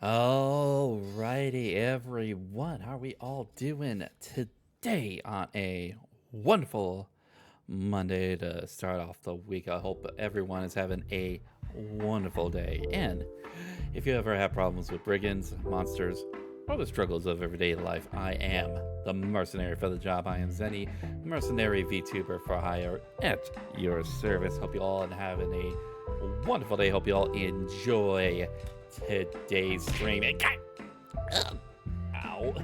Alrighty, everyone. How are we all doing today on a wonderful Monday to start off the week? I hope everyone is having a wonderful day. And if you ever have problems with brigands, monsters, or the struggles of everyday life, I am the mercenary for the job. I am Zenny, mercenary VTuber for hire at your service. Hope you all are having a wonderful day. Hope you all enjoy today's stream. Ow.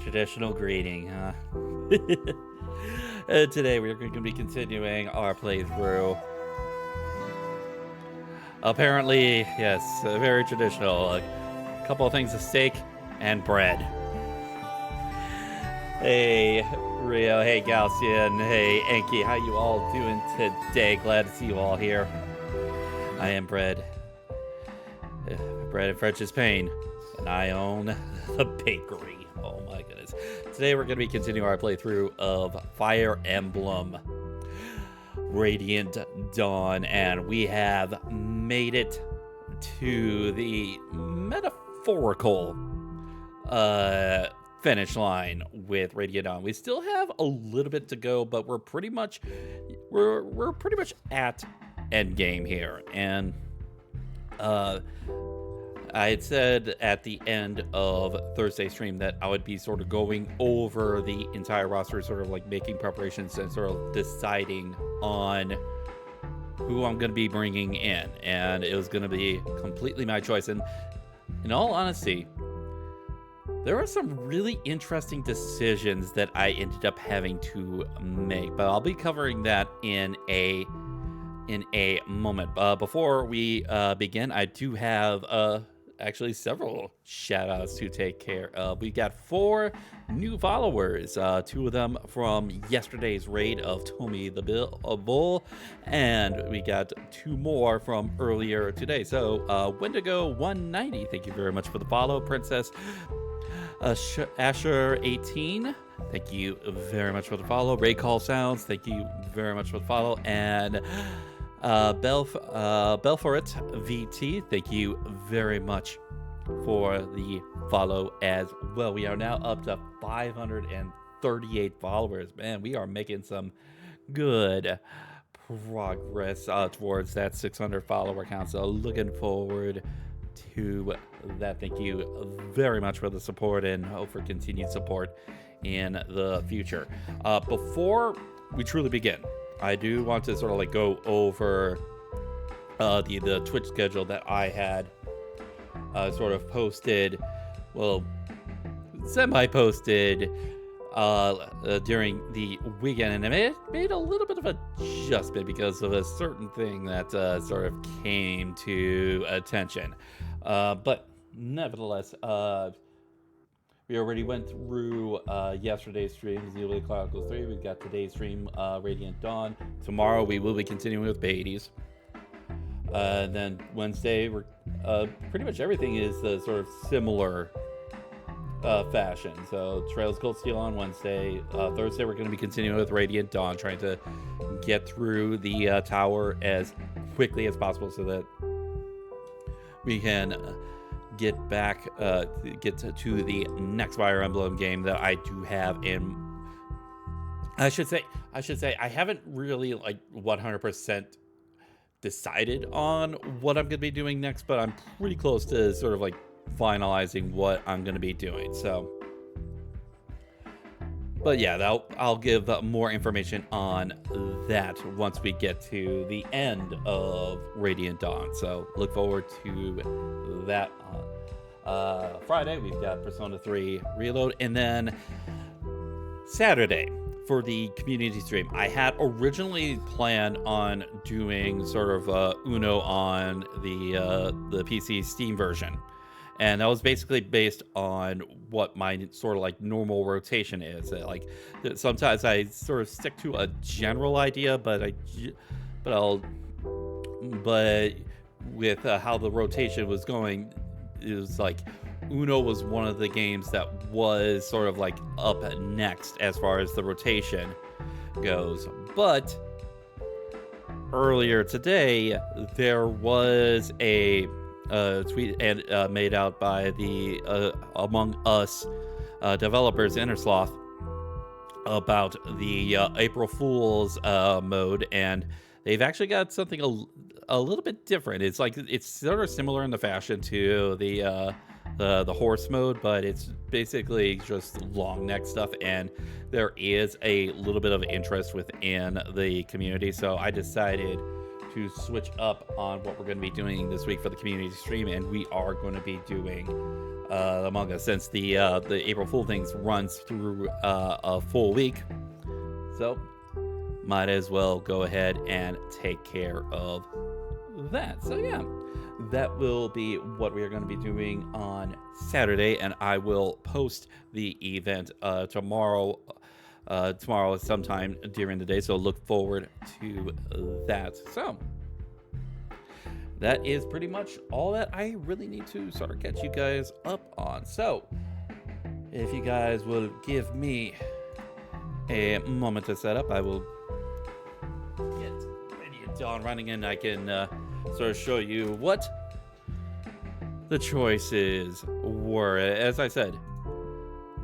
Traditional greeting, huh? Today we're going to be continuing our playthrough. Apparently, yes, very traditional. A couple of things of steak and bread. Hey, Rio. Hey, Galcian. Hey, Enki. How you all doing today? Glad to see you all here. I am Bread. Bread and French's Pain. And I own the bakery. Oh my goodness. Today we're going to be continuing our playthrough of Fire Emblem Radiant Dawn. And we have made it to the metaphorical finish line with Radiant Dawn. We still have a little bit to go, but we're pretty much at end game here. And I had said at the end of Thursday's stream that I would be sort of going over the entire roster, sort of like making preparations and sort of deciding on who I'm going to be bringing in, and it was going to be completely my choice. And in all honesty, there are some really interesting decisions that I ended up having to make, but I'll be covering that in a moment. Before we begin, I do have actually several shout outs to take care of. We got 4 new followers, 2 of them from yesterday's raid of Tommy the Bull, and we got 2 more from earlier today. So Wendigo 190, thank you very much for the follow. Princess Asher 18, thank you very much for the follow. Ray Call Sounds, thank you very much for the follow. And Belforit VT, thank you very much for the follow as well. We are now up to 538 followers. Man, we are making some good progress towards that 600 follower count. So looking forward to that. Thank you very much for the support, and hope for continued support in the future. Before we truly begin, I do want to sort of like go over the Twitch schedule that I had sort of posted, well, semi-posted during the weekend, and I made a little bit of adjustment because of a certain thing that sort of came to attention. But nevertheless, we already went through yesterday's stream, Xenoblade Chronicles 3. We've got today's stream, Radiant Dawn. Tomorrow we will be continuing with Hades. Then Wednesday, we're pretty much everything is the sort of similar fashion. So Trails Cold Steel on Wednesday. Thursday, we're going to be continuing with Radiant Dawn, trying to get through the tower as quickly as possible so that we can get back, get to the next Fire Emblem game that I do have in. I should say I haven't really like 100% decided on what I'm going to be doing next, but I'm pretty close to sort of like finalizing what I'm going to be doing. So, but yeah, I'll give more information on that once we get to the end of Radiant Dawn. So look forward to that. Friday, we've got Persona 3 Reload, and then Saturday for the community stream. I had originally planned on doing sort of Uno on the PC Steam version, and that was basically based on what my sort of like normal rotation is. Like sometimes I sort of stick to a general idea, but with how the rotation was going, it was like Uno was one of the games that was sort of like up next as far as the rotation goes. But earlier today, there was a tweet made out by the Among Us developers, Innersloth, about the April Fool's mode, and they've actually got something a little bit different. It's like it's sort of similar in the fashion to the horse mode, but it's basically just long neck stuff, and there is a little bit of interest within the community. So I decided to switch up on what we're going to be doing this week for the community stream, and we are going to be doing Among Us, since the April Fool things runs through a full week. So might as well go ahead and take care of that. So yeah, that will be what we are going to be doing on Saturday, and I will post the event tomorrow sometime during the day, so look forward to that. So that is pretty much all that I really need to sort of catch you guys up on. So if you guys will give me a moment to set up, I will get Radiant Dawn running, and I can sort of show you what the choices were. As I said,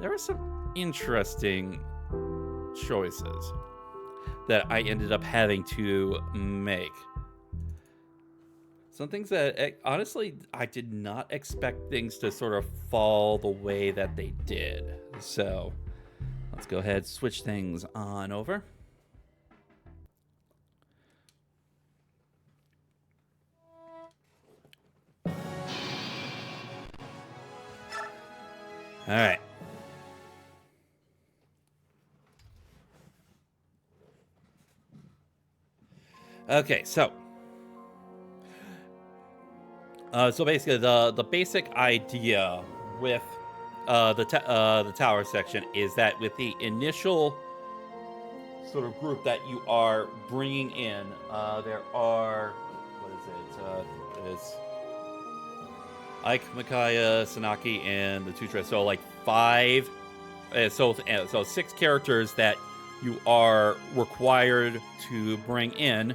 there were some interesting choices that I ended up having to make. Some things that, honestly, I did not expect things to sort of fall the way that they did. So let's go ahead and switch things on over. All right. Okay, so basically the basic idea with the tower section is that with the initial sort of group that you are bringing in, there are, what is it? It's Ike, Micaiah, Sanaki, and the Tutra. So like 5, so 6 characters that you are required to bring in.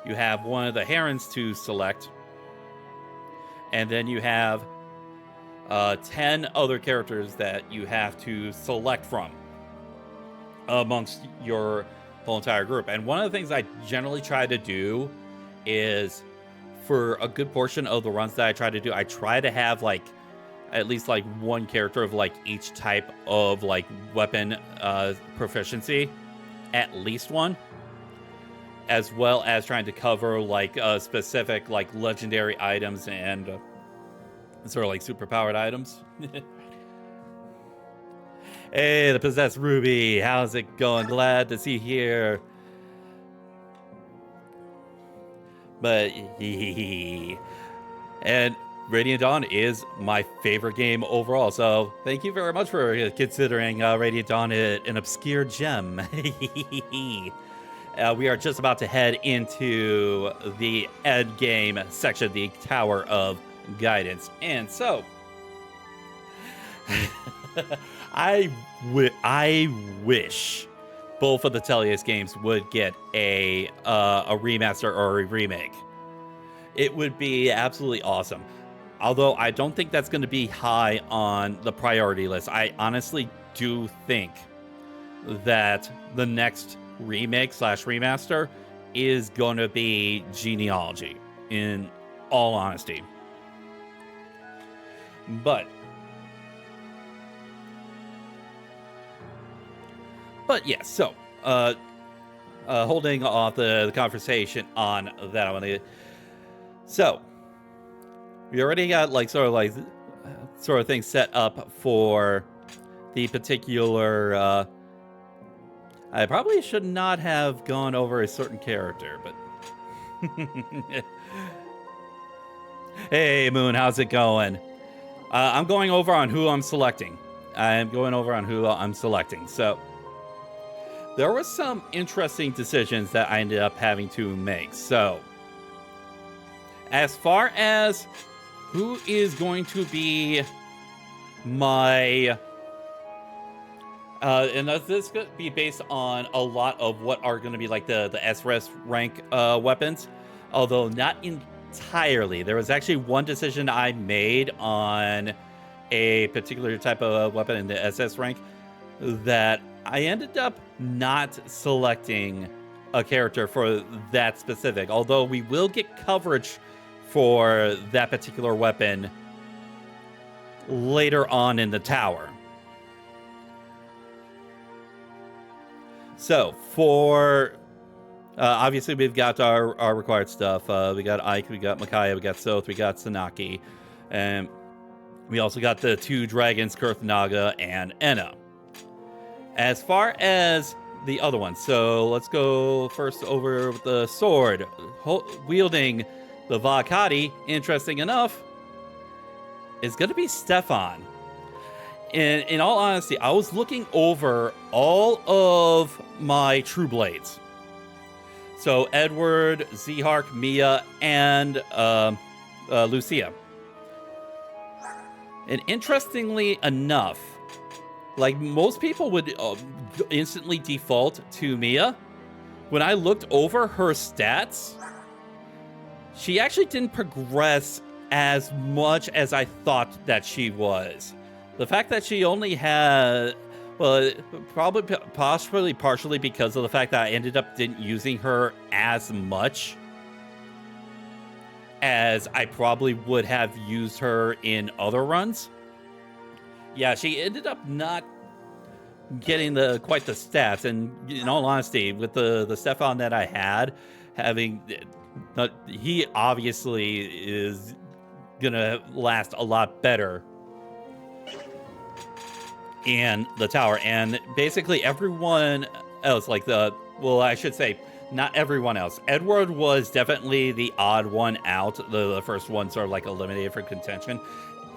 You have one of the Herons to select, and then you have 10 other characters that you have to select from amongst your whole entire group. And one of the things I generally try to do is, for a good portion of the runs that I try to do, I try to have like at least like one character of like each type of like weapon proficiency, at least one, as well as trying to cover like specific like legendary items and sort of like superpowered items. Hey, the possessed Ruby, how's it going? Glad to see you here. But and Radiant Dawn is my favorite game overall, so thank you very much for considering Radiant Dawn an obscure gem. We are just about to head into the end game section, the Tower of Guidance, and so I wish both of the Tellius games would get a remaster or a remake. It would be absolutely awesome. Although I don't think that's going to be high on the priority list. I honestly do think that the next remake / remaster is going to be Genealogy, in all honesty. But yes, so holding off the conversation on that one. So we already got like sort of things set up for the particular. I probably should not have gone over a certain character, but hey, Moon, how's it going? I'm going over on who I'm selecting. So there were some interesting decisions that I ended up having to make. So as far as who is going to be my And this could be based on a lot of what are going to be like the SRS rank weapons, although not entirely. There was actually one decision I made on a particular type of weapon in the SS rank that I ended up not selecting a character for that specific, although we will get coverage for that particular weapon later on in the tower. So, for obviously, we've got our required stuff. We got Ike, we got Micaiah, we got Soth, we got Sanaki, and we also got the two dragons, Kurth Naga and Enna. As far as the other ones, so let's go first over with the sword. Wielding the Vakati, interesting enough, is going to be Stefan. In all honesty, I was looking over all of my True Blades. So Edward, Zehark, Mia, and Lucia. And interestingly enough, like most people would instantly default to Mia, when I looked over her stats, she actually didn't progress as much as I thought that she was. The fact that she only had, well, probably possibly partially because of the fact that I ended up didn't using her as much as I probably would have used her in other runs. Yeah, she ended up not getting quite the stats, and in all honesty, with the Stefan that I had, he obviously is gonna last a lot better in the tower, and basically everyone else, I should say, not everyone else. Edward was definitely the odd one out, the first one sort of like eliminated for contention,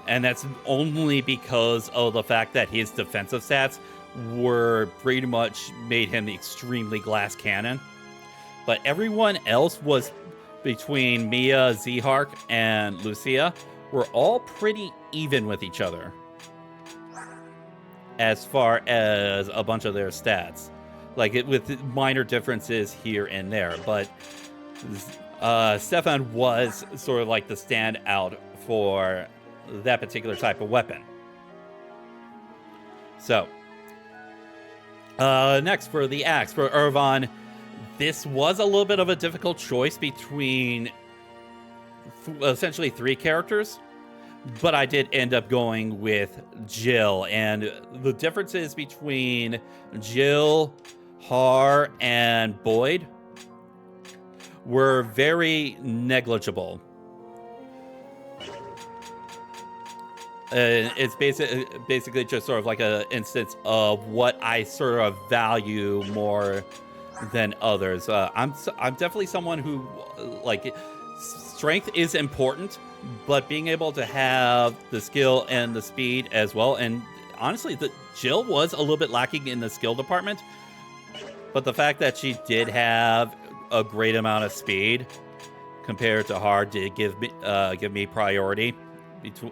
and that's only because of the fact that his defensive stats were pretty much made him extremely glass cannon. But everyone else was between Mia, Zehark, and Lucia were all pretty even with each other as far as a bunch of their stats, with minor differences here and there. But Stefan was sort of like the standout for that particular type of weapon. So, next for the axe, for Irvan, this was a little bit of a difficult choice between essentially three characters, but I did end up going with Jill, and the differences between Jill, Har, and Boyd were very negligible. It's basically just sort of like an instance of what I sort of value more than others. I'm definitely someone who, strength is important, but being able to have the skill and the speed as well. And honestly, Jill was a little bit lacking in the skill department, but the fact that she did have a great amount of speed compared to Har did give me priority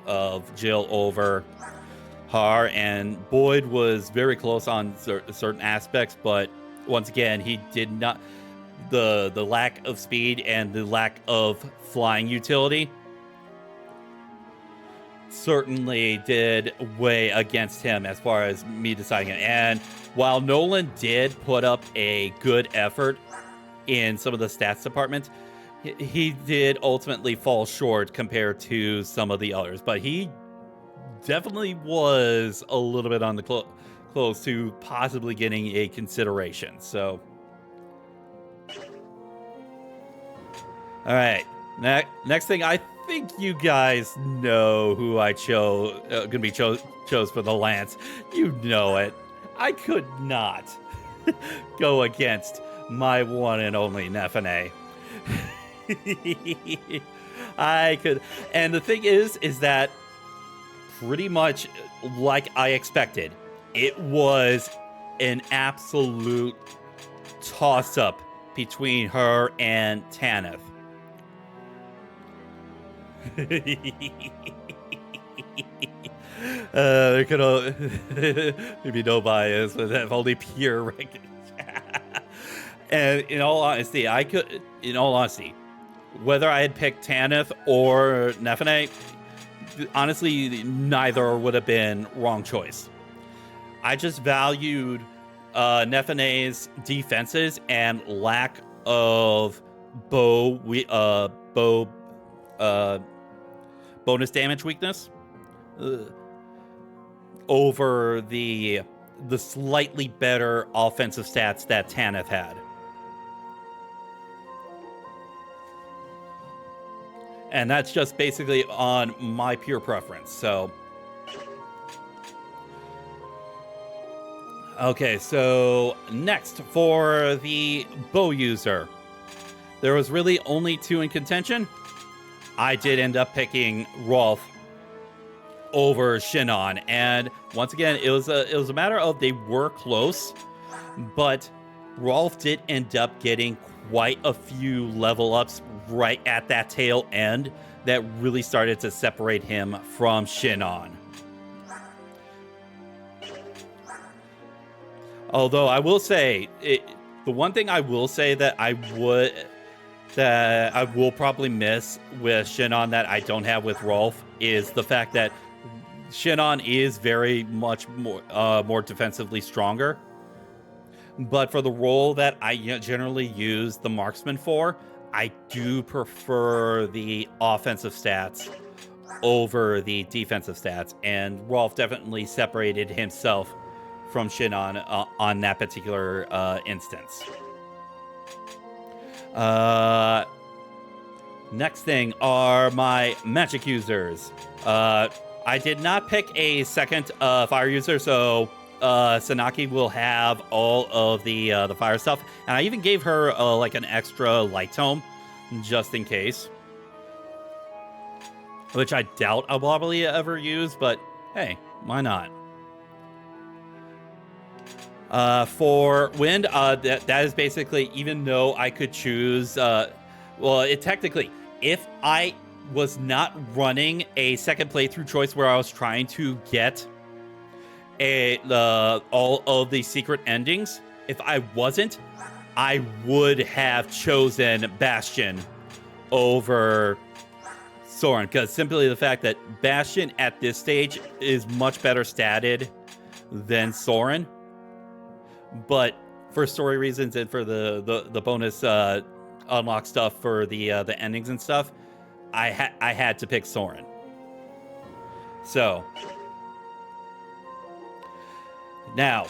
of Jill over Har, and Boyd was very close on certain aspects, but once again, he did not. The lack of speed and the lack of flying utility certainly did weigh against him as far as me deciding it. And while Nolan did put up a good effort in some of the stats department, he did ultimately fall short compared to some of the others. But he definitely was a little bit on the close to possibly getting a consideration. So, all right. Next thing, I think you guys know who I gonna be chose for the lance. You know it. I could not go against my one and only Nefene. I could, and the thing is that pretty much like I expected, it was an absolute toss-up between her and Tanith. There could be no bias, but have only pure ranking. And in all honesty, whether I had picked Tanith or Nephene, honestly, neither would have been wrong choice. I just valued Nephene's defenses and lack of bow bonus damage weakness over the slightly better offensive stats that Tanith had. And that's just basically on my pure preference. So, okay, so next for the bow user, there was really only two in contention. I did end up picking Rolf over Shinon, and once again, it was a matter of they were close, but Rolf did end up getting quite a few level ups right at that tail end that really started to separate him from Shinon. Although I will say, the one thing I will say that I will probably miss with Shinon that I don't have with Rolf is the fact that Shinon is very much more defensively stronger. But for the role that I generally use the marksman for, I do prefer the offensive stats over the defensive stats. And Rolf definitely separated himself from Shinon on that particular instance. Next thing are my magic users. I did not pick a second fire user, so Sanaki will have all of the fire stuff, and I even gave her like an extra light tome just in case, which I doubt I'll probably ever use, but hey, why not? For wind, that is basically, even though I could choose, technically, if I was not running a second playthrough choice where I was trying to get all of the secret endings, if I wasn't, I would have chosen Bastion over Soren, because simply the fact that Bastion at this stage is much better statted than Soren. But for story reasons and for the bonus unlock stuff for the endings and stuff, I had to pick Soren. So now,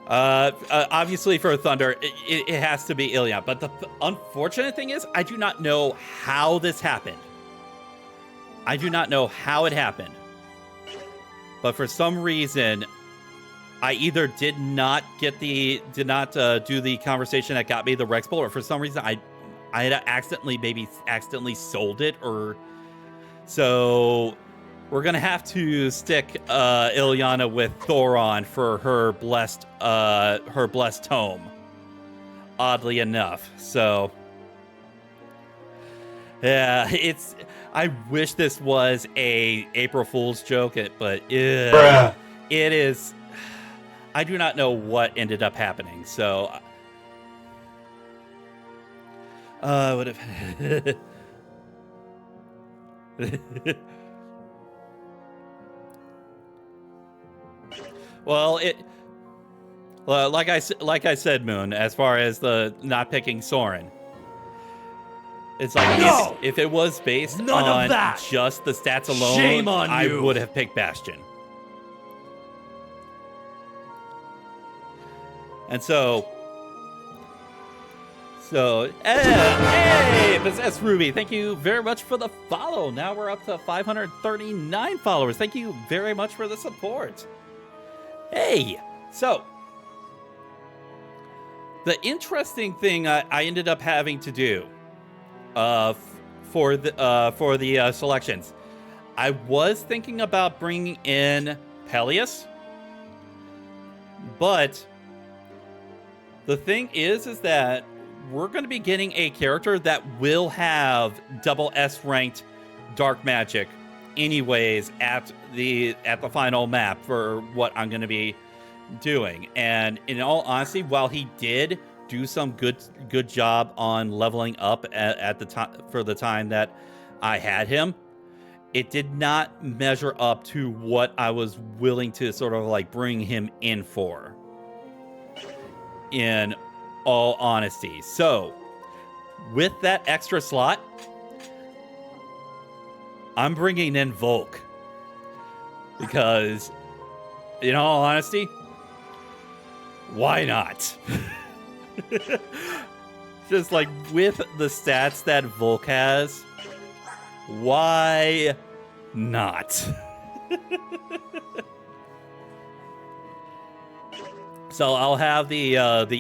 obviously for Thunder, it has to be Ilion. But the unfortunate thing is, I do not know how this happened. I do not know how it happened. But for some reason, I either did not do the conversation that got me the Rex Bowl, or for some reason I had accidentally sold it, or so we're gonna have to stick Ilyana with Thoron for her blessed tome. Oddly enough, so yeah, I wish this was a April Fool's joke, but it is. I do not know what ended up happening, so would have. Well, like I said, Moon. As far as the not picking Soren, it's like No! if it was based None of on that! just the stats alone, Shame on I you! would have picked Bastion. And so, hey, Possessed Ruby, thank you very much for the follow. Now we're up to 539 followers. Thank you very much for the support. Hey, so the interesting thing I ended up having to do for the selections, I was thinking about bringing in Peleus, but the thing is that we're going to be getting a character that will have double S ranked dark magic anyways at the final map for what I'm going to be doing. And in all honesty, while he did do some good job on leveling up at the time for the time that I had him, it did not measure up to what I was willing to sort of like bring him in for, in all honesty. So with that extra slot, I'm bringing in Volk because, in all honesty, why not? Just like with the stats that Volk has, why not? So I'll have the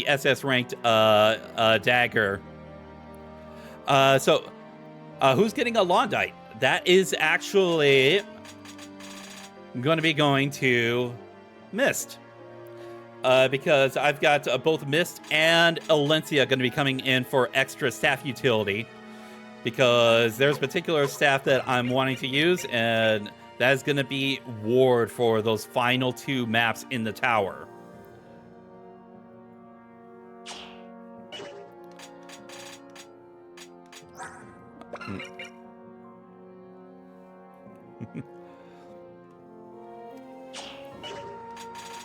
SS ranked dagger. So who's getting a Londite? That is actually going to be going to Mist. Because I've got both Mist and Alencia going to be coming in for extra staff utility. Because there's particular staff that I'm wanting to use, and that is going to be Ward for those final 2 maps in the tower.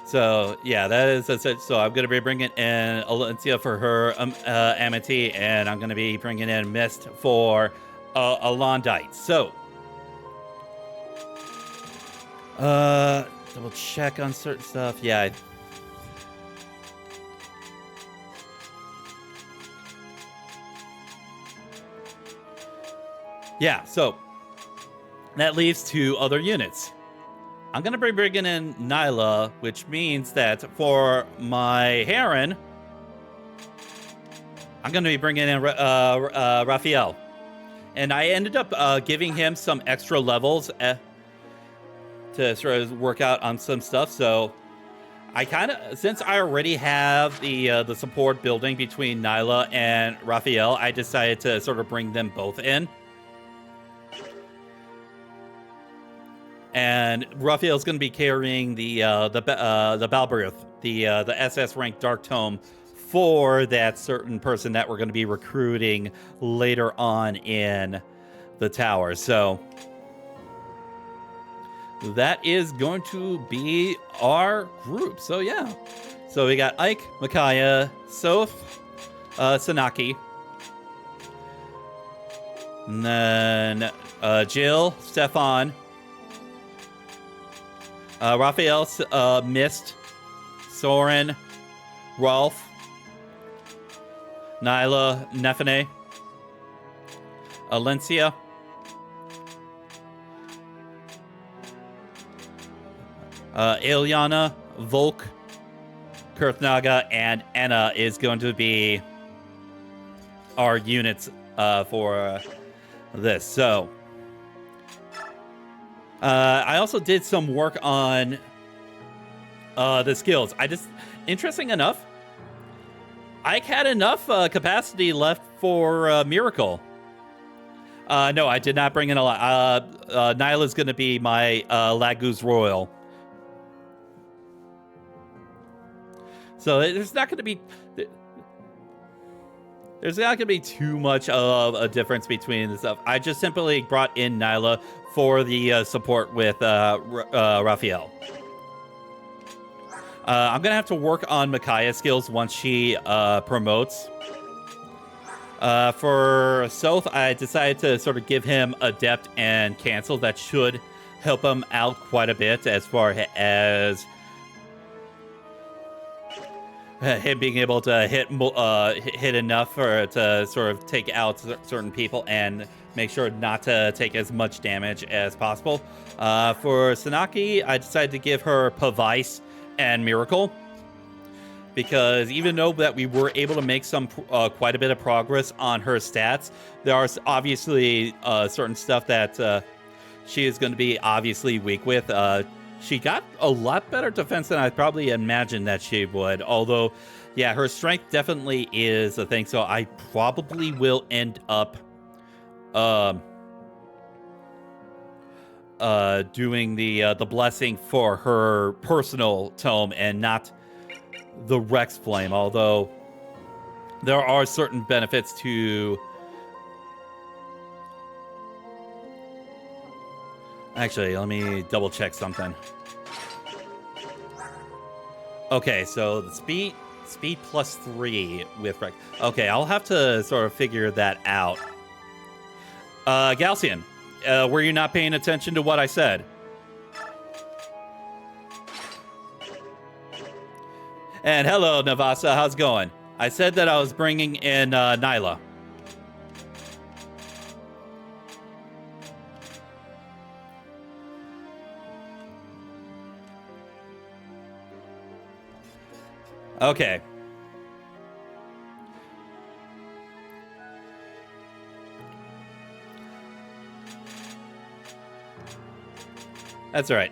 So, yeah, that is it. So I'm going to be bringing in Alencia for her Amity, and I'm going to be bringing in Mist for Alondite. So, double check on certain stuff. Yeah. Yeah, so that leaves 2 other units. I'm going to be bringing in Nyla, which means that for my Heron, I'm going to be bringing in Raphael. And I ended up giving him some extra levels to sort of work out on some stuff. So I kind of, since I already have the support building between Nyla and Raphael, I decided to sort of bring them both in. And Raphael's going to be carrying the Balbrith, the SS rank Dark Tome, for that certain person that we're going to be recruiting later on in the tower. So that is going to be our group. So yeah, so we got Ike, Micaiah, Soph, Sanaki, and then Jill, Stefan, Raphael, Mist, Soren, Rolf, Nyla, Nefene, Alencia, Ilyana, Volk, Kurthnaga, and Anna is going to be our units for this. So I also did some work on the skills. Interesting enough, Ike had enough capacity left for Miracle. No, I did not bring in a lot. Nyla's going to be my Lagoose Royal. So there's not going to be too much of a difference between the stuff. I just simply brought in Nyla for the support with Raphael. I'm going to have to work on Micaiah's skills once she promotes. For Soth, I decided to sort of give him Adept and Cancel. That should help him out quite a bit as far as him being able to hit enough to sort of take out certain people and make sure not to take as much damage as possible. For Sanaki, I decided to give her Pavice and Miracle, because even though that we were able to make some quite a bit of progress on her stats, there are obviously certain stuff that she is going to be obviously weak with. She got a lot better defense than I probably imagined that she would. Although, yeah, her strength definitely is a thing. So I probably will end up doing the blessing for her personal tome and not the Rex Flame. Although there are certain benefits to. Actually, let me double check something. Okay, so the speed +3 with Rex. Okay, I'll have to sort of figure that out. Galcian, were you not paying attention to what I said? And hello, Navasa, how's it going? I said that I was bringing in Nyla. Okay. That's all right.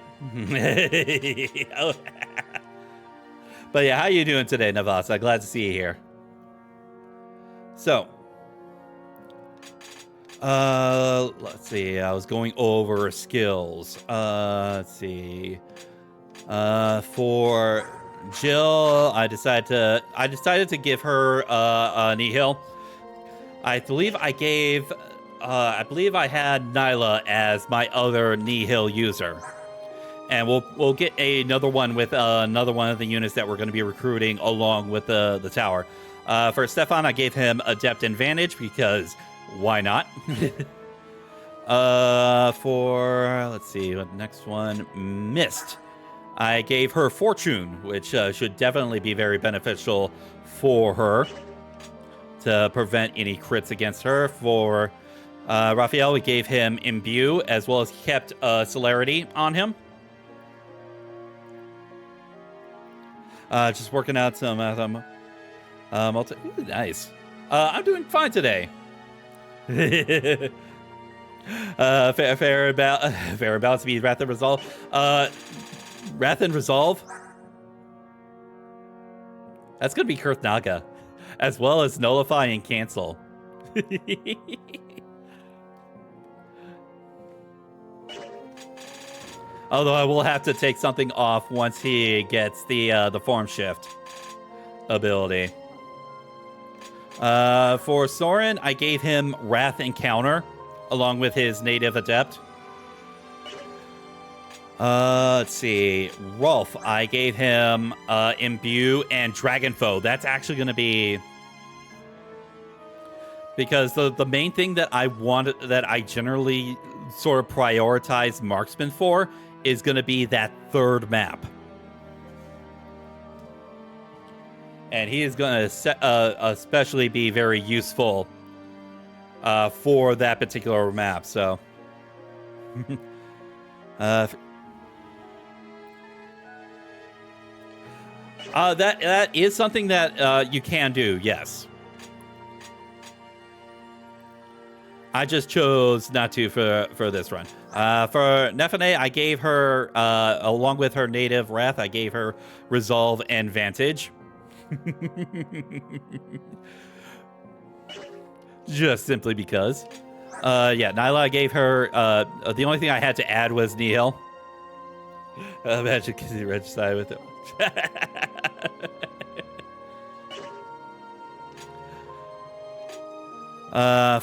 But yeah, how you doing today, Navasa? Glad to see you here. So, let's see. I was going over skills. Let's see. For Jill, I decided to give her a Nihil. I believe I had Nyla as my other Nihil user. And we'll get another one with another one of the units that we're going to be recruiting along with the tower. For Stefan, I gave him Adept Advantage because why not? For, let's see, what next one? Mist. I gave her Fortune, which should definitely be very beneficial for her to prevent any crits against her. For Raphael, we gave him Imbue, as well as kept Celerity on him. Just working out some ooh, nice. I'm doing fine today. Fair about to be Wrath and Resolve. Wrath and Resolve. That's gonna be Kurth Naga, as well as Nullify and Cancel. Although I will have to take something off once he gets the form shift ability. For Soren, I gave him Wrath Encounter along with his native adept. Let's see. Rolf, I gave him Imbue and Dragon Foe. That's actually going to be... Because the main thing that I generally sort of prioritize marksman for is going to be that third map. And he is going to especially be very useful for that particular map. So, that is something that you can do. Yes. I just chose not to for this run. For Nefene, I gave her, along with her native Wrath, I gave her Resolve and Vantage. Just simply because. Yeah, Nyla, I gave her, the only thing I had to add was Nihil. Imagine Kizzy Regicide with it.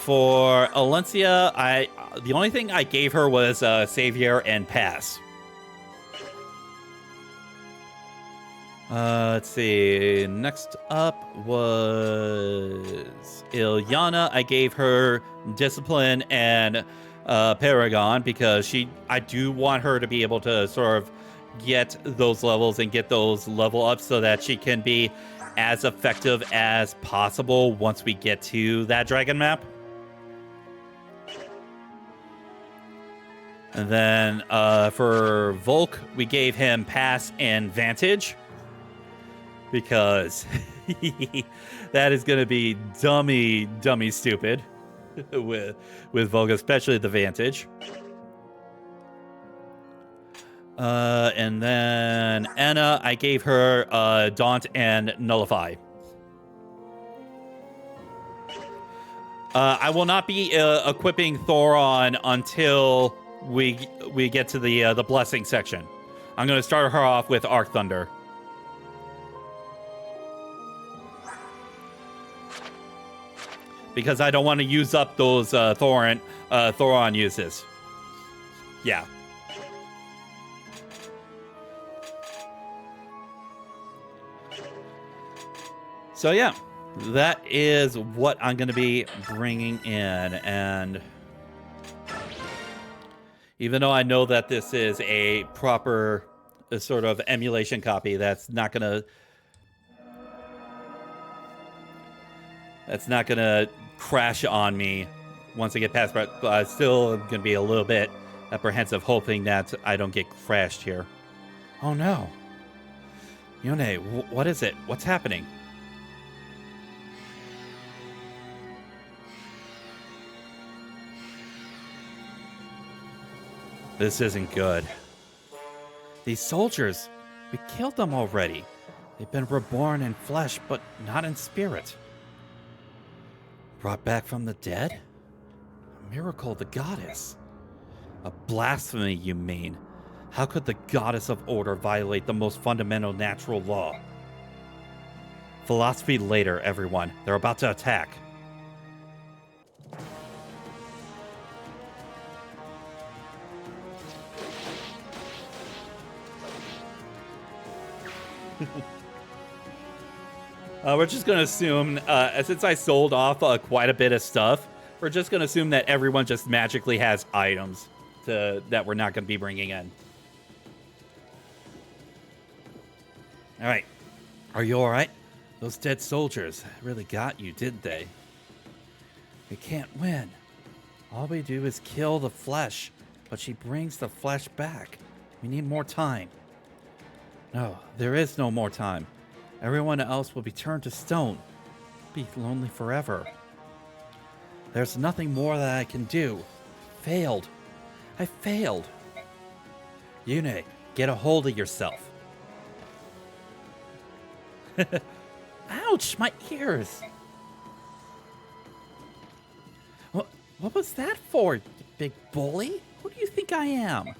For Alencia, the only thing I gave her was Savior and Pass. Let's see. Next up was Ilyana. I gave her Discipline and Paragon because I do want her to be able to sort of get those levels and get those level ups so that she can be as effective as possible once we get to that dragon map. And then for Volk, we gave him Pass and Vantage because that is going to be dummy stupid with Volk, especially the Vantage. And then Anna, I gave her Daunt and Nullify. I will not be equipping Thoron until we get to the blessing section. I'm going to start her off with Arc Thunder. Because I don't want to use up those Thoron uses. Yeah. So yeah, that is what I'm going to be bringing in. And even though I know that this is a proper sort of emulation copy, that's not going to crash on me once I get past, but I still am going to be a little bit apprehensive, hoping that I don't get crashed here. Oh no. Yone, what is it? What's happening? This isn't good. These soldiers, we killed them already. They've been reborn in flesh, but not in spirit. Brought back from the dead? A miracle of the goddess. A blasphemy, you mean? How could the goddess of order violate the most fundamental natural law? Philosophy later, everyone. They're about to attack. We're just going to assume, since I sold off quite a bit of stuff, we're just going to assume that everyone just magically has items that we're not going to be bringing in. All right. Are you all right? Those dead soldiers really got you, didn't they? We can't win. All we do is kill the flesh, but she brings the flesh back. We need more time. No, there is no more time. Everyone else will be turned to stone. Be lonely forever. There's nothing more that I can do. Failed. I failed. Yune, get a hold of yourself. Ouch, my ears. What was that for, you big bully? Who do you think I am?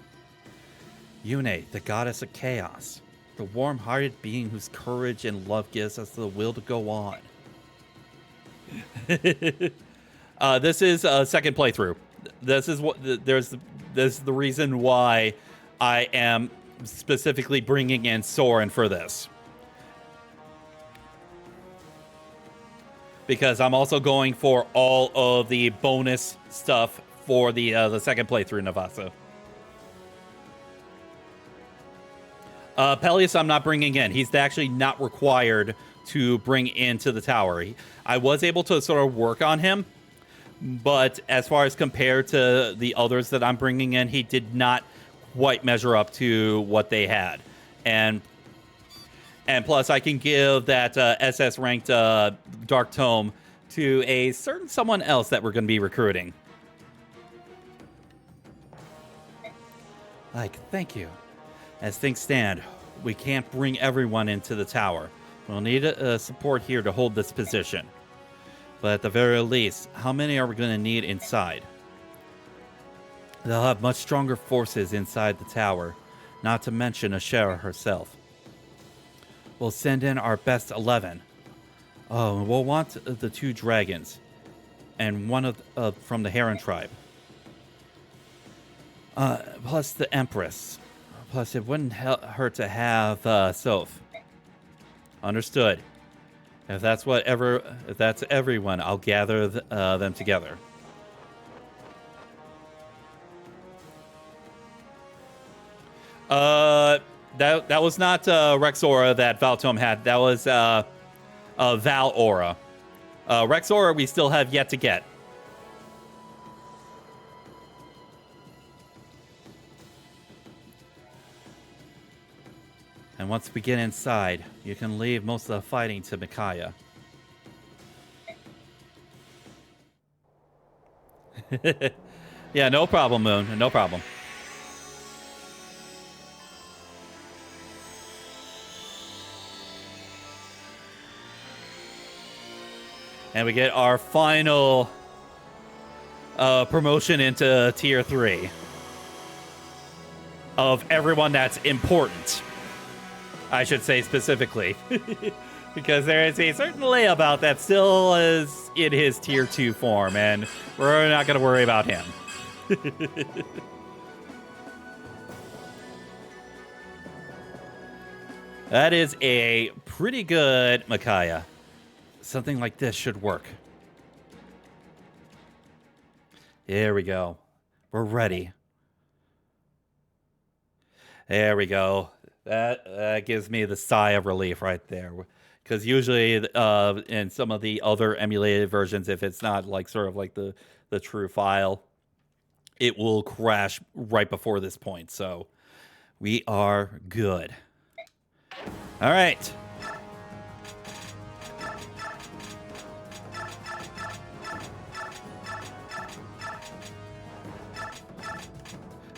Yune, the goddess of chaos. The warm-hearted being whose courage and love gives us the will to go on. This is a second playthrough. This is the reason why I am specifically bringing in Soren for this, because I'm also going for all of the bonus stuff for the second playthrough, Navasa. Peleus I'm not bringing in. He's actually not required to bring into the tower. I was able to sort of work on him, but as far as compared to the others that I'm bringing in, he did not quite measure up to what they had. And plus, I can give that SS ranked Dark Tome to a certain someone else that we're going to be recruiting. Thank you. As things stand, we can't bring everyone into the tower. We'll need support here to hold this position. But at the very least, how many are we going to need inside? They'll have much stronger forces inside the tower, not to mention Ashera herself. We'll send in our best 11. Oh, we'll want the 2 dragons, and one from the Heron tribe. Plus the Empress. Plus, it wouldn't hurt to have Soph. Understood. If that's everyone, I'll gather them together. That was not Rex Aura that Valtome had. That was Val Aura. Rex Aura we still have yet to get. And once we get inside, you can leave most of the fighting to Micaiah. Yeah, no problem, Moon. No problem. And we get our final promotion into Tier 3. of everyone that's important. I should say specifically. Because there is a certain layabout that still is in his tier 2 form, and we're not going to worry about him. That is a pretty good Micaiah. Something like this should work. There we go. We're ready. There we go. That gives me the sigh of relief right there. Because usually in some of the other emulated versions, if it's not like sort of like the true file, it will crash right before this point. So we are good. All right.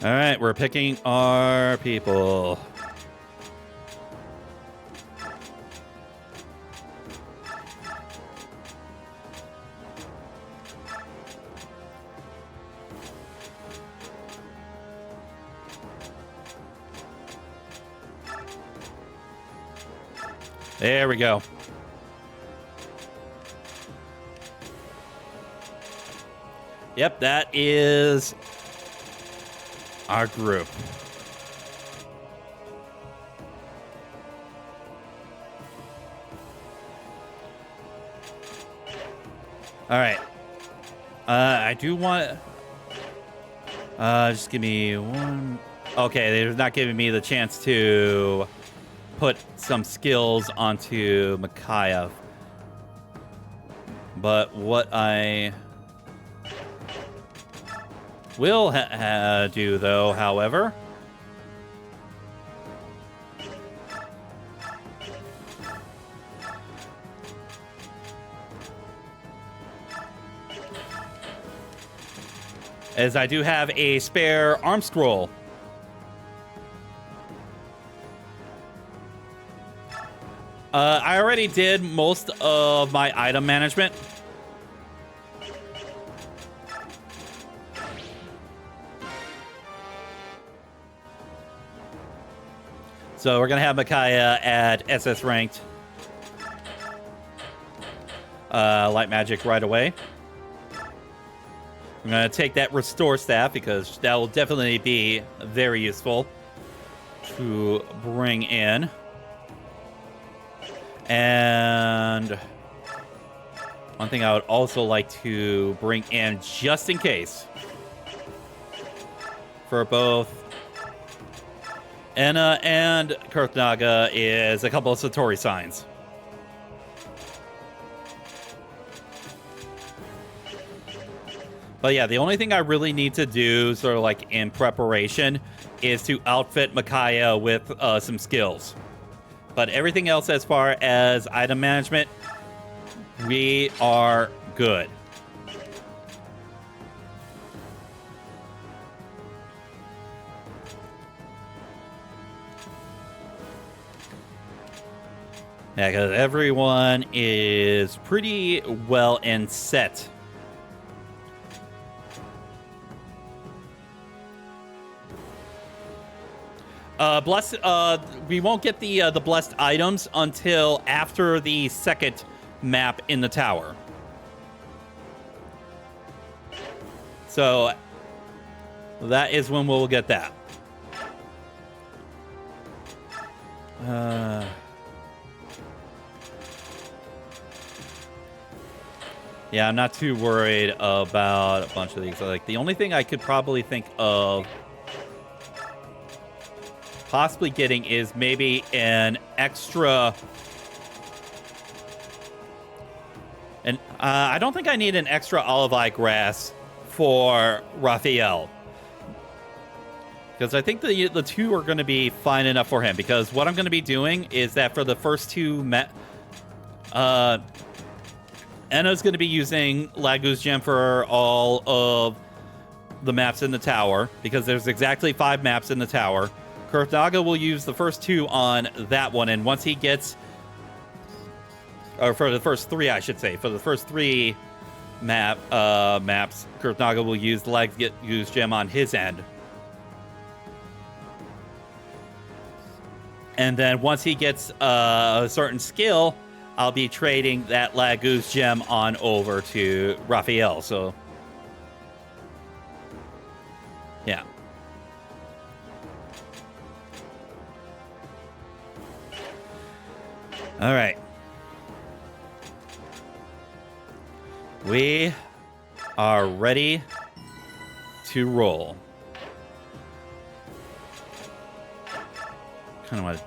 All right, we're picking our people. There we go. Yep, that is our group. All right. I do want... just give me one... Okay, they're not giving me the chance to put some skills onto Micaiah. But what I will do, though, however, is I do have a spare arm scroll. I already did most of my item management. So we're going to have Micaiah at SS ranked. Light magic right away. I'm going to take that restore staff because that will definitely be very useful to bring in. And one thing I would also like to bring in just in case for both Anna and Kurthnaga is a couple of Satori signs. But yeah, the only thing I really need to do sort of like in preparation is to outfit Micaiah with some skills. But everything else as far as item management, we are good. Yeah, because everyone is pretty well and set. Blessed. We won't get the blessed items until after the second map in the tower. So that is when we'll get that. Yeah, I'm not too worried about a bunch of these. Like the only thing I could probably think of possibly getting is maybe an extra... And I don't think I need an extra olive eye grass for Raphael. Because I think the two are going to be fine enough for him. Because what I'm going to be doing is that for the first two... Anna's going to be using Lagu's Gem for all of the maps in the tower. Because there's exactly 5 maps in the tower. Kurthnaga will use the first 2 on that one, and once he gets... Or for the first 3, I should say. For the first 3 maps, Kurthnaga will use the Lagu's Gem on his end. And then once he gets a certain skill, I'll be trading that Lagoose gem on over to Raphael. So, yeah. All right. We are ready to roll. Kind of want to...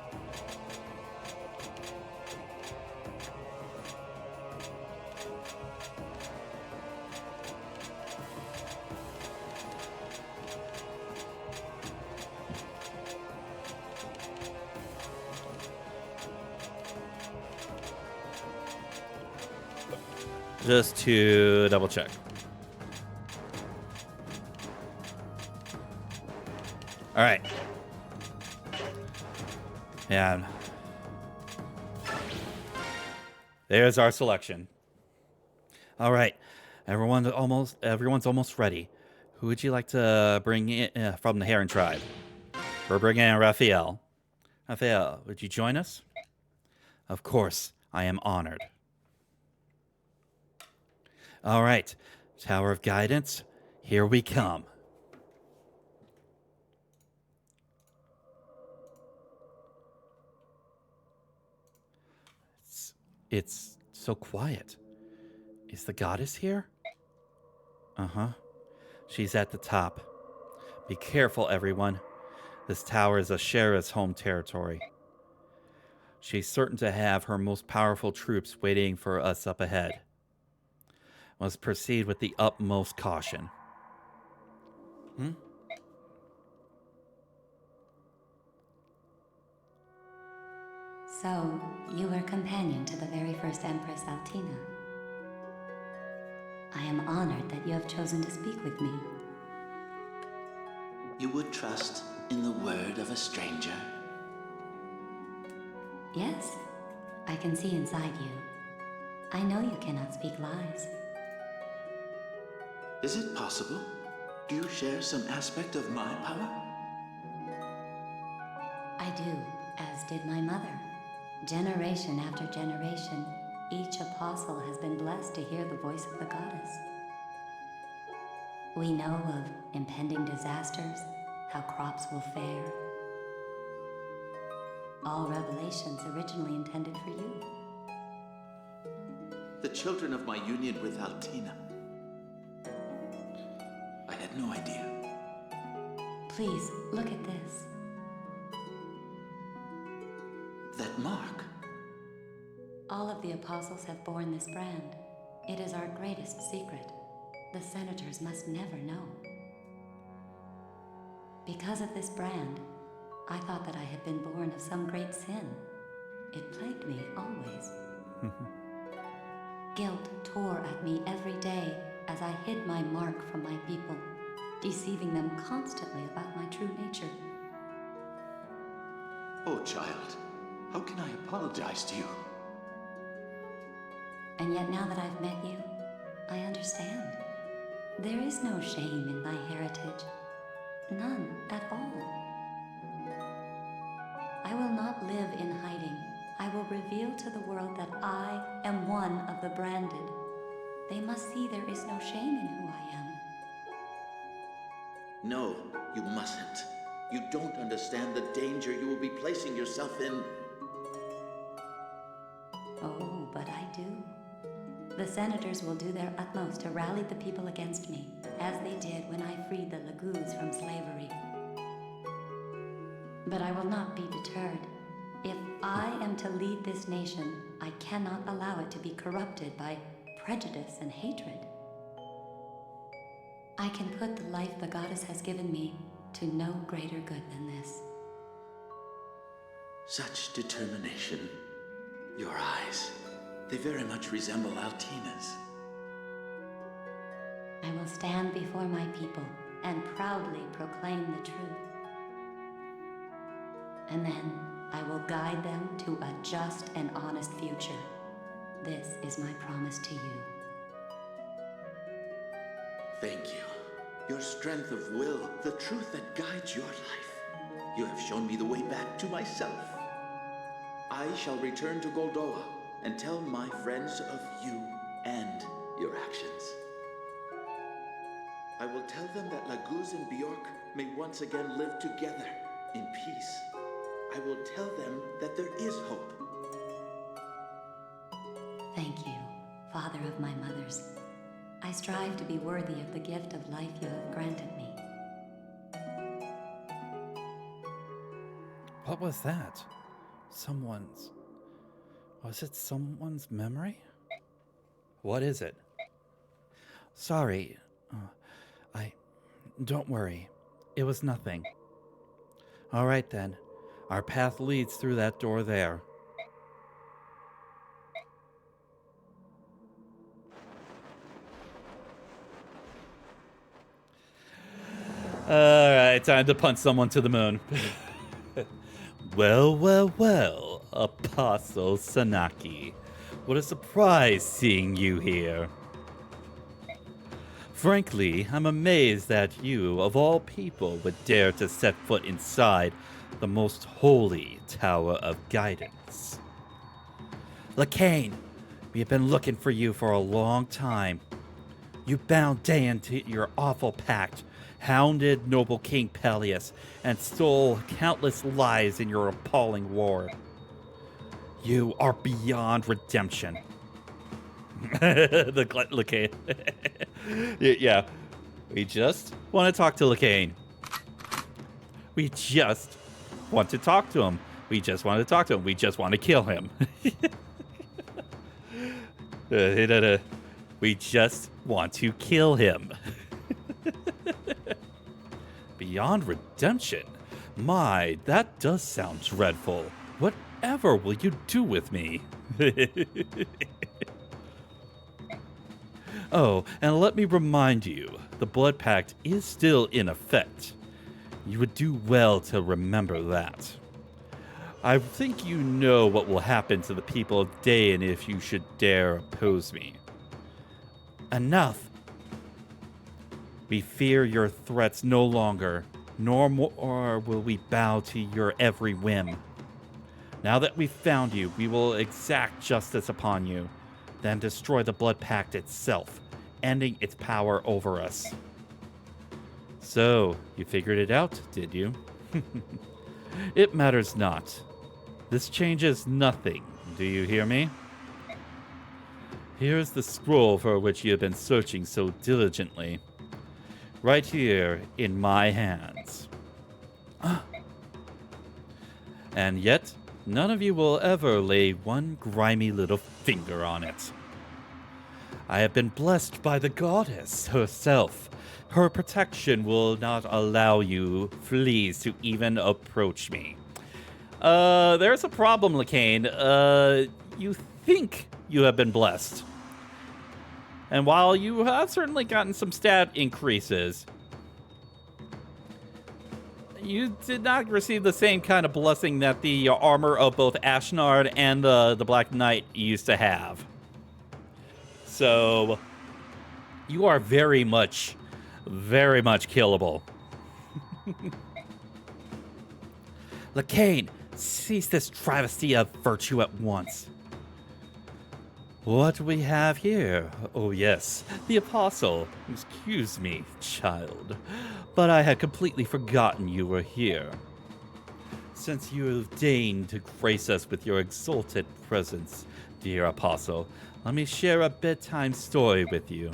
Just to double check. All right. And there's our selection. All right. Everyone's almost ready. Who would you like to bring in from the Heron tribe? We're bringing in Raphael. Raphael, would you join us? Of course, I am honored. All right, Tower of Guidance, here we come. It's so quiet. Is the goddess here? Uh-huh. She's at the top. Be careful, everyone. This tower is Ashera's home territory. She's certain to have her most powerful troops waiting for us up ahead. Must proceed with the utmost caution. So, you were companion to the very first Empress Altina. I am honored that you have chosen to speak with me. You would trust in the word of a stranger? Yes, I can see inside you. I know you cannot speak lies. Is it possible? Do you share some aspect of my power? I do, as did my mother. Generation after generation, each apostle has been blessed to hear the voice of the goddess. We know of impending disasters, how crops will fare. All revelations originally intended for you. The children of my union with Altina. I had no idea. Please, look at this. That mark. All of the apostles have borne this brand. It is our greatest secret. The senators must never know. Because of this brand, I thought that I had been born of some great sin. It plagued me always. Guilt tore at me every day as I hid my mark from my people, deceiving them constantly about my true nature. Oh, child, how can I apologize to you? And yet now that I've met you, I understand. There is no shame in my heritage. None at all. I will not live in hiding. I will reveal to the world that I am one of the branded. They must see there is no shame in who I am. No, you mustn't. You don't understand the danger you will be placing yourself in. Oh, but I do. The senators will do their utmost to rally the people against me, as they did when I freed the Lagoons from slavery. But I will not be deterred. If I am to lead this nation, I cannot allow it to be corrupted by prejudice and hatred. I can put the life the goddess has given me to no greater good than this. Such determination. Your eyes, they very much resemble Altina's. I will stand before my people and proudly proclaim the truth. And then I will guide them to a just and honest future. This is my promise to you. Thank you. Your strength of will, the truth that guides your life. You have shown me the way back to myself. I shall return to Goldoa and tell my friends of you and your actions. I will tell them that Laguz and Bjork may once again live together in peace. I will tell them that there is hope. Thank you, Father of my mothers. I strive to be worthy of the gift of life you have granted me. What was that? Was it someone's memory? What is it? Sorry. Don't worry. It was nothing. All right then. Our path leads through that door there. Alright, time to punch someone to the moon. Well, Apostle Sanaki. What a surprise seeing you here. Frankly, I'm amazed that you, of all people, would dare to set foot inside the most holy Tower of Guidance. Lacane, we have been looking for you for a long time. You bound Dayan to your awful pact, hounded noble King Peleus, and stole countless lives in your appalling war. You are beyond redemption. Lacane. Yeah, we just want to talk to Lacane. We just want to talk to him. We just want to talk to him. We just want to kill him. We just want to kill him. Beyond redemption? My, that does sound dreadful. Whatever will you do with me? Oh, and let me remind you, the Blood Pact is still in effect. You would do well to remember that. I think you know what will happen to the people of Dayan if you should dare oppose me. Enough! We fear your threats no longer, nor more will we bow to your every whim. Now that we've found you, we will exact justice upon you, then destroy the Blood Pact itself, ending its power over us. So, you figured it out, did you? It matters not. This changes nothing, do you hear me? Here's the scroll for which you have been searching so diligently. Right here in my hands. And yet, none of you will ever lay one grimy little finger on it. I have been blessed by the goddess herself. Her protection will not allow you fleas to even approach me. There's a problem, Lacane. You think you have been blessed. And while you have certainly gotten some stat increases, you did not receive the same kind of blessing that the armor of both Ashnard and the Black Knight used to have. So, you are very much killable. Lacane, cease this travesty of virtue at once. What do we have here? Oh yes, the Apostle. Excuse me, child, but I had completely forgotten you were here. Since you have deigned to grace us with your exalted presence, dear Apostle, let me share a bedtime story with you.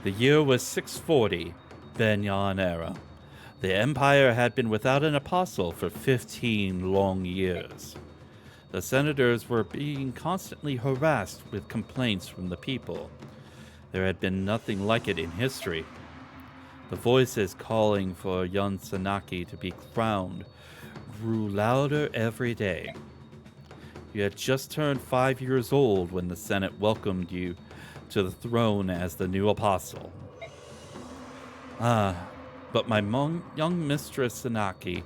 The year was 640, Benyan era. The Empire had been without an apostle for 15 long years. The senators were being constantly harassed with complaints from the people. There had been nothing like it in history. The voices calling for young Sanaki to be crowned grew louder every day. You had just turned 5 years old when the Senate welcomed you to the throne as the new apostle. But my young mistress Sanaki,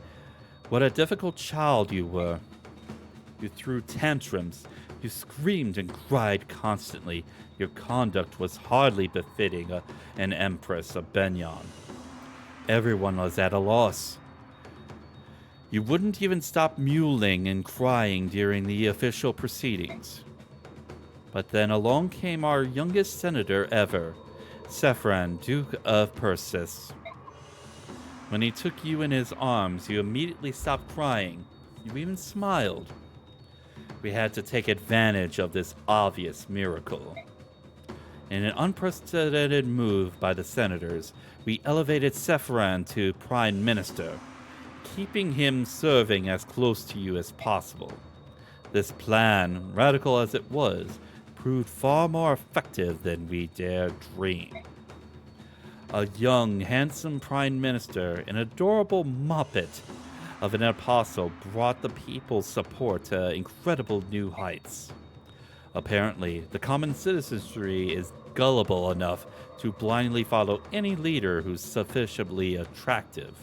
what a difficult child you were. You threw tantrums, you screamed and cried constantly. Your conduct was hardly befitting an empress of Benyan. Everyone was at a loss. You wouldn't even stop mewling and crying during the official proceedings. But then along came our youngest senator ever, Sephron, Duke of Persis. When he took you in his arms, you immediately stopped crying. You even smiled. We had to take advantage of this obvious miracle. In an unprecedented move by the senators, we elevated Sephron to Prime Minister, keeping him serving as close to you as possible. This plan, radical as it was, proved far more effective than we dared dream. A young, handsome Prime Minister, an adorable moppet of an apostle, brought the people's support to incredible new heights. Apparently, the common citizenry is gullible enough to blindly follow any leader who's sufficiently attractive.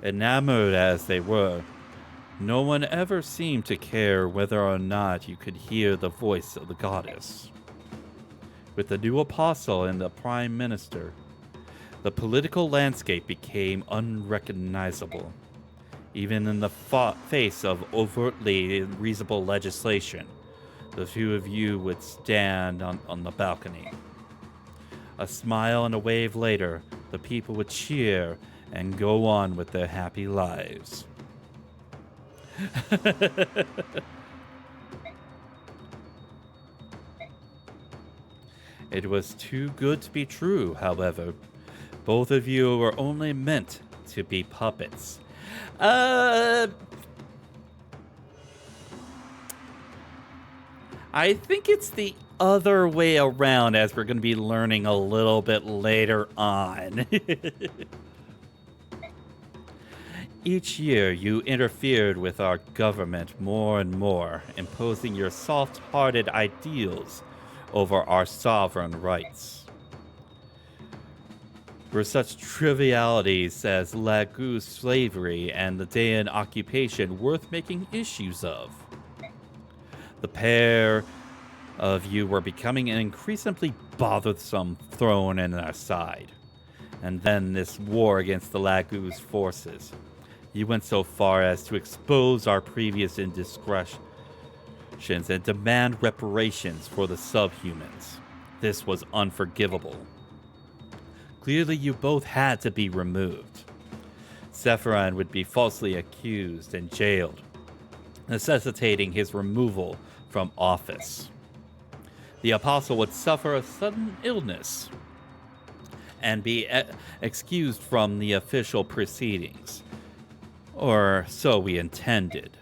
Enamored as they were, no one ever seemed to care whether or not you could hear the voice of the goddess. With the new apostle and the prime minister, the political landscape became unrecognizable. Even in the face of overtly reasonable legislation, the two of you would stand on the balcony. A smile and a wave later, the people would cheer and go on with their happy lives. It was too good to be true, however. Both of you were only meant to be puppets. I think it's the other way around, as we're going to be learning a little bit later on. Each year, you interfered with our government more and more, imposing your soft-hearted ideals over our sovereign rights. Were such trivialities as Laguz slavery and the Dayan occupation worth making issues of? The pair of you were becoming an increasingly bothersome thorn in our side. And then this war against the Laguz forces. You went so far as to expose our previous indiscretions and demand reparations for the subhumans. This was unforgivable. Clearly, you both had to be removed. Sephron would be falsely accused and jailed, necessitating his removal from office. The apostle would suffer a sudden illness and be excused from the official proceedings. Or so we intended.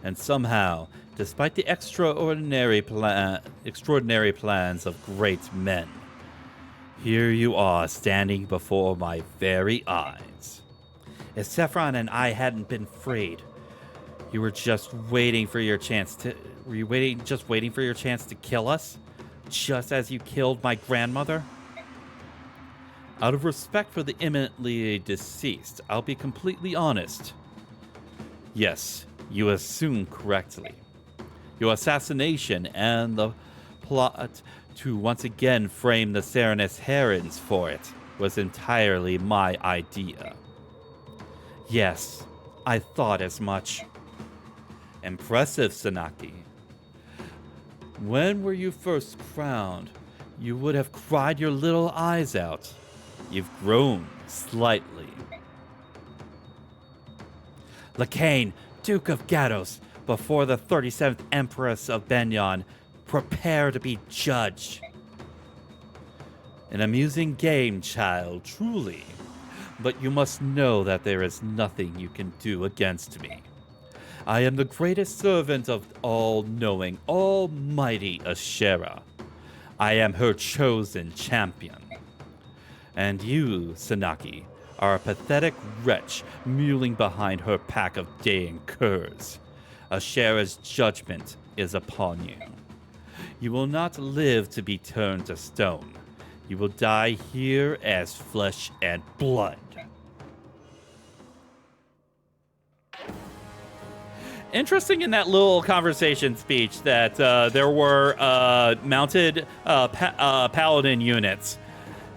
And somehow, despite the extraordinary plans of great men, here you are standing before my very eyes. If Sephron and I hadn't been freed, you were just waiting for your chance to... Were you waiting for your chance to kill us? Just as you killed my grandmother? Out of respect for the imminently deceased, I'll be completely honest. Yes, you assume correctly. Your assassination and the plot to once again frame the Serenus Herons for it was entirely my idea. Yes, I thought as much. Impressive, Sanaki. When were you first crowned? You would have cried your little eyes out. You've grown slightly. Lacane, Duke of Gatos, before the 37th Empress of Benyon, prepare to be judged. An amusing game, child, truly. But you must know that there is nothing you can do against me. I am the greatest servant of all-knowing, almighty Ashera. I am her chosen champion. And you, Sanaki, are a pathetic wretch mewling behind her pack of Dayan curs. Ashera's judgment is upon you. You will not live to be turned to stone. You will die here as flesh and blood. Interesting in that little conversation speech that there were mounted paladin units.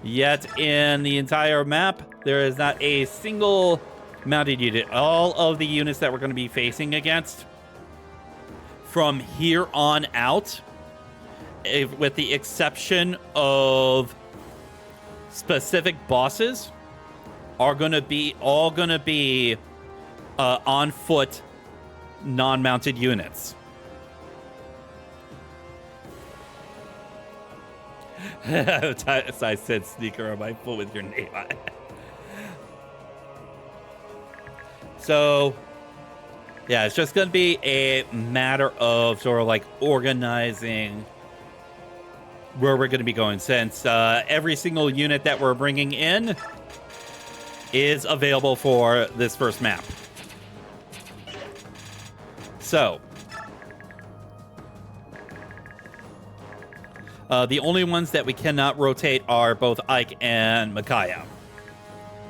Yet in the entire map, there is not a single mounted unit. All of the units that we're going to be facing against from here on out, with the exception of specific bosses, are going to be on foot, non-mounted units. I said sneaker on my foot with your name on it. So, yeah, it's just going to be a matter of sort of like organizing where we're going to be going, since every single unit that we're bringing in is available for this first map. So, the only ones that we cannot rotate are both Ike and Micaiah,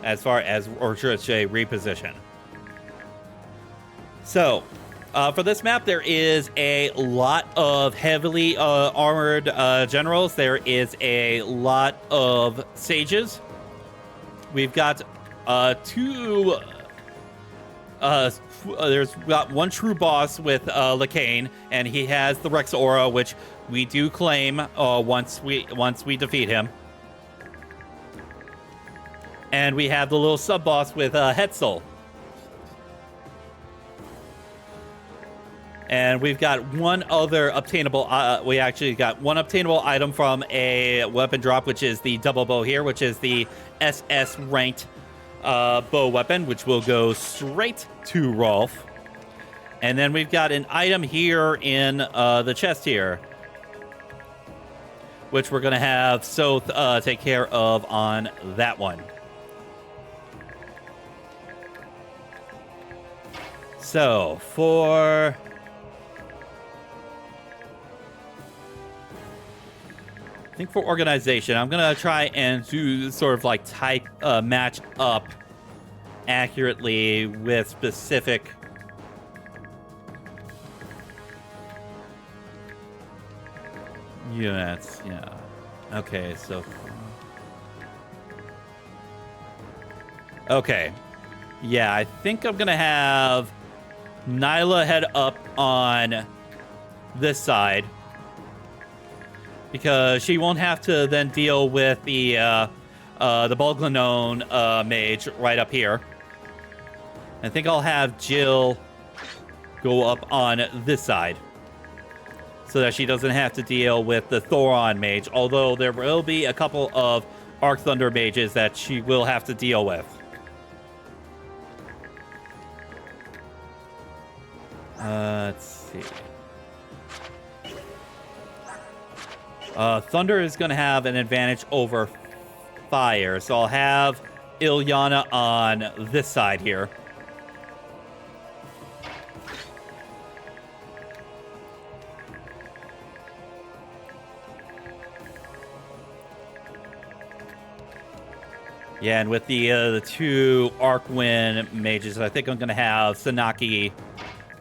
as far as, or should I say, reposition. So, for this map, there is a lot of heavily armored generals. There is a lot of sages. We've got two... there's got one true boss with Lacane, and he has the Rex Aura, which we do claim once we defeat him. And we have the little sub-boss with Hetzel. And we've got one other obtainable, we actually got one obtainable item from a weapon drop, which is the double bow here, which is the SS ranked bow weapon, which will go straight to Rolf. And then we've got an item here in the chest here, which we're going to have Soth take care of on that one. So, I think for organization, I'm going to try and do sort of like match up accurately with specific units. Yeah. Okay, so... Okay. Yeah, I think I'm going to have Nyla head up on this side, because she won't have to then deal with the Bulglanone mage right up here. I think I'll have Jill go up on this side, so that she doesn't have to deal with the Thoron mage, although there will be a couple of Arc Thunder mages that she will have to deal with. Let's see. Thunder is going to have an advantage over fire, so I'll have Ilyana on this side here. Yeah, and with the two Arcwind mages, I think I'm going to have Sanaki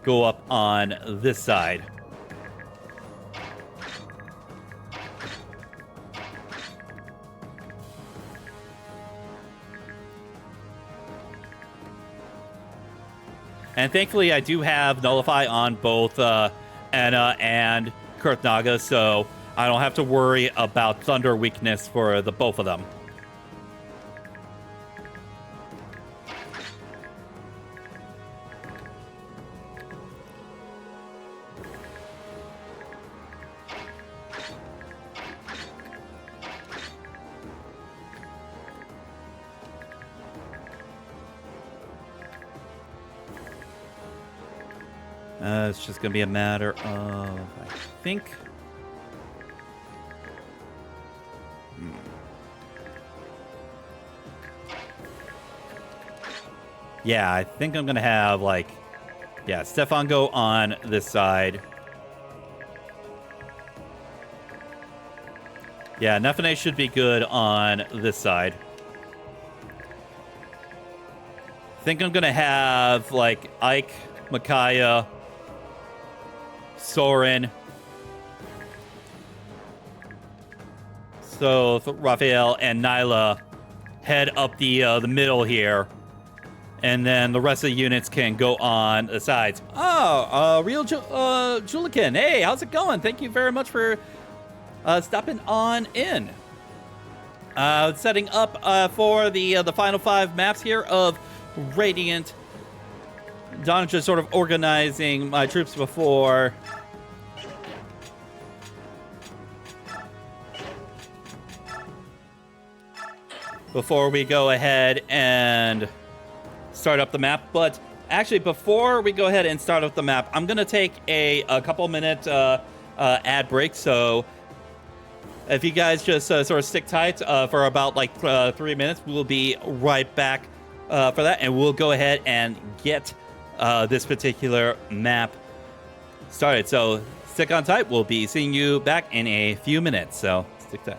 go up on this side. And thankfully, I do have Nullify on both Anna and Kurthnaga, so I don't have to worry about Thunder weakness for the both of them. It's just going to be a matter of, I think... Yeah, I think I'm going to have, like... Yeah, Stefan go on this side. Yeah, Nefane should be good on this side. I think I'm going to have, like, Ike, Micaiah, Soren, so Raphael and Nyla head up the middle here, And then the rest of the units can go on the sides. Oh, Real Julican. Hey, how's it going? Thank you very much for stopping on in. Setting up for the final 5 maps here of Radiant. Don just sort of organizing my troops before we go ahead and start up the map. But actually, before we go ahead and start up the map, I'm gonna take a couple minute ad break. So if you guys just sort of stick tight for about like 3 minutes, we'll be right back for that, and we'll go ahead and get this particular map started. So stick on tight. We'll be seeing you back in a few minutes. So stick tight.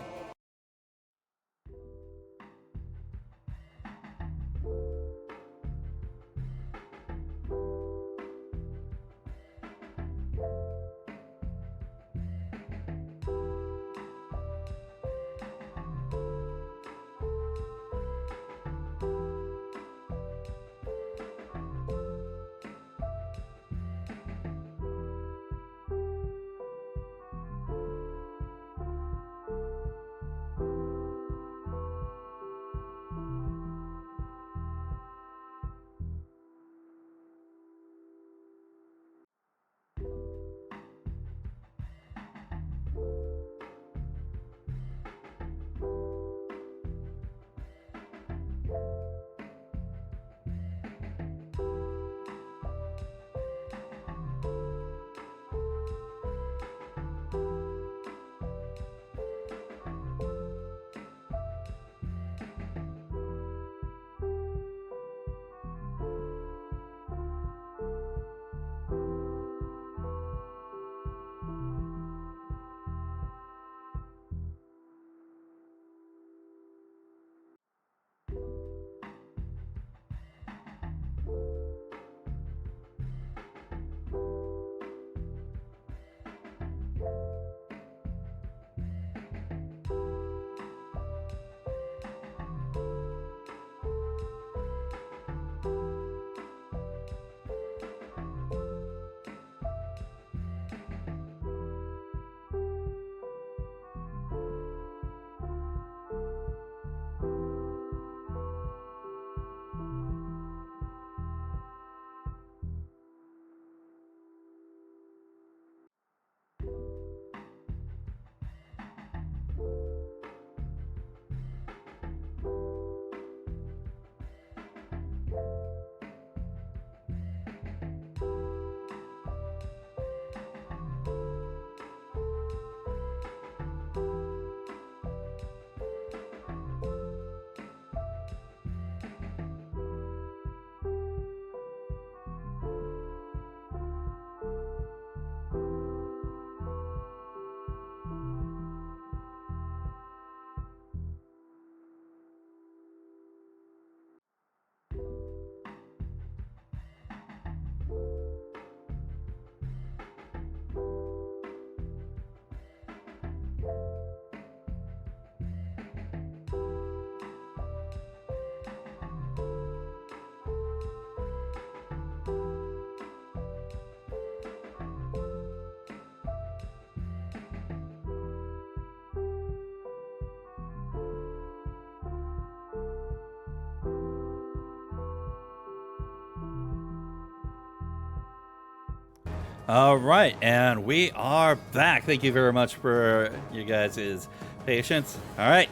All right, and we are back. Thank you very much for you guys' patience. All right,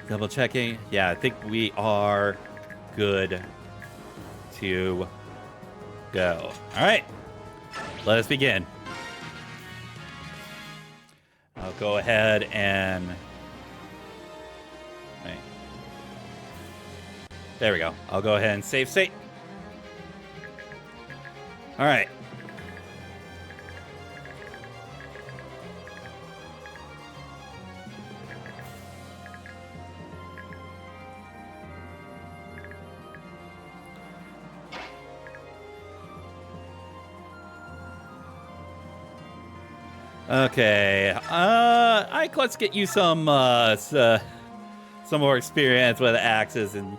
double checking. Yeah, I think we are good to go. All right, let us begin. I'll go ahead and... Right. There we go. I'll go ahead and save state. All right. Okay, Ike, let's get you some more experience with axes and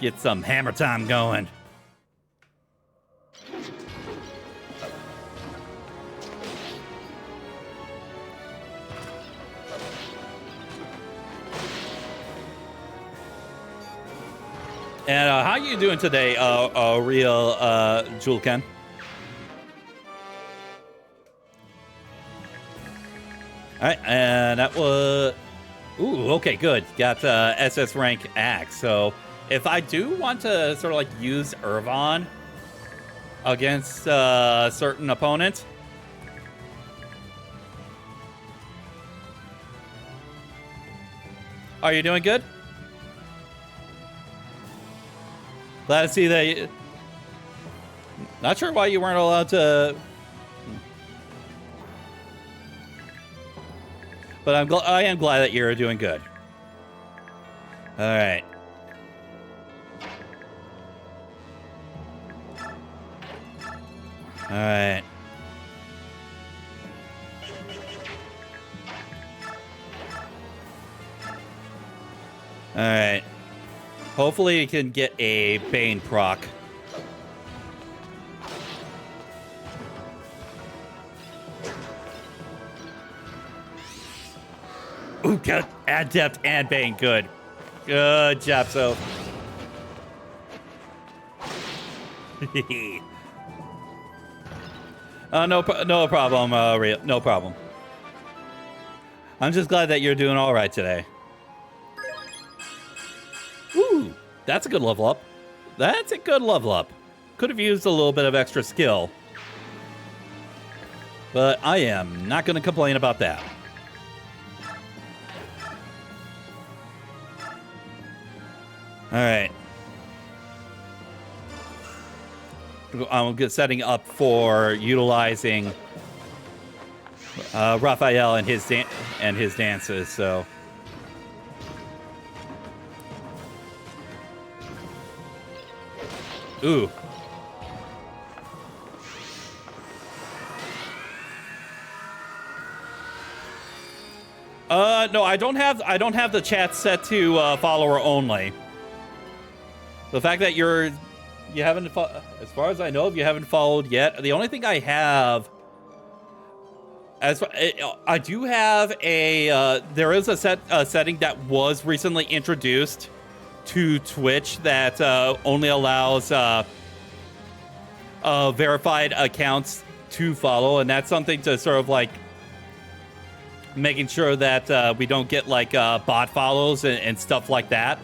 get some hammer time going. And how you doing today, real Julken? All right, and that was... Ooh, okay, good. Got SS rank axe. So if I do want to sort of like use Irvon against certain opponents... Are you doing good? Glad to see that you... Not sure why you weren't allowed to... But I am glad that you're doing good. All right. All right. All right. Hopefully you can get a Bane proc. Ooh, got Adept and Bane. Good. Good job, so. No problem, no problem. I'm just glad that you're doing all right today. Ooh, that's a good level up. That's a good level up. Could have used a little bit of extra skill. But I am not going to complain about that. All right. I'm setting up for utilizing Raphael and his dances. So, ooh. No, I don't have the chat set to follower only. The fact that you haven't, as far as I know, you haven't followed yet. The only thing I have, I do have there is a setting that was recently introduced to Twitch that only allows verified accounts to follow, and that's something to sort of like making sure that we don't get like bot follows and stuff like that.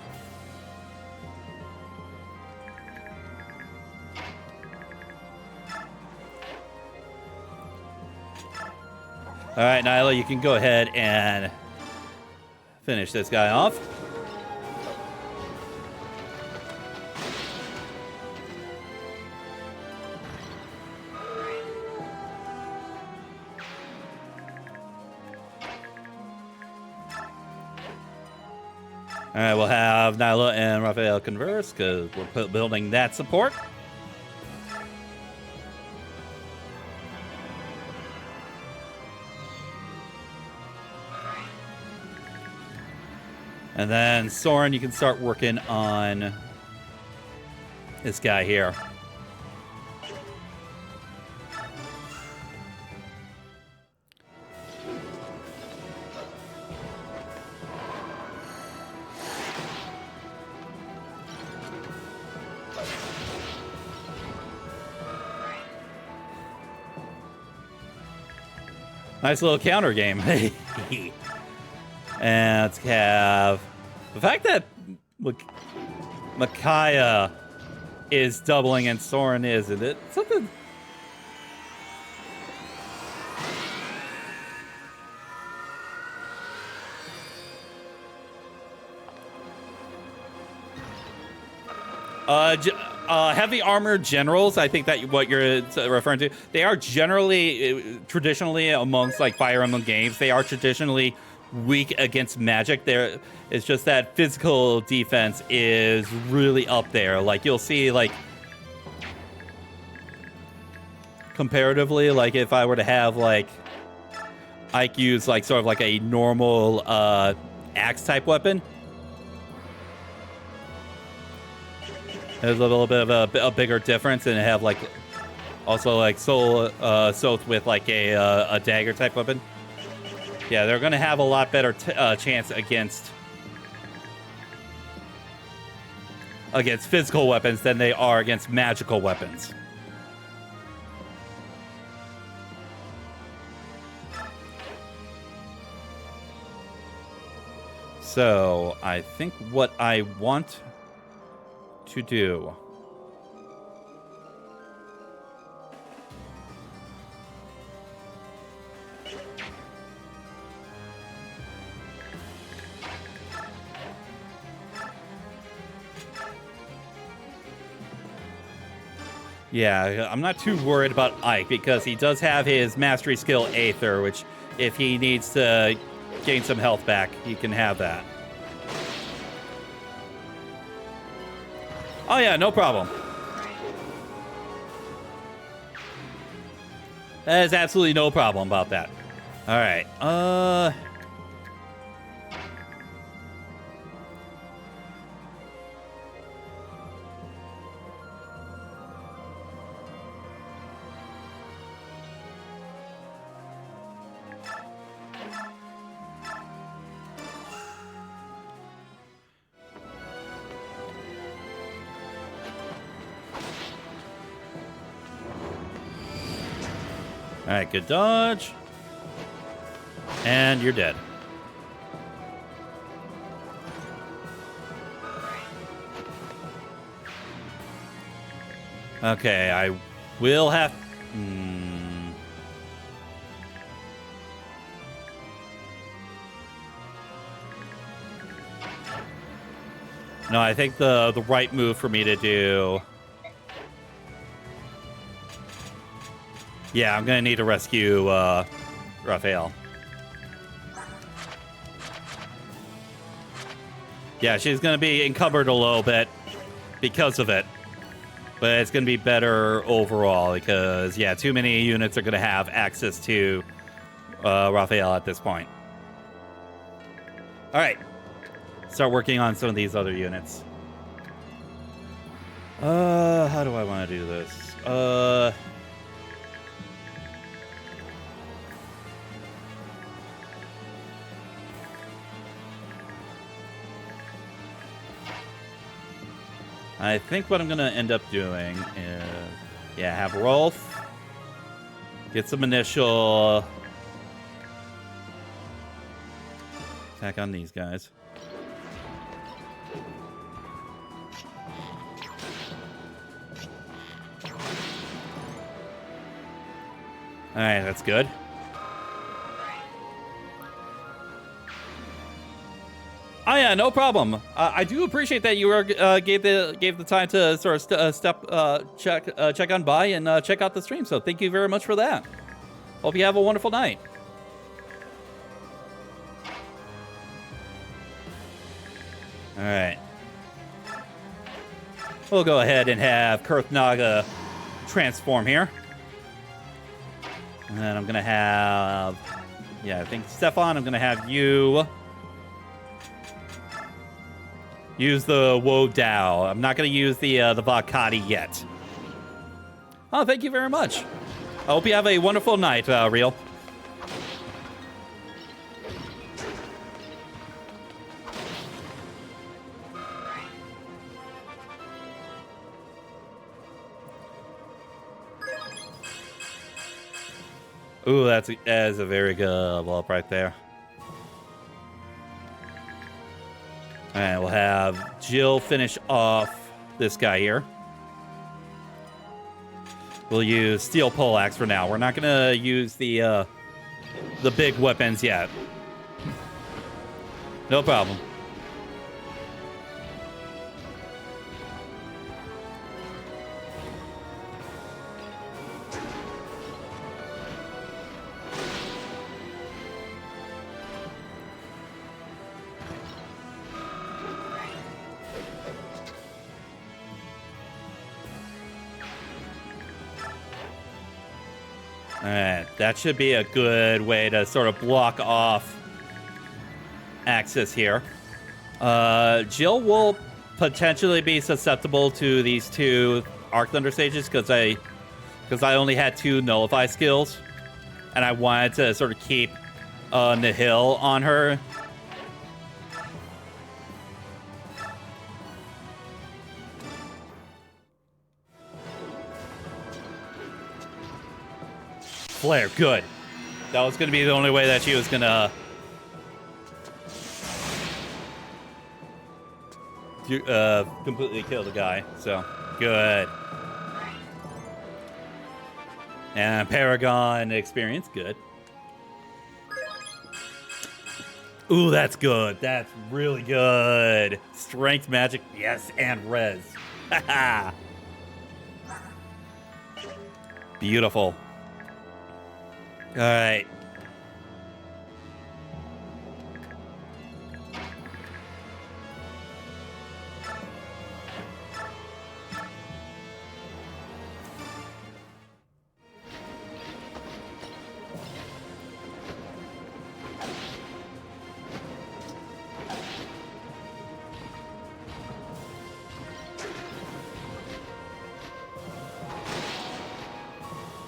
All right, Nyla, you can go ahead and finish this guy off. All right, we'll have Nyla and Raphael converse because we're building that support. And then Soren, you can start working on this guy here. Nice little counter game. And let's have the fact that Micaiah is doubling and Soren isn't it? Something. Heavy armor generals, I think that what you're referring to, they are generally, traditionally amongst like Fire Emblem games, they are traditionally weak against magic. There, it's just that physical defense is really up there. Like you'll see, like comparatively, like if I were to have like Ike use like sort of like a normal axe type weapon, There's a little bit of a bigger difference, and have like also like soul Soth with like a dagger type weapon. Yeah, they're gonna have a lot better chance against physical weapons than they are against magical weapons. So, I think what I want to do... Yeah, I'm not too worried about Ike because he does have his mastery skill Aether, which if he needs to gain some health back, he can have that. Oh yeah, no problem. There's absolutely no problem about that. All right. All right, good dodge. And you're dead. Okay, I will have... No, I think the right move for me to do... Yeah, I'm going to need to rescue Raphael. Yeah, she's going to be encumbered a little bit because of it. But it's going to be better overall because, yeah, too many units are going to have access to Raphael at this point. All right. Start working on some of these other units. How do I want to do this? I think what I'm going to end up doing is, yeah, have Rolf get some initial attack on these guys. All right, that's good. Oh yeah, no problem. I do appreciate that you were gave the time to sort of check on by and check out the stream. So thank you very much for that. Hope you have a wonderful night. All right. We'll go ahead and have Kurth Naga transform here. And then I'm gonna have, yeah, I think Stefan, I'm gonna have you use the Woe Dao. I'm not going to use the Vakati yet. Oh, thank you very much. I hope you have a wonderful night, Real. Ooh, that is a very good level up right there. And we'll have Jill finish off this guy here. We'll use Steel Poleaxe for now. We're not going to use the big weapons yet. No problem. Alright, that should be a good way to sort of block off access here. Jill will potentially be susceptible to these two Arc Thunder stages because I only had 2 nullify skills, and I wanted to sort of keep Nihil on her. Flare, good. That was going to be the only way that she was going to completely kill the guy. So, good. And Paragon experience, good. Ooh, that's good. That's really good. Strength, magic, yes, and res. Haha. Beautiful. All right.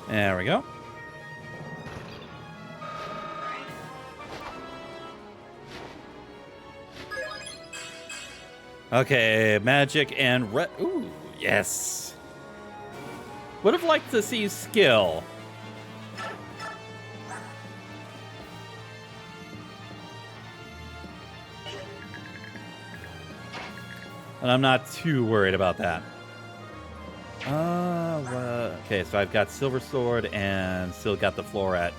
There we go. Okay, magic and ooh, yes. Would have liked to see skill. And I'm not too worried about that. Okay, so I've got Silver Sword and still got the Floret.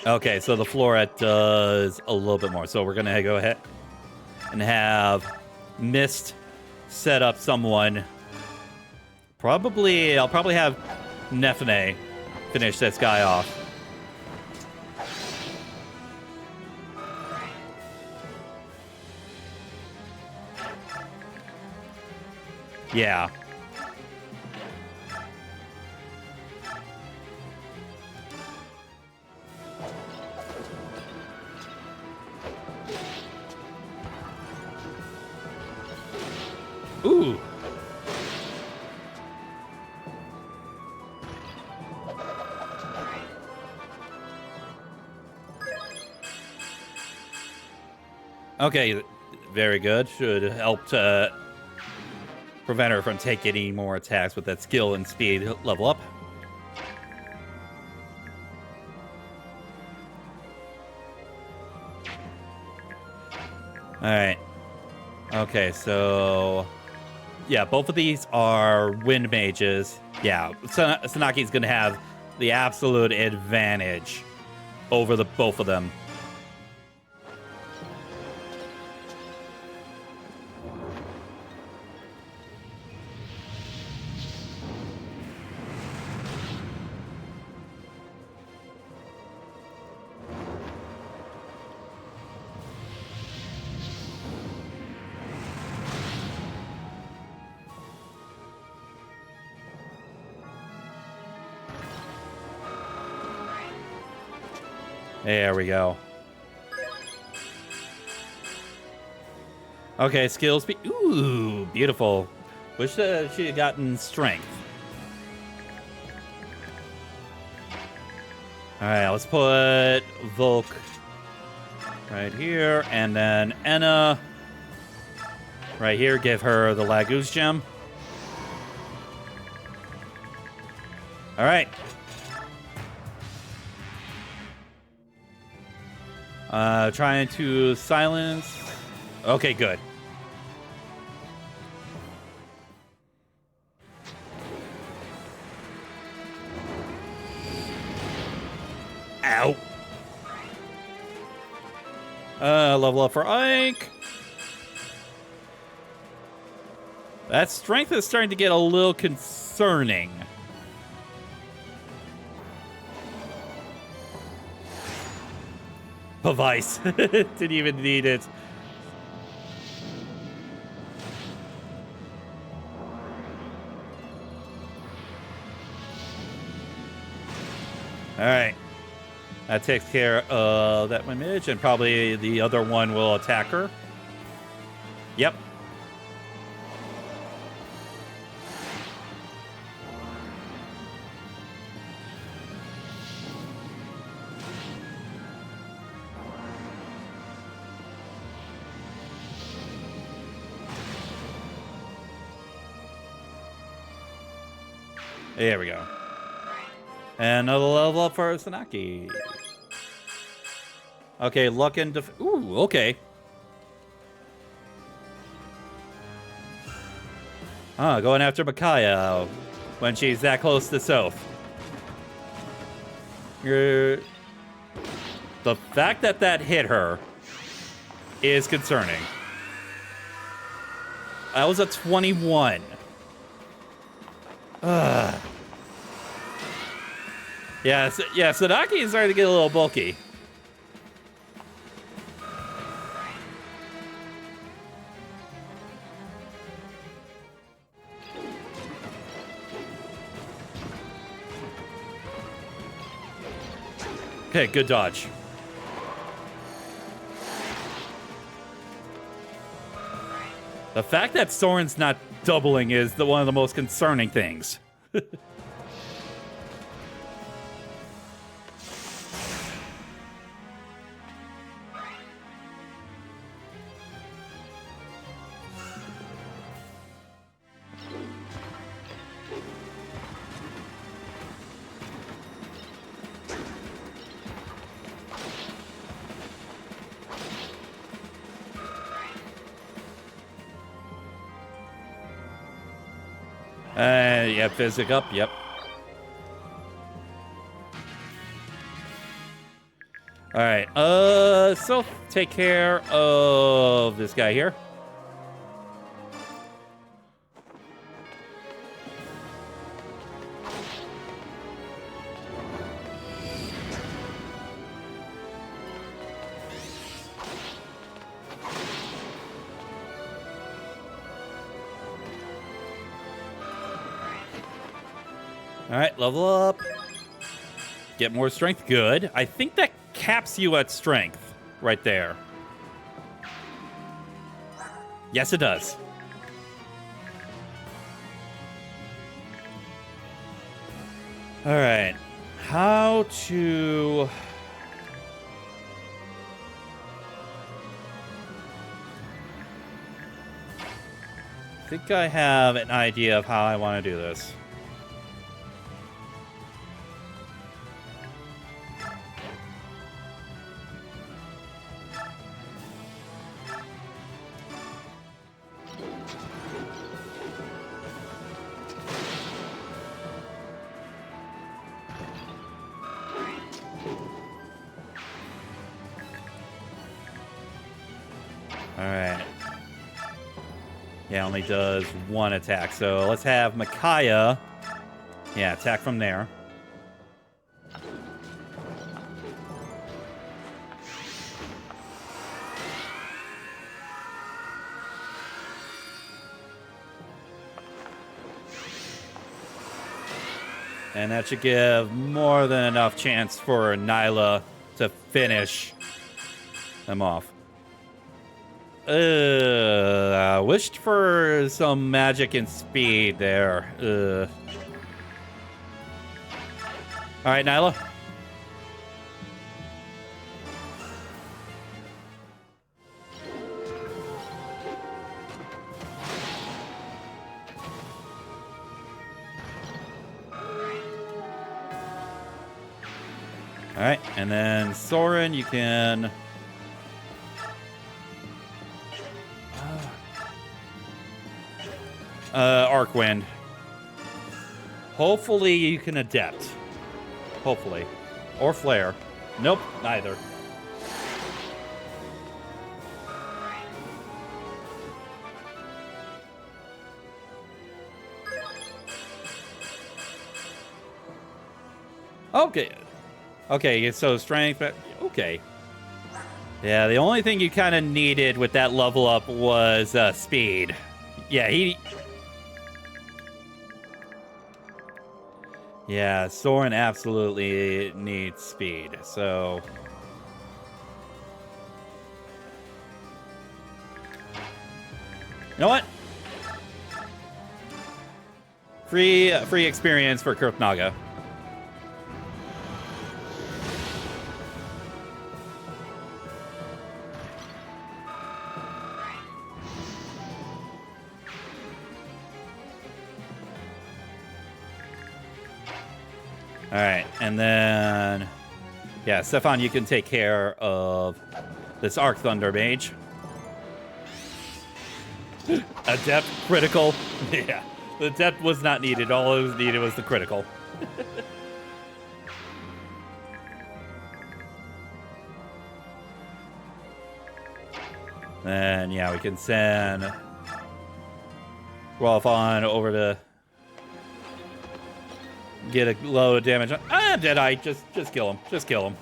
Okay, so the Floret does a little bit more. So we're gonna go ahead and have Mist set up someone. I'll probably have Nefene finish this guy off. Yeah. Ooh. Okay, very good. Should help to prevent her from taking any more attacks with that skill and speed level up. Alright. Okay, so yeah, both of these are wind mages. Yeah, Sanaki's gonna have the absolute advantage over both of them. There we go. Okay, skills. Ooh, beautiful. Wish she had gotten strength. All right, let's put Volk right here, and then Enna right here. Give her the Lagoose gem. All right. Trying to silence. Okay, good. Ow. Level up for Ike. That strength is starting to get a little concerning. Vice. Didn't even need it. All right. That takes care of that one image, and probably the other one will attack her. Yep. There we go. And another level up for Sanaki. Okay, luck and ooh, okay. Going after Micaiah when she's that close to Soph. The fact that that hit her is concerning. That was a 21. Yeah, Sadaki is starting to get a little bulky. Okay, good dodge. The fact that Soren's not doubling is one of the most concerning things. Yeah, physic up, yep. Alright, so take care of this guy here. Alright, level up. Get more strength. Good. I think that caps you at strength right there. Yes, it does. Alright. How to... I think I have an idea of how I want to do this. Alright. Yeah, only does one attack. So let's have Micaiah. Yeah, attack from there. And that should give more than enough chance for Nyla to finish them off. I wished for some magic and speed there. All right, Nyla. All right, and then Soren, you can... Arc Wind. Hopefully you can adept. Hopefully. Or Flare. Nope, neither. Okay. Okay, so strength, but okay. Yeah, the only thing you kind of needed with that level up was speed. Yeah, Yeah, Soren absolutely needs speed, so... You know what? Free experience for Kurtnaga. All right, and then... Yeah, Stefan, you can take care of this Arc Thunder Mage. Adept critical. Yeah, the Adept was not needed. All it was needed was the critical. Then, yeah, we can send Rolfon over to get a load of damage. Deadeye, just kill him. Just kill him.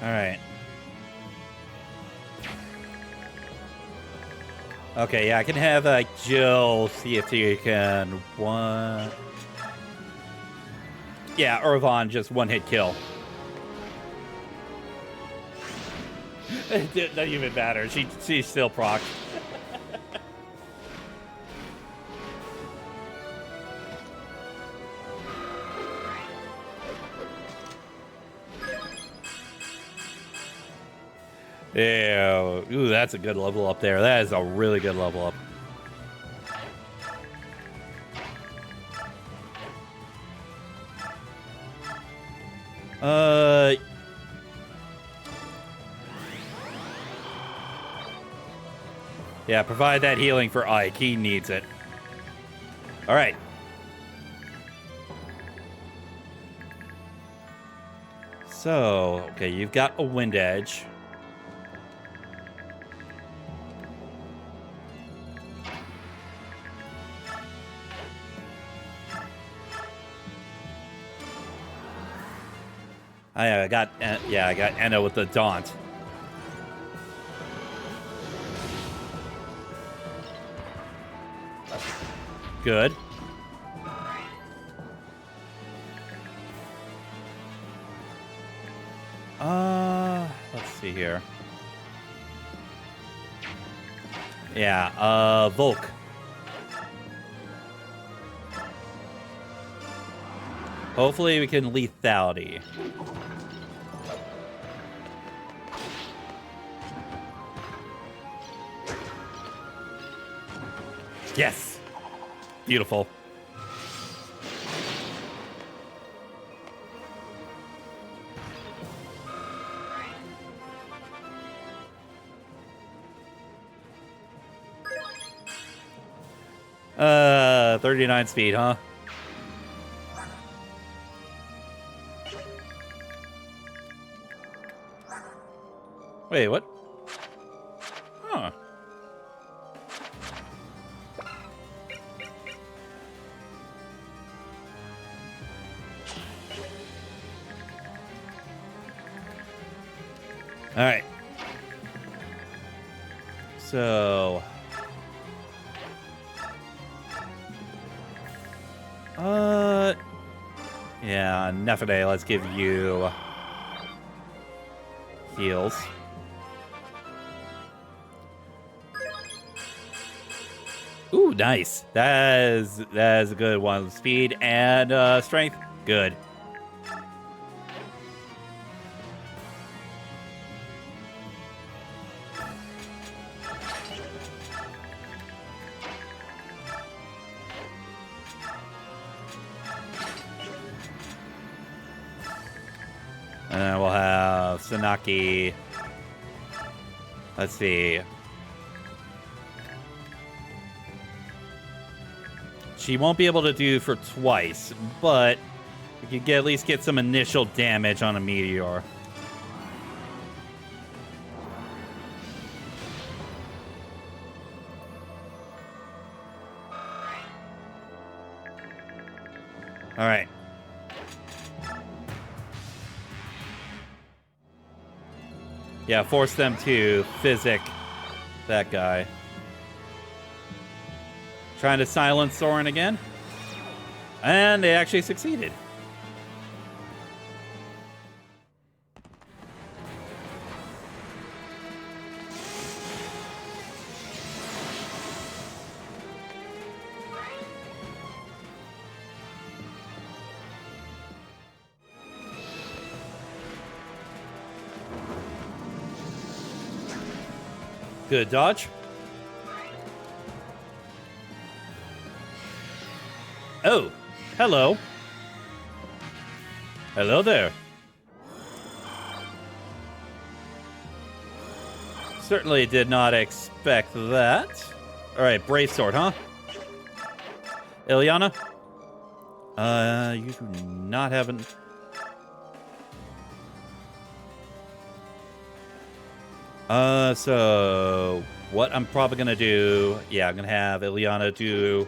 All right. Okay, yeah, I can have Jill see if she can one. Yeah, Irvon just one-hit kill. It doesn't even matter. She still procs. Yeah, ooh, that's a good level up there. That is a really good level up. Yeah, provide that healing for Ike. He needs it. All right. So, okay, you've got a Wind Edge. I got Enna with the Daunt. Good. Let's see here. Yeah, Volk. Hopefully we can lethality. Yes! Beautiful. Uh, 39 speed, huh? Wait, what? Huh. All right. So... yeah, Nefede, let's give you heals. Ooh, nice. That is a good one. Speed and strength, good. And then we'll have Sanaki. Let's see. She won't be able to do for twice, but we could at least get some initial damage on a meteor. All right. Yeah, force them to physic that guy. Trying to silence Soren again. And they actually succeeded. Good dodge. Oh, hello. Hello there. Certainly did not expect that. All right, Brave Sword, huh? Ilyana? You do not have an... So what I'm probably gonna do, yeah, I'm gonna have Ilyana do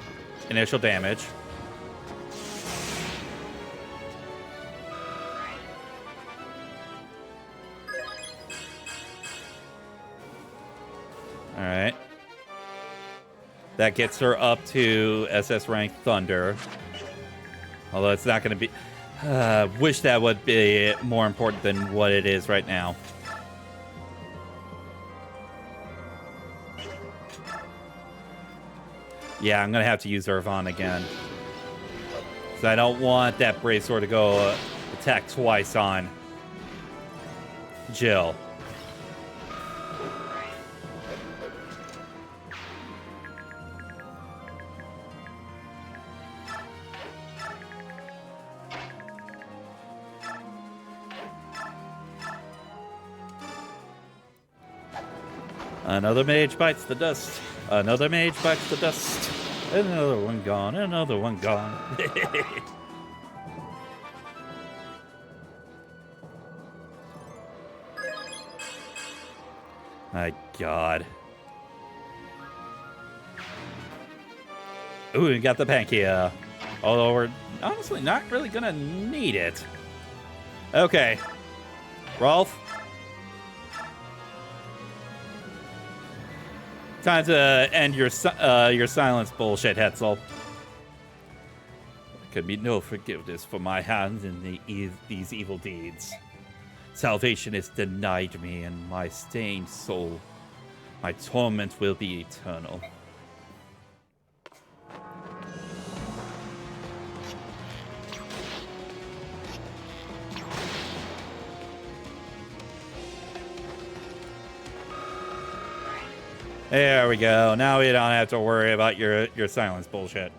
initial damage. All right. That gets her up to SS rank Thunder. Although it's not gonna be, wish that would be more important than what it is right now. Yeah, I'm gonna have to use Irvon again. Because I don't want that Brave Sword to go attack twice on Jill. Another mage bites the dust. Another mage bites the dust. Another one gone. Another one gone. My God. Ooh, we got the Pankia. Although we're honestly not really gonna need it. Okay. Rolf. Time to end your silence bullshit, Hetzel. There can be no forgiveness for my hands in these evil deeds. Salvation is denied me, and my stained soul, my torment will be eternal. There we go. Now we don't have to worry about your silence bullshit.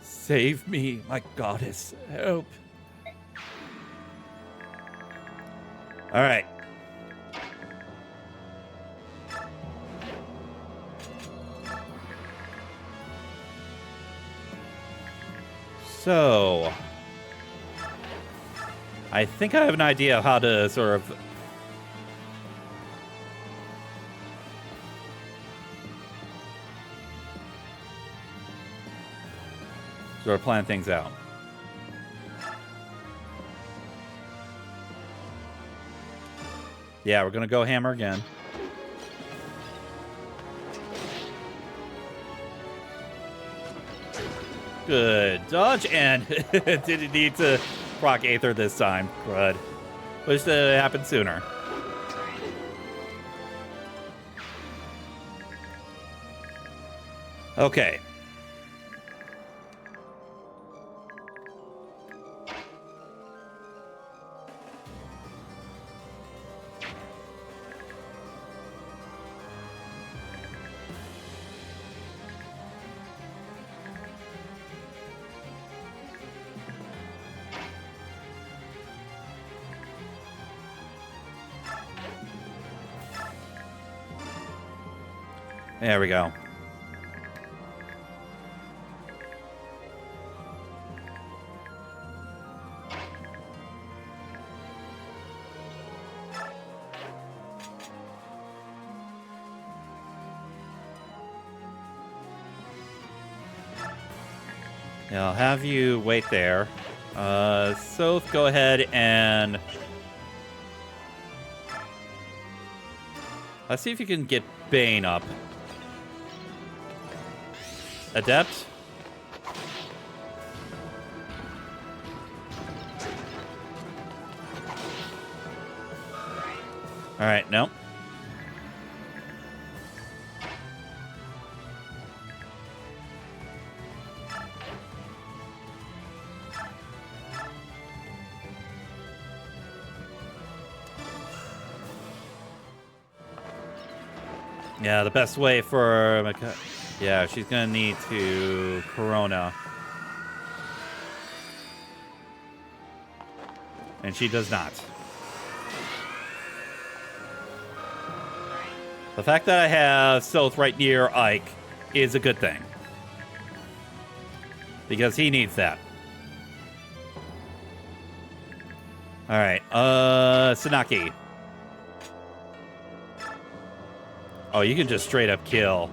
Save me, my goddess. Help. All right. So, I think I have an idea of how to sort of plan things out. Yeah, we're gonna go hammer again. Good dodge, and didn't need to proc Aether this time. Crud. Wish that it happened sooner. Okay. There we go. Yeah, I'll have you wait there. Soth, go ahead and... Let's see if you can get Bane up. Adept? Alright, no. Yeah, the best way for... Yeah, she's gonna need to Corona. And she does not. The fact that I have Soth right near Ike is a good thing. Because he needs that. Alright, Sanaki. Oh, you can just straight up kill.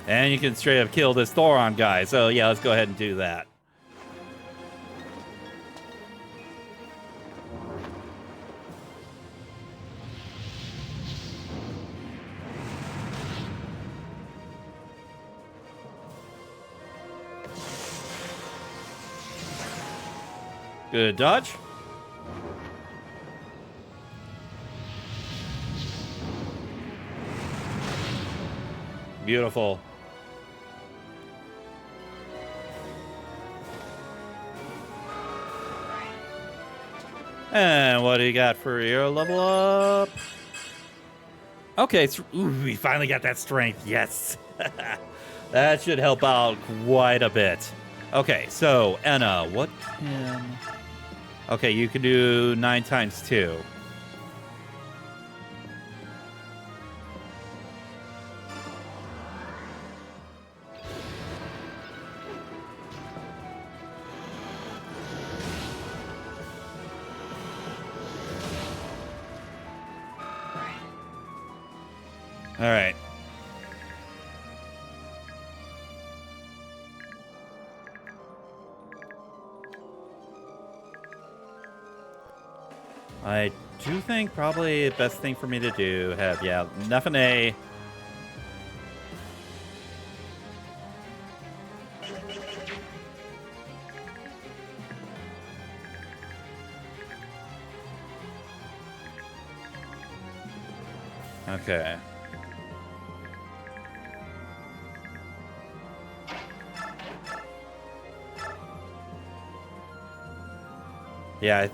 And you can straight up kill this Thoron guy. So yeah, let's go ahead and do that. Good dodge. Beautiful. And what do you got for your level up? Okay, ooh, we finally got that strength. Yes. That should help out quite a bit. Okay, so, Enna, what can... Okay, you can do 9 times 2. All right. I do think probably the best thing for me to do have, yeah, Nefane. Okay. Yeah.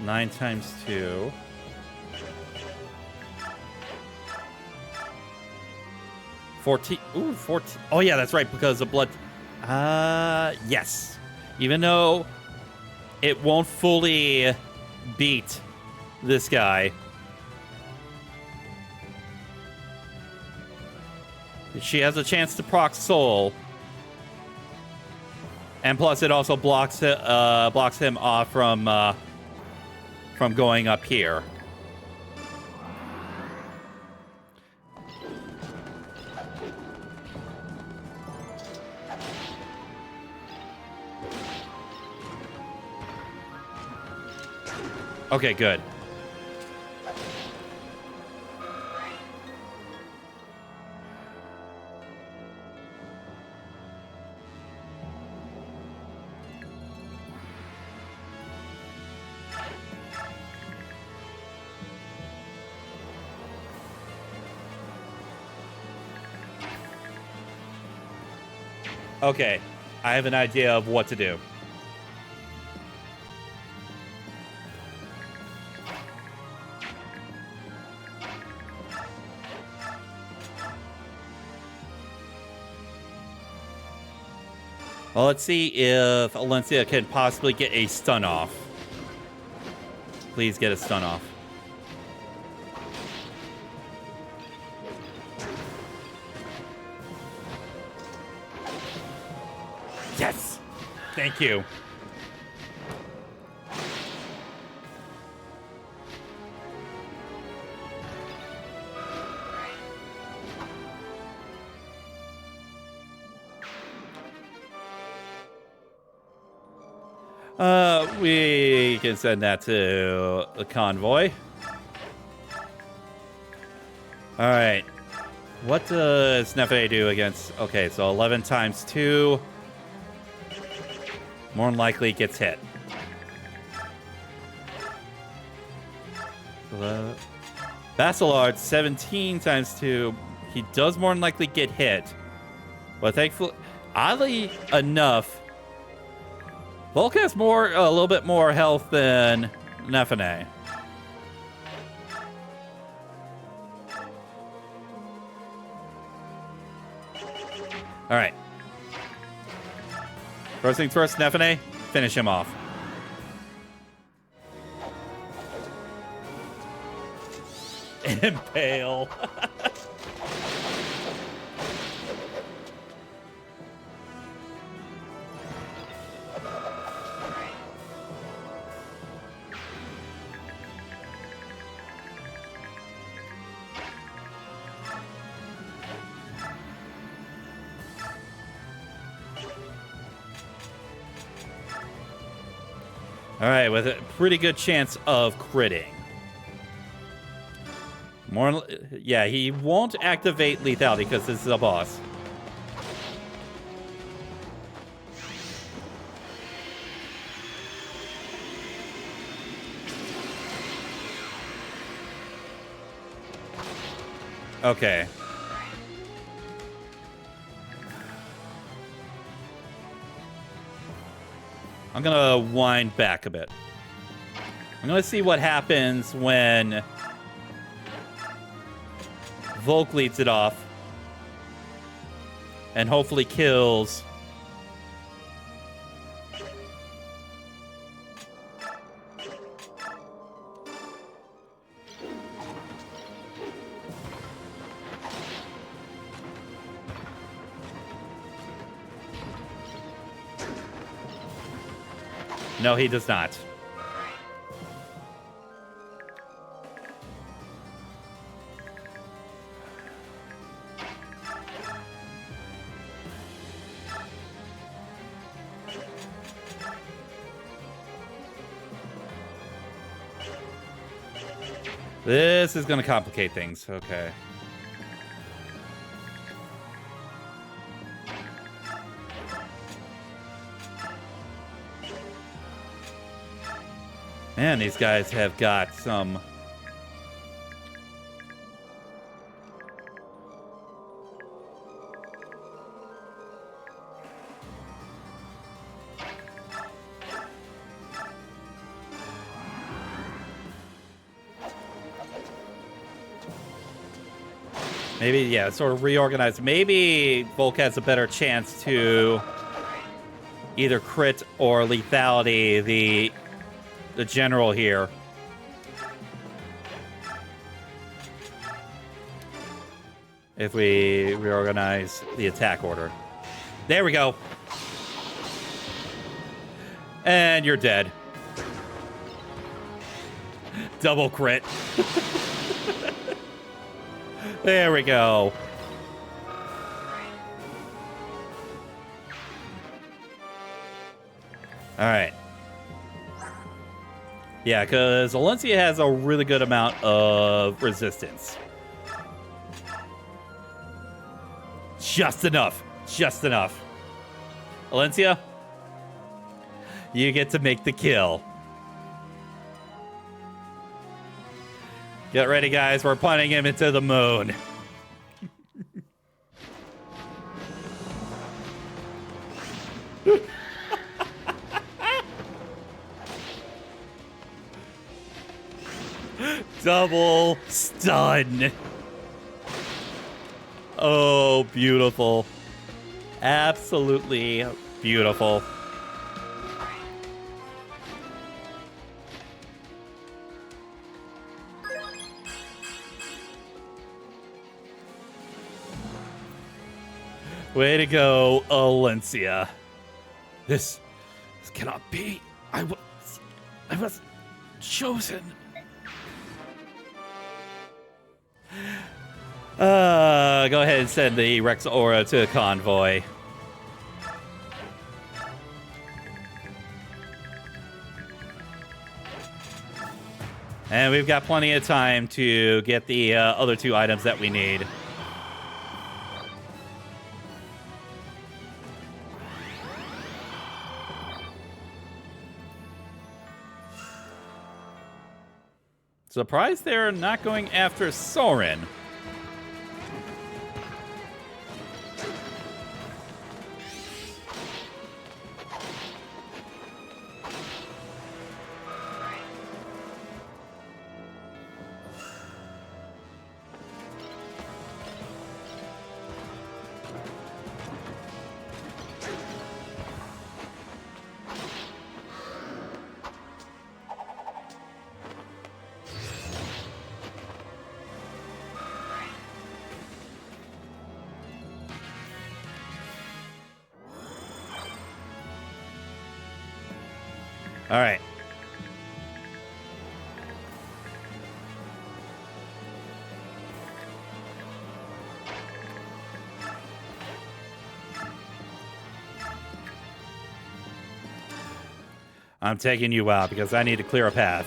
9 times 2. 14. Ooh, 14. Oh, yeah, that's right, because of blood. Yes. Even though it won't fully beat this guy. She has a chance to proc Soul. And plus, it also blocks him off from going up here. Okay, good. Okay, I have an idea of what to do. Well, let's see if Alencia can possibly get a stun off. Please get a stun off. Thank you. We can send that to the convoy. All right. What does Nefe do against... Okay, so 11 times 2. More than likely gets hit. Basilard, 17 times 2. He does more than likely get hit. But thankfully, oddly enough, Volk has a little bit more health than Nefene. All right. First things first, Nefene, finish him off. Impale. All right, with a pretty good chance of critting. Yeah, he won't activate lethality because this is a boss. Okay. I'm gonna wind back a bit. I'm gonna see what happens when Volk leads it off and hopefully kills No, he does not. This is going to complicate things. Okay. Man, these guys have got some... Maybe, yeah, sort of reorganize. Maybe Volk has a better chance to either crit or lethality the general here. If we reorganize the attack order. There we go. And you're dead. Double crit. There we go. All right. Yeah, because Valencia has a really good amount of resistance. Just enough. Just enough. Valencia, you get to make the kill. Get ready, guys. We're punting him into the moon. Double stun. Oh, beautiful. Absolutely beautiful. Way to go, Valencia. This cannot be. I was chosen. Go ahead and send the Rex Aura to a convoy. And we've got plenty of time to get the other 2 items that we need. Surprised they're not going after Soren. All right. I'm taking you out because I need to clear a path.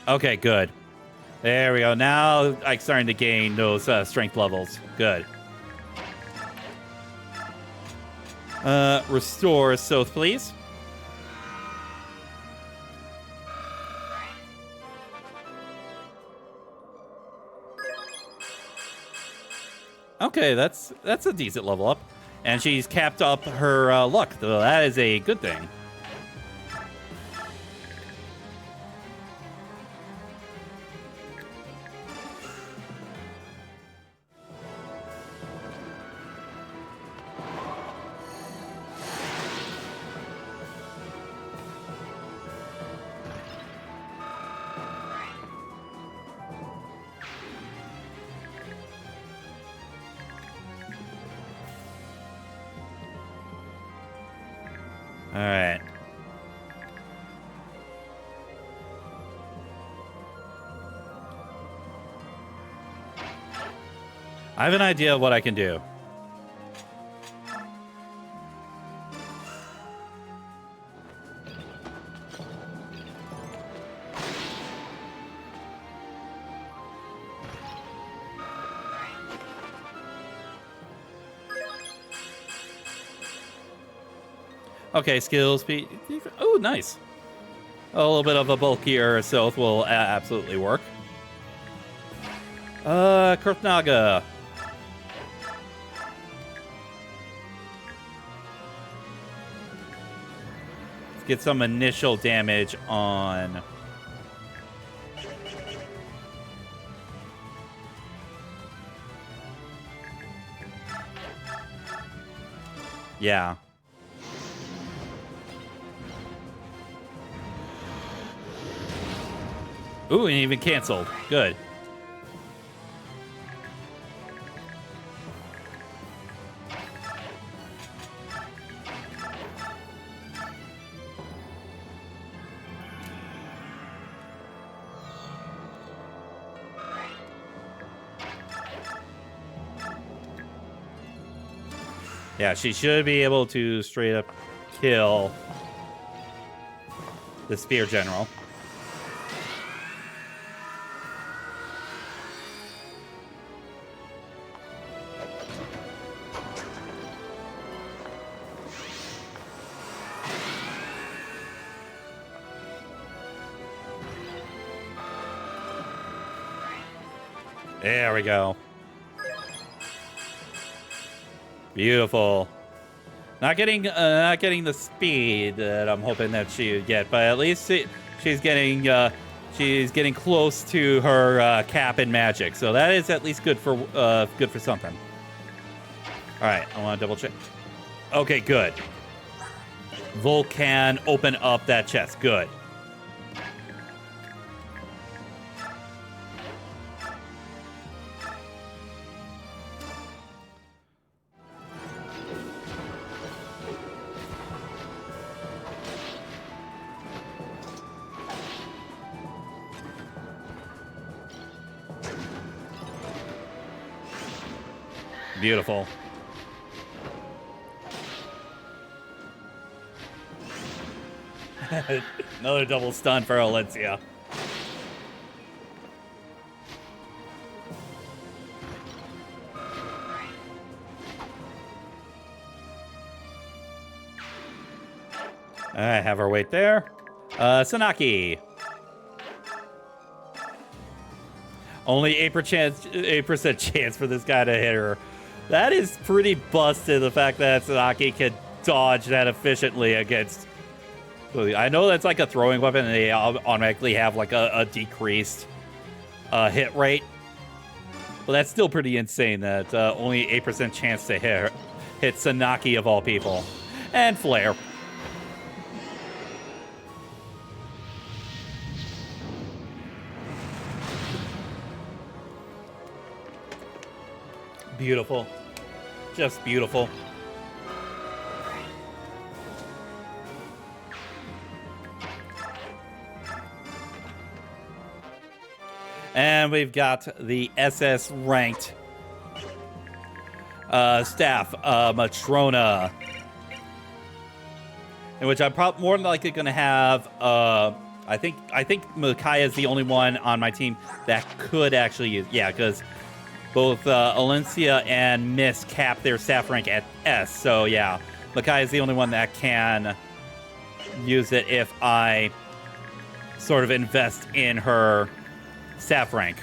Okay, good. There we go. Now I'm starting to gain those strength levels. Good. Restore Soth, please. Okay, that's a decent level up. And she's capped up her luck, though that is a good thing. All right. I have an idea of what I can do. Okay, skill speed. Oh, nice. A little bit of a bulkier Soth will absolutely work. Kurthnaga. Let's get some initial damage on. Yeah. Ooh, and even canceled. Good. Yeah, she should be able to straight up kill the Spear General. There we go. Beautiful. Not getting the speed that I'm hoping that she would get, but at least she's getting close to her cap in magic. So that is at least good for something. All right, I want to double check. Okay, good. Volk can open up that chest. Good. Beautiful. Another double stun for Valencia. All right, have our weight there. Sanaki. Only 8% chance for this guy to hit her. That is pretty busted, the fact that Sanaki can dodge that efficiently against... I know that's like a throwing weapon, and they automatically have like a decreased hit rate. But that's still pretty insane that only 8% chance to hit Sanaki of all people. And Flare. Beautiful. Just beautiful. And we've got the SS ranked staff, Matrona, in which I'm more than likely going to have. I think Micaiah is the only one on my team that could actually use. Yeah, because both Alencia and Miss cap their staff rank at S. So yeah, Micaiah is the only one that can use it if I sort of invest in her staff rank.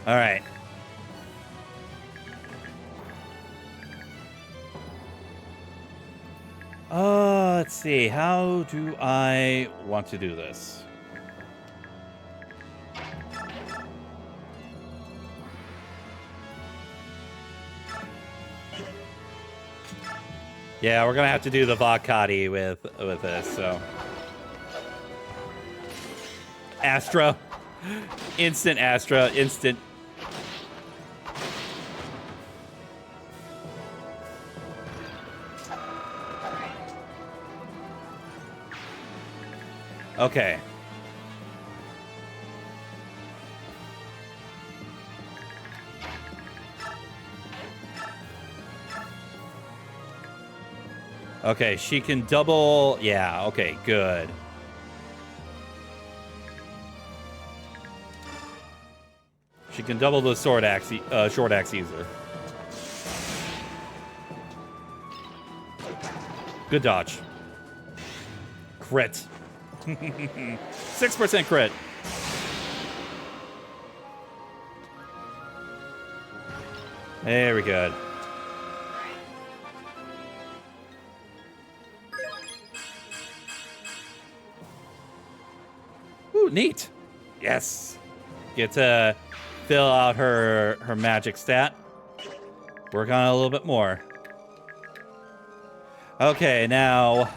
All right. Let's see. How do I want to do this? Yeah, we're gonna have to do the Vacati with this, so. Astra. Instant Astra. Instant. Okay. Okay, she can double... Yeah, okay, good. She can double the short axe user. Good dodge. Crit. 6% crit. Very good. Ooh, neat. Yes. Get to fill out her magic stat. Work on it a little bit more. Okay, now...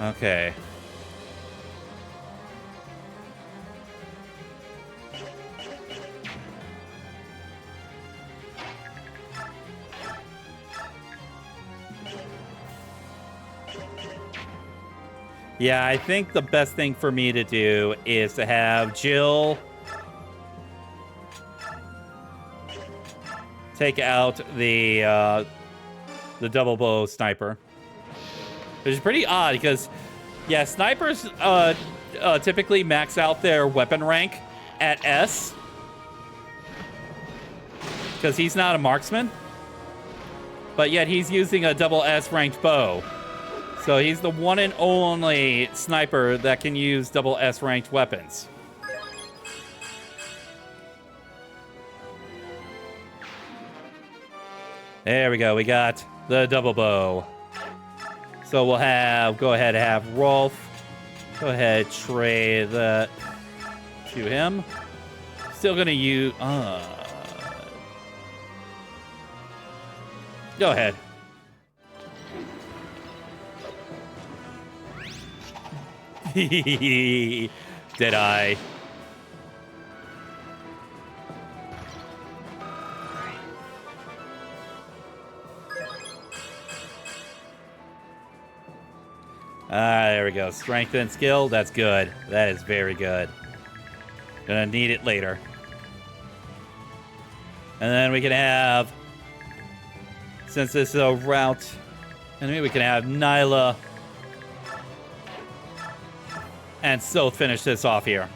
Okay. Yeah, I think the best thing for me to do is to have Jill take out the double bow sniper. Which is pretty odd because, yeah, snipers typically max out their weapon rank at S because he's not a marksman, but yet he's using a double S ranked bow. So he's the one and only sniper that can use double S ranked weapons. There we go. We got the double bow. So we'll go ahead and have Rolf. Go ahead, trade that to him. Still gonna use. Go ahead. Did I? There we go. Strength and skill. That's good. That is very good. Gonna need it later. And then we can have, since this is a route enemy, we can have Nyla and Soth finish this off here.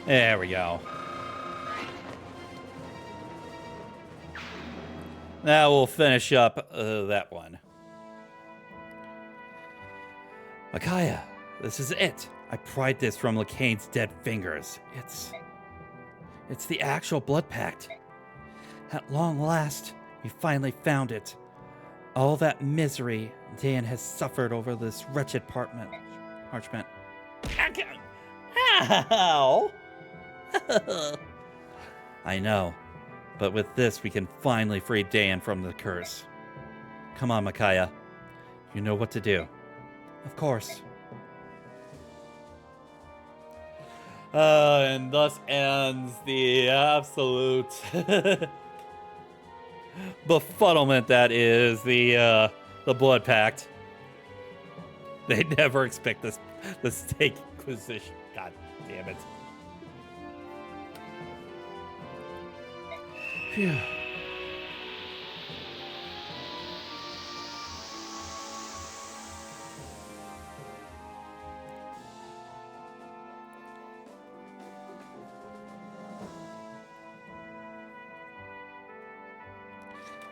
There we go. Now we'll finish up that one. Micaiah, this is it. I pried this from Lakane's dead fingers. It's the actual blood pact. At long last, we finally found it. All that misery Dan has suffered over this wretched parchment. Ow! I know, but with this we can finally free Dan from the curse. Come on, Micaiah. You know what to do. Of course. And thus ends the absolute befuddlement that is the blood pact. They never expect this take position. God damn it. Phew.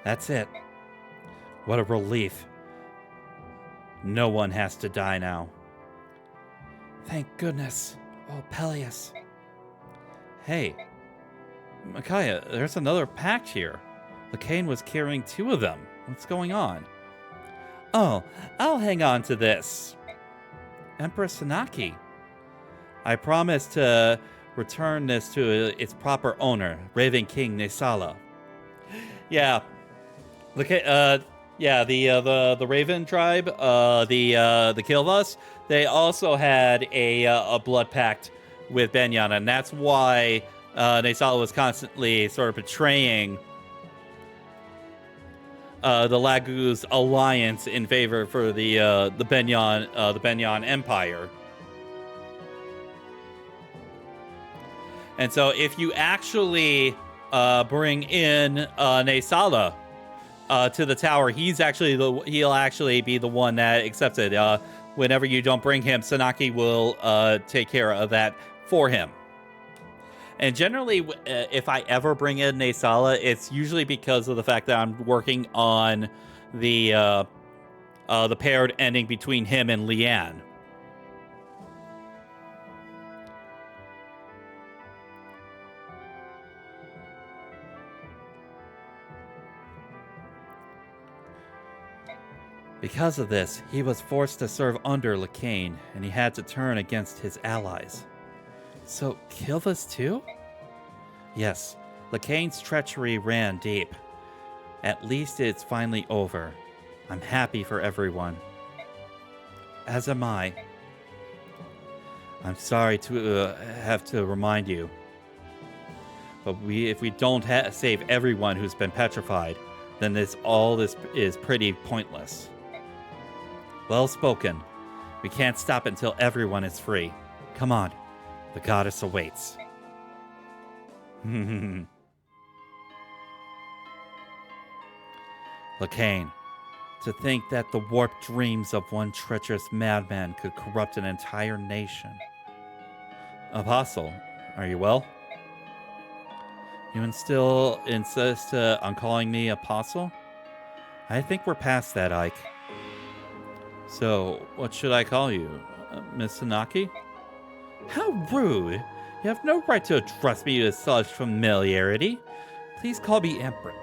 That's it. What a relief. No one has to die now. Thank goodness. Oh, Peleus. Hey. Micaiah, there's another pact here. Lakane was carrying 2 of them. What's going on? Oh, I'll hang on to this. Empress Sanaki. I promise to return this to its proper owner, Raven King Nesala. Yeah. Yeah, the Raven tribe, the Kilvas, they also had a blood pact with Benyan, and that's why Nesala was constantly sort of betraying the Laguz alliance in favor for the Benyan Empire. And so, if you actually bring in Nesala to the tower, he'll actually be the one that accepts it. Whenever you don't bring him, Sanaki will take care of that for him. And generally, if I ever bring in Nesala, it's usually because of the fact that I'm working on the paired ending between him and Leanne. Because of this, he was forced to serve under Lakane, and he had to turn against his allies. So, Kilvas too? Yes, Lakane's treachery ran deep. At least it's finally over. I'm happy for everyone. As am I. I'm sorry to have to remind you. But if we don't save everyone who's been petrified, then all this is pretty pointless. Well spoken. We can't stop until everyone is free. Come on. The goddess awaits. Lacane, to think that the warped dreams of one treacherous madman could corrupt an entire nation. Apostle, are you well? You still insist on calling me Apostle? I think we're past that, Ike. So, what should I call you? Miss Sanaki? How rude! You have no right to address me with such familiarity. Please call me Empress.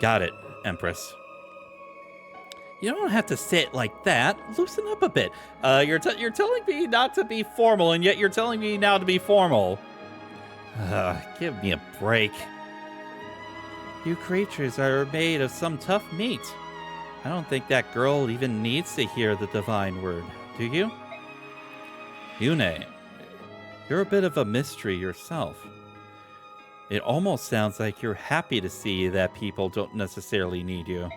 Got it, Empress. You don't have to say it like that. Loosen up a bit. You're telling me not to be formal, and yet you're telling me now to be formal. Give me a break. You creatures are made of some tough meat. I don't think that girl even needs to hear the divine word, do you? Yune, you're a bit of a mystery yourself. It almost sounds like you're happy to see that people don't necessarily need you.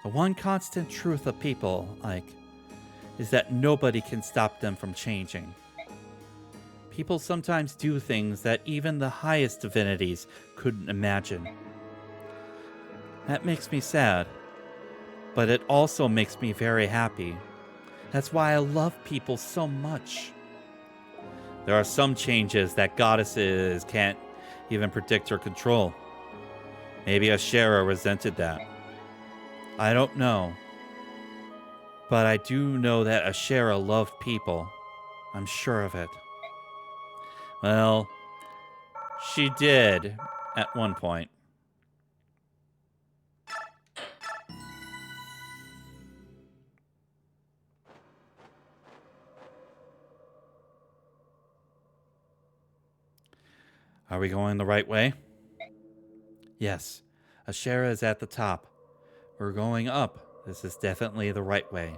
The one constant truth of people, Ike, is that nobody can stop them from changing. People sometimes do things that even the highest divinities couldn't imagine. That makes me sad, but it also makes me very happy. That's why I love people so much. There are some changes that goddesses can't even predict or control. Maybe Ashera resented that. I don't know. But I do know that Ashera loved people. I'm sure of it. Well, she did at one point. Are we going the right way? Yes. Ashera is at the top. We're going up. This is definitely the right way.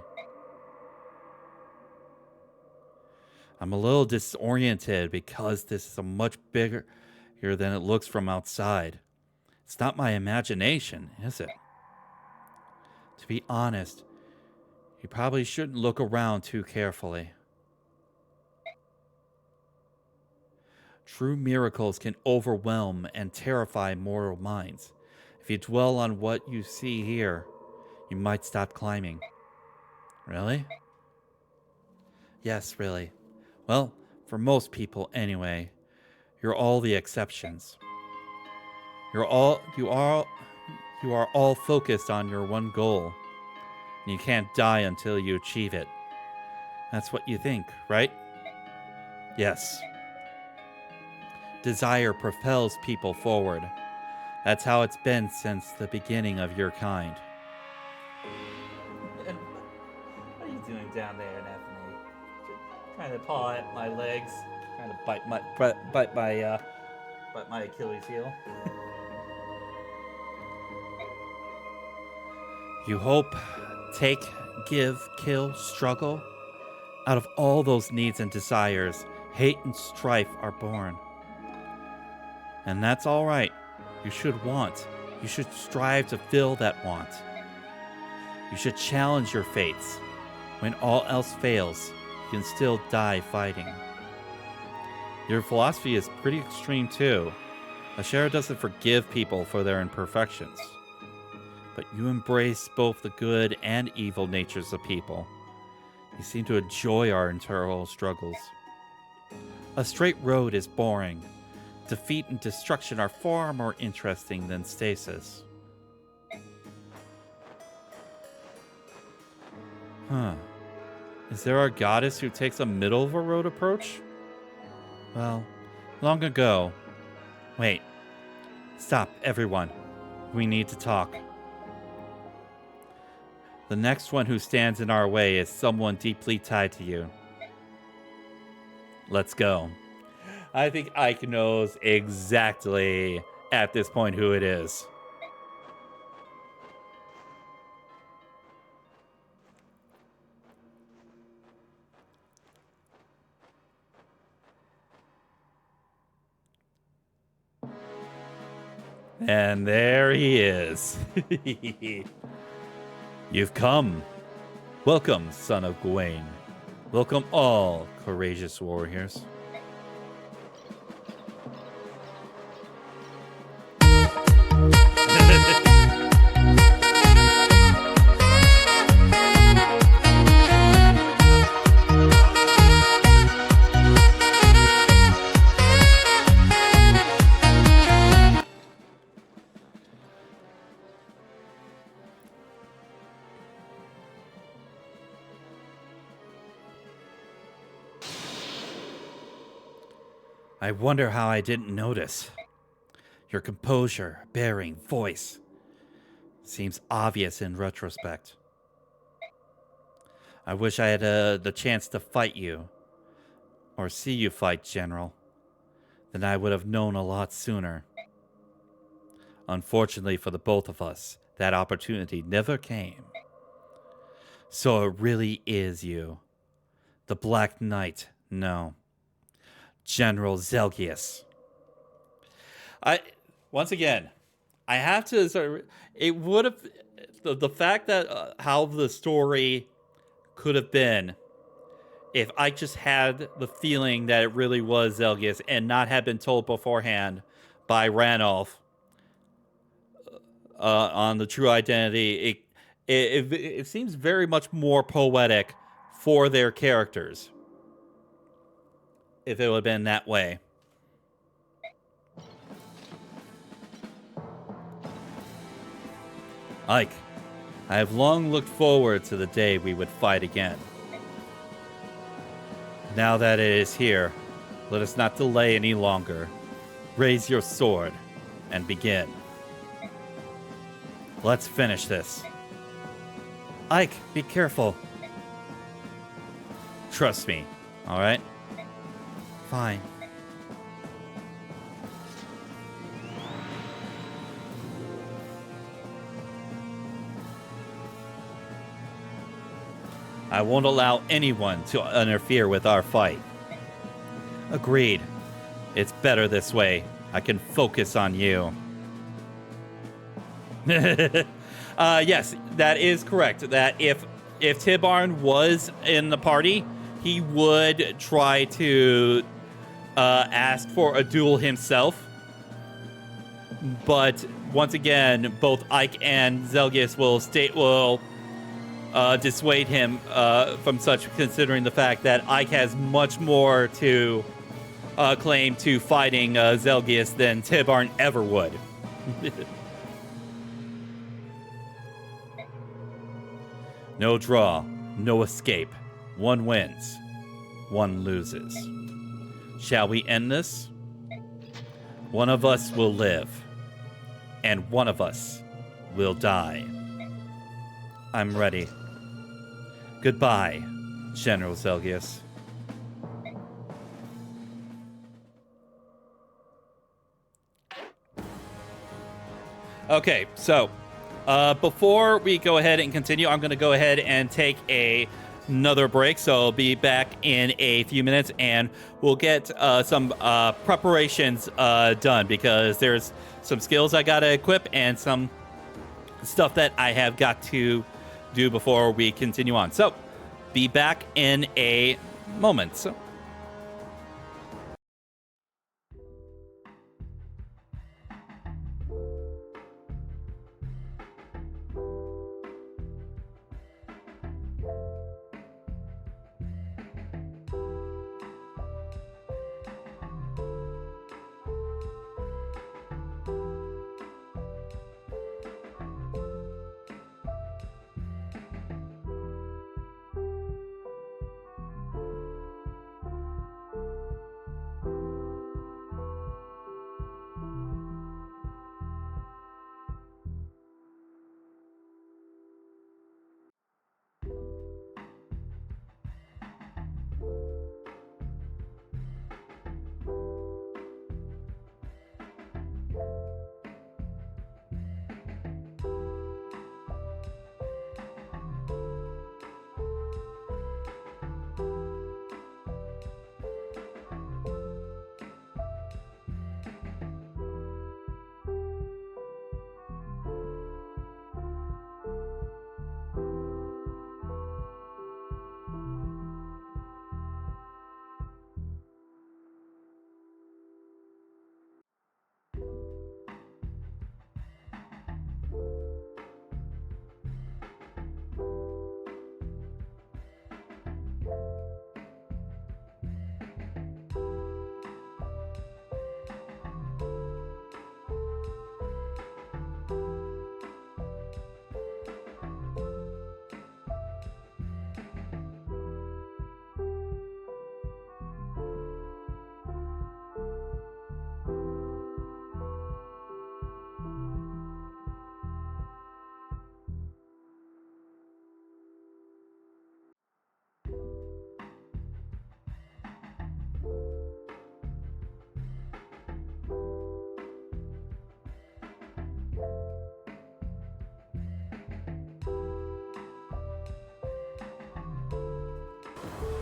I'm a little disoriented because this is a much bigger than it looks from outside. It's not my imagination, is it? To be honest, you probably shouldn't look around too carefully. True miracles can overwhelm and terrify mortal minds. If you dwell on what you see here, you might stop climbing. Really? Yes, really. Well, for most people anyway. You're all the exceptions. You are all focused on your one goal. And you can't die until you achieve it. That's what you think, right? Yes. Desire propels people forward. That's how it's been since the beginning of your kind. What are you doing down there, Anthony? Trying to paw at my legs, trying to bite my Achilles heel. You hope, take, give, kill, struggle. Out of all those needs and desires, hate and strife are born. And that's all right. You should want. You should strive to fill that want. You should challenge your fates. When all else fails, you can still die fighting. Your philosophy is pretty extreme too. Ashera doesn't forgive people for their imperfections. But you embrace both the good and evil natures of people. You seem to enjoy our internal struggles. A straight road is boring. Defeat and destruction are far more interesting than stasis. Huh. Is there a goddess who takes a middle-of-the-road approach? Well, long ago. Wait. Stop, everyone. We need to talk. The next one who stands in our way is someone deeply tied to you. Let's go. I think Ike knows exactly at this point who it is. And there he is. You've come. Welcome, son of Gawain. Welcome all courageous warriors. I wonder how I didn't notice. Your composure, bearing, voice seems obvious in retrospect. I wish I had the chance to fight you, or see you fight, General. Then I would have known a lot sooner. Unfortunately for the both of us, that opportunity never came. So it really is you. The Black Knight, no. General Zelgius. I once again, I have to sort of, it would have the fact that how the story could have been if I just had the feeling that it really was Zelgius and not had been told beforehand by Ranulph on the true identity. It seems very much more poetic for their characters if it would have been that way. Ike, I have long looked forward to the day we would fight again. Now that it is here, let us not delay any longer. Raise your sword and begin. Let's finish this. Ike, be careful. Trust me, alright? Fine. I won't allow anyone to interfere with our fight. Agreed. It's better this way. I can focus on you. Yes, that is correct. That if Tibarn was in the party, he would try to ask for a duel himself. But once again, both Ike and Zelgius will dissuade him from such, considering the fact that Ike has much more to claim to fighting Zelgius than Tibarn ever would. No draw, no escape. One wins, one loses. Shall we end this? One of us will live, and one of us will die. I'm ready. Goodbye, General Zelgius. Okay, so before we go ahead and continue, I'm going to go ahead and take another break. So I'll be back in a few minutes, and we'll get some preparations done, because there's some skills I got to equip and some stuff that I have got to do before we continue on. So be back in a moment. So.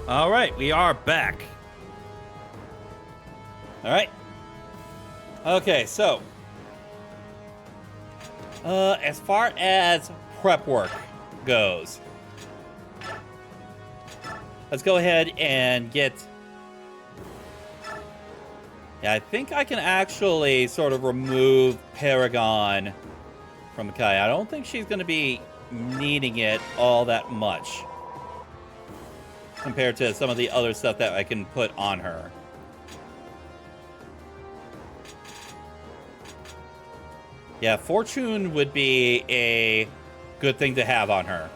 All right, we are back. All right. Okay, so as far as prep work goes, let's go ahead and get. Yeah, I think I can actually sort of remove Paragon from Kai. I don't think she's going to be needing it all that much compared to some of the other stuff that I can put on her. Yeah, Fortune would be a good thing to have on her.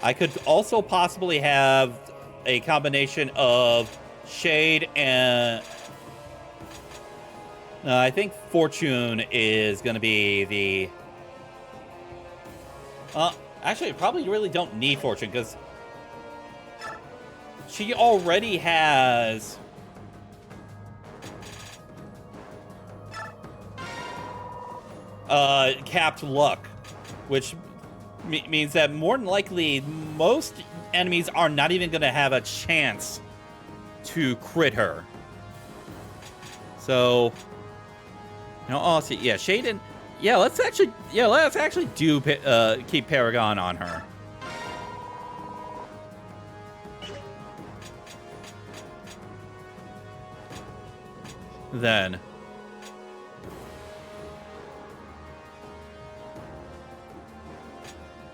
I could also possibly have a combination of Shade and... I think Fortune is going to be the... actually, I probably really don't need Fortune, because she already has... capped luck, which means that more than likely most enemies are not even going to have a chance to crit her. So, you know, oh, see, yeah, Shaden, yeah, let's actually do keep Paragon on her. Then.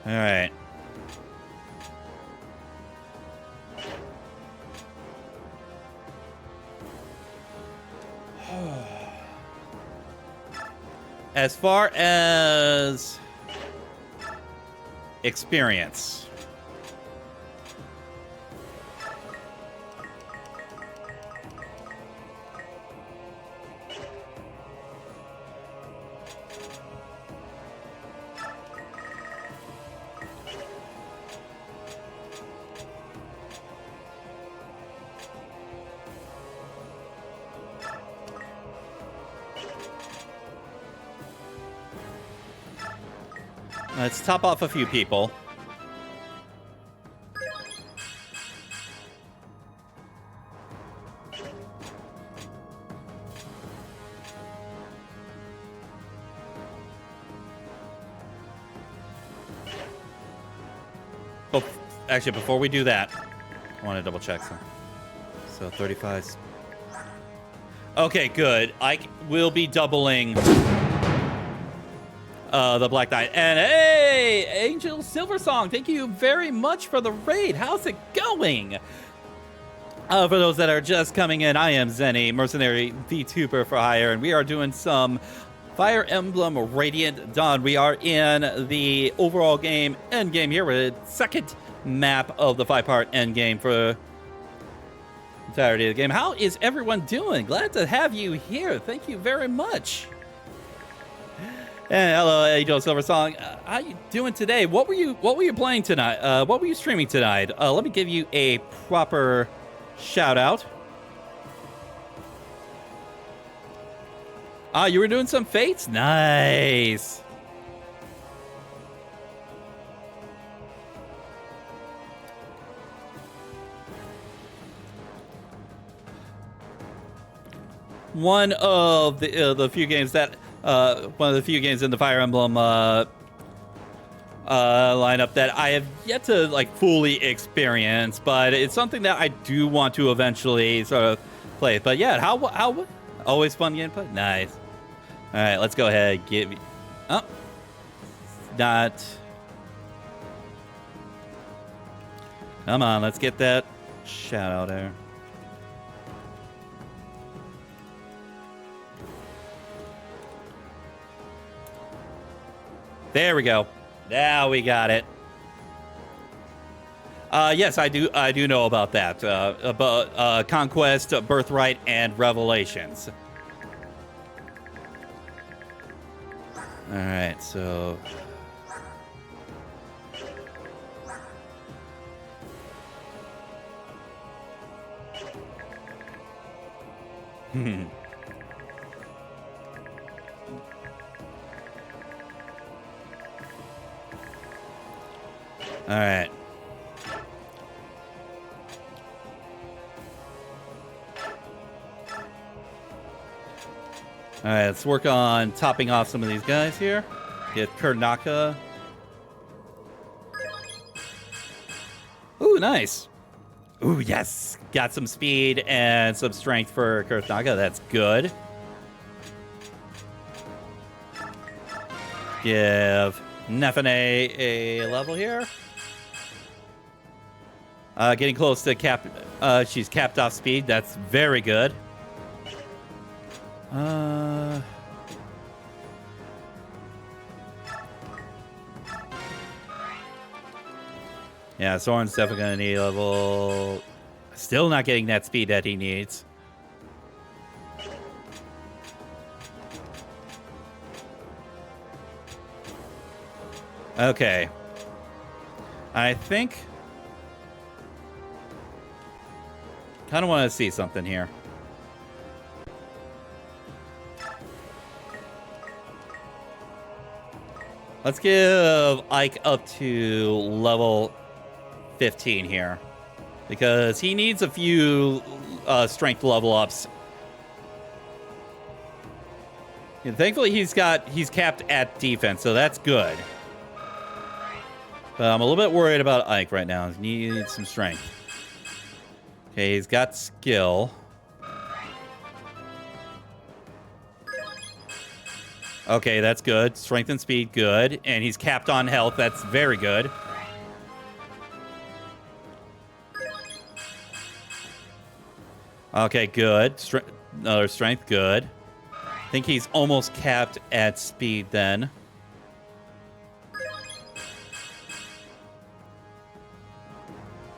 All right. As far as experience, let's top off a few people. Oh, actually, before we do that, I want to double check some. So 35. Okay, good. I will be doubling the Black Knight. And hey, Angel Silversong, thank you very much for the raid. How's it going? For those that are just coming in, I am Zenny, mercenary VTuber for hire, and we are doing some Fire Emblem Radiant Dawn. We are in the overall game endgame here. We're the second map of the 5-part endgame for the entirety of the game. How is everyone doing? Glad to have you here. Thank you very much. And hello, Angel Silversong. How you doing today? What were you playing tonight? What were you streaming tonight? Let me give you a proper shout out. You were doing some Fates? Nice. One of the few games that one of the few games in the Fire Emblem lineup that I have yet to like fully experience, but it's something that I do want to eventually sort of play. But yeah, how always fun gameplay. Nice. All right, let's go ahead and give. Oh, not. Come on, let's get that shout out there. There we go. Now we got it. Yes, I do know about that. About Conquest, Birthright, and Revelations. All right, so. All right. All right, let's work on topping off some of these guys here. Get Kurnaka. Ooh, nice. Ooh, yes. Got some speed and some strength for Kurnaka. That's good. Give Nefane a level here. Getting close to cap. She's capped off speed. That's very good. Yeah, Soren's definitely gonna need a level. Still not getting that speed that he needs. Okay. I think kind of want to see something here. Let's give Ike up to level 15 here. Because he needs a few strength level ups. And thankfully he's capped at defense, so that's good. But I'm a little bit worried about Ike right now. He needs some strength. Okay, he's got skill. Okay, that's good. Strength and speed, good. And he's capped on health. That's very good. Okay, good. Another strength, good. I think he's almost capped at speed then.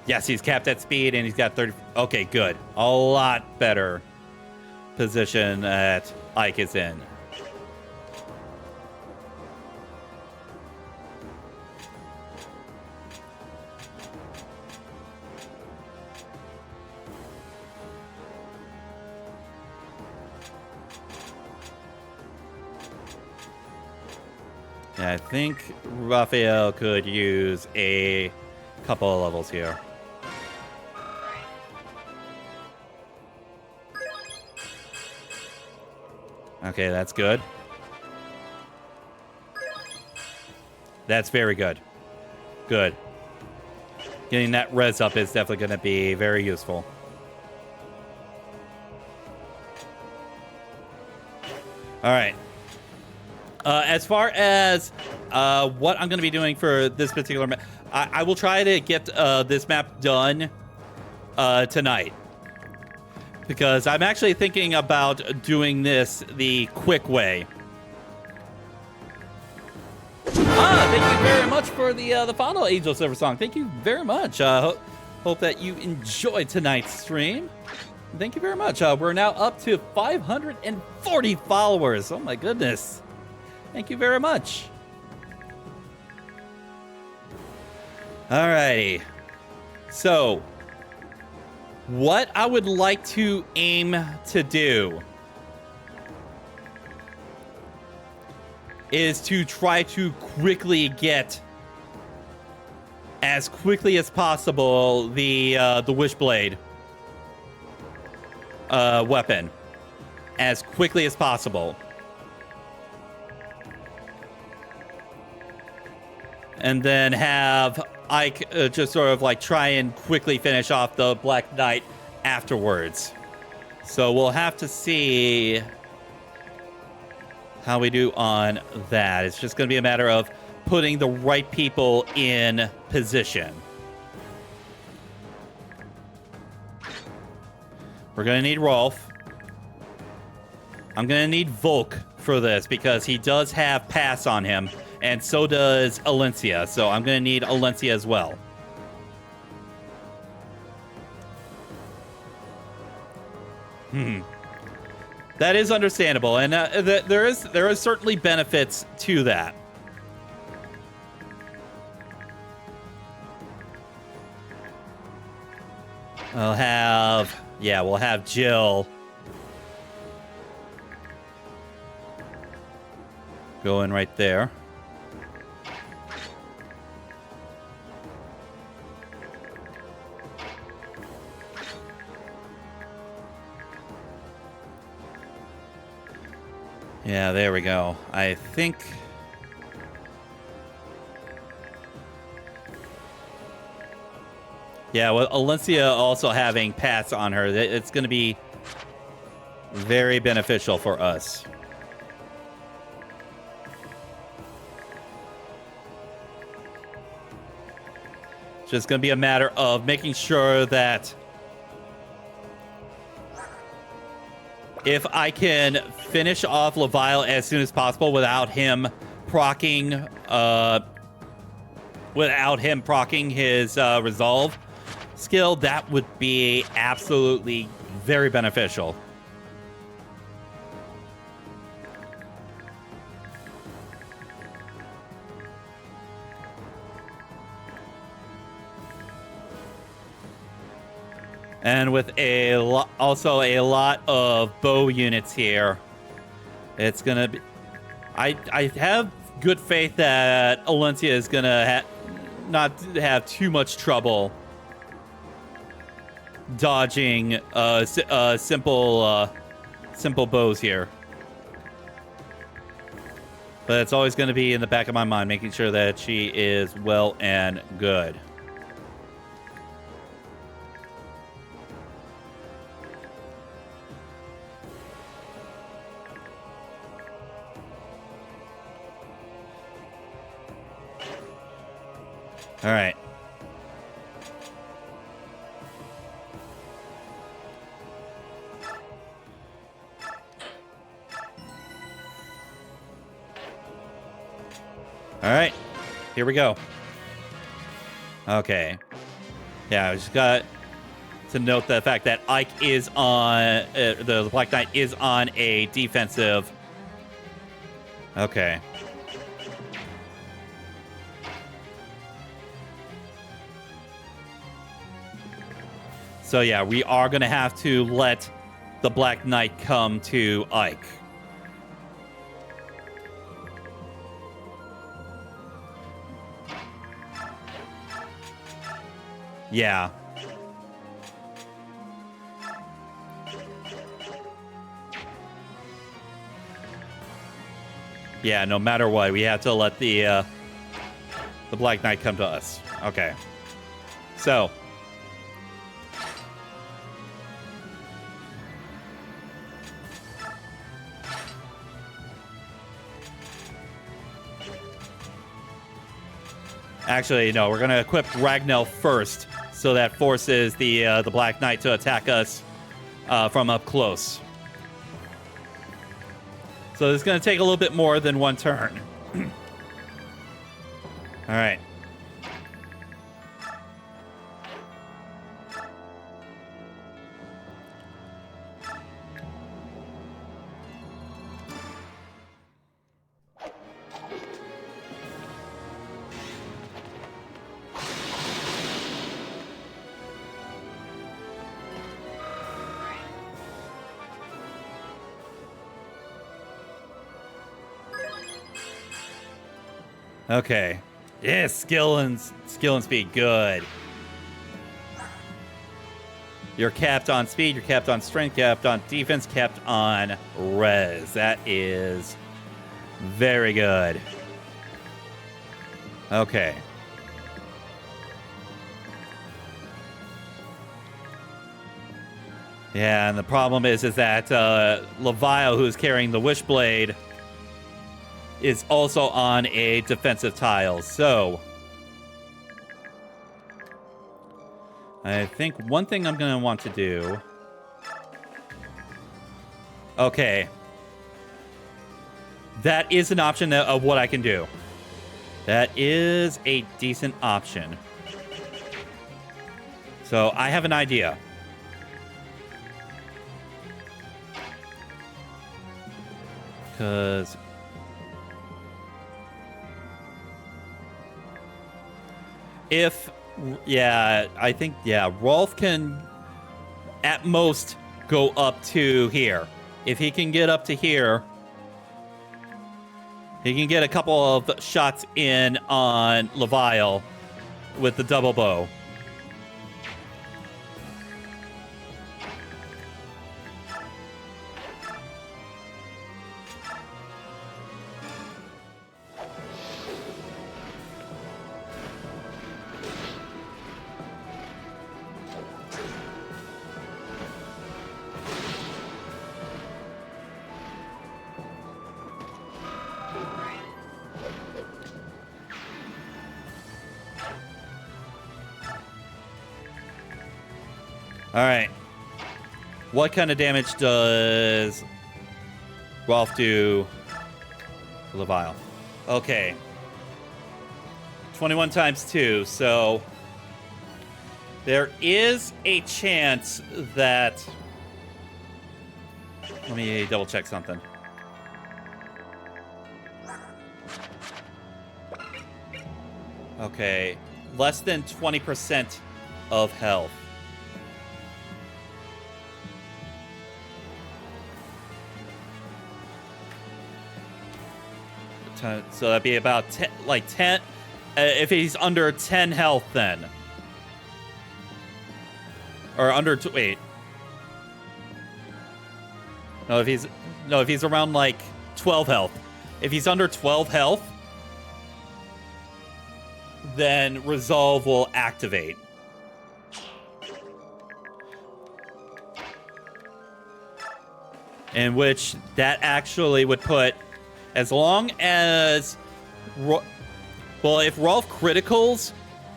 Yes, he's capped at speed and he's got 30. Okay, good. A lot better position that Ike is in. Yeah, I think Raphael could use a couple of levels here. Okay, that's good. That's very good. Good. Getting that res up is definitely going to be very useful. All right. As far as what I'm going to be doing for this particular map, I will try to get this map done tonight. Because I'm actually thinking about doing this the quick way. Thank you very much for the follow, Angel Silver Song. Thank you very much. Hope that you enjoyed tonight's stream. Thank you very much. We're now up to 540 followers. Oh my goodness. Thank you very much. Alrighty. So, what I would like to aim to do is to try to quickly get, as quickly as possible, the Wishblade weapon. As quickly as possible. And then have Ike just sort of like try and quickly finish off the Black Knight afterwards. So we'll have to see how we do on that. It's just going to be a matter of putting the right people in position. We're going to need Rolf. I'm going to need Volk for this because he does have pass on him. And so does Alencia. So I'm going to need Alencia as well. That is understandable. And there is certainly benefits to that. We'll have Jill going right there. Yeah, there we go. I think... Yeah, with Alencia also having Pats on her, it's going to be very beneficial for us. It's just going to be a matter of making sure that if I can finish off Leviel as soon as possible without him proccing his resolve skill, that would be absolutely very beneficial. And with also a lot of bow units here, it's gonna be. I have good faith that Alencia is gonna not have too much trouble dodging simple bows here. But it's always going to be in the back of my mind, making sure that she is well and good. All right. All right. Here we go. Okay. Yeah, I just got to note the fact that Ike is on... the Black Knight is on a defensive... Okay. So yeah, we are going to have to let the Black Knight come to Ike. Yeah. Yeah, no matter what, we have to let the Black Knight come to us. Okay. So... Actually, no, we're going to equip Ragnell first, so that forces the Black Knight to attack us from up close. So it's going to take a little bit more than one turn. All right. Okay. Yeah, skill and speed. Good. You're capped on speed, you're capped on strength, capped on defense, capped on res. That is very good. Okay. Yeah, and the problem is that Leviel, who's carrying the Wishblade, is also on a defensive tile. So I think one thing I'm going to want to do... Okay. That is an option of what I can do. That is a decent option. So I have an idea. Because... Yeah, I think, Rolf can at most go up to here. If he can get up to here, he can get a couple of shots in on Leviel with the double bow. All right. What kind of damage does Rolf do to Levial? Okay. 21 times 2, so there is a chance that... Let me double check something. Okay. Less than 20% of health. So that'd be about 10, like 10... if he's under 10 health, then. Or under... Wait. No, if he's around, like, 12 health. If he's under 12 health, then Resolve will activate. In which that actually would put... As long as... Well, if Rolf criticals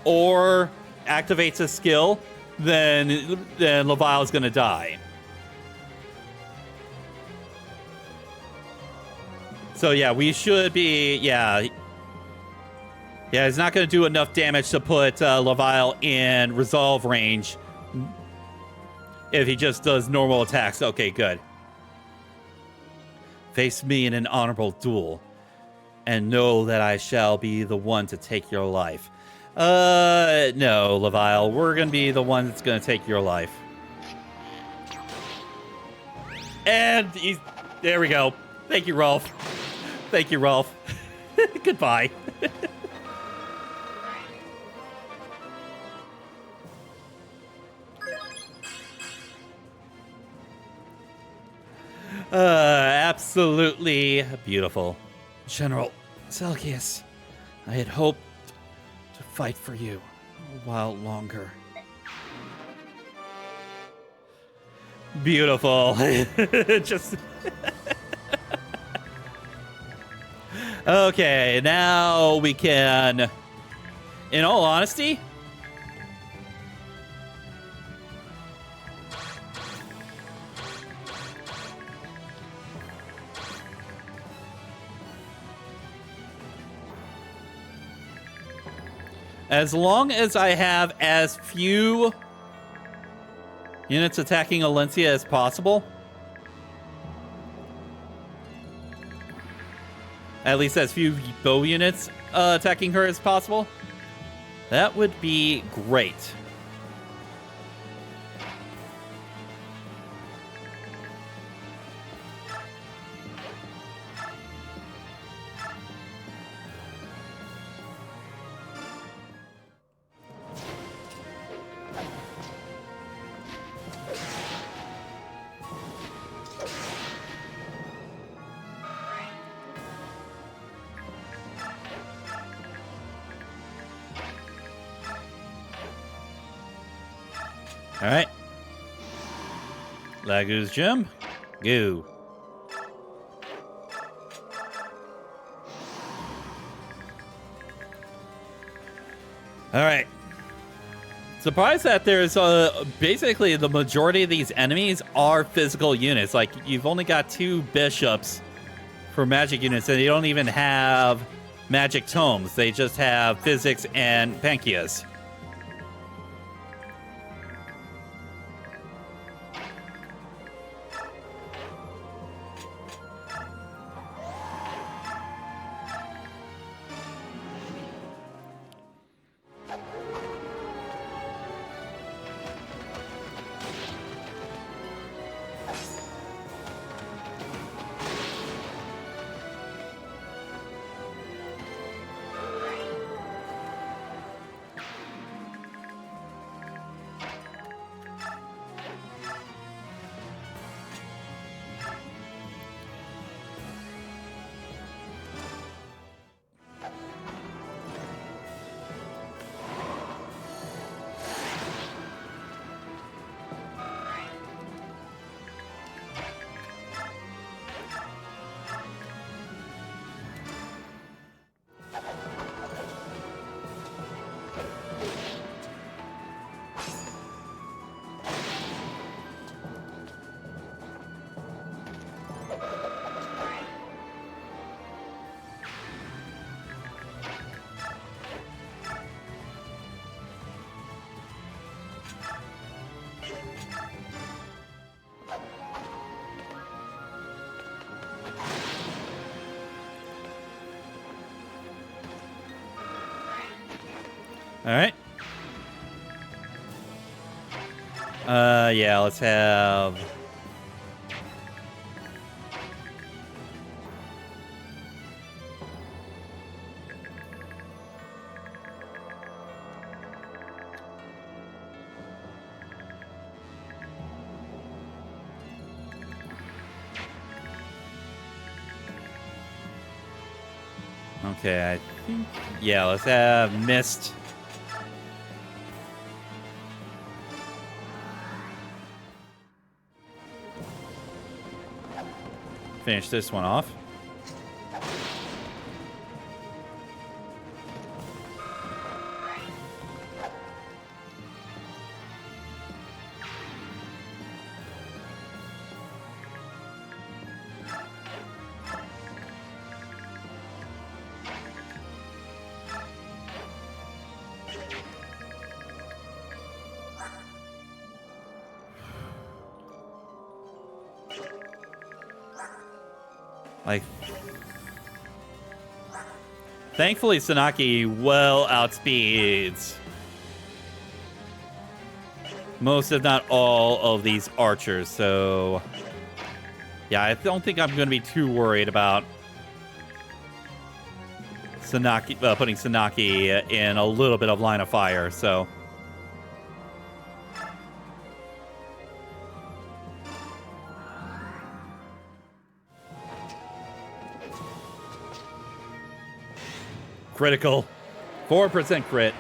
or activates a skill, then Levile's gonna die. So yeah, we should be... Yeah, it's not gonna do enough damage to put Levile in Resolve range if he just does normal attacks. Okay, good. Face me in an honorable duel, and know that I shall be the one to take your life. No, Levile. We're gonna be the one that's gonna take your life. And he's... There we go. Thank you, Rolf. Thank you, Rolf. Goodbye. Absolutely beautiful. General Celsius, I had hoped to fight for you a while longer. Beautiful. Just... Okay, now we can... In all honesty... As long as I have as few units attacking Alencia as possible. At least as few bow units attacking her as possible. That would be great. All right. Lagu's Gem. Go. All right. Surprised that there's basically the majority of these enemies are physical units. Like, you've only got 2 bishops for magic units, and they don't even have magic tomes. They just have physics and Pankias. All right. Yeah, let's have... Okay, I think... Yeah, let's have Mist. Finish this one off. Like, thankfully, Sanaki well outspeeds most, if not all, of these archers. So, yeah, I don't think I'm going to be too worried about Sanaki, putting Sanaki in a little bit of line of fire. So, critical. 4% crit.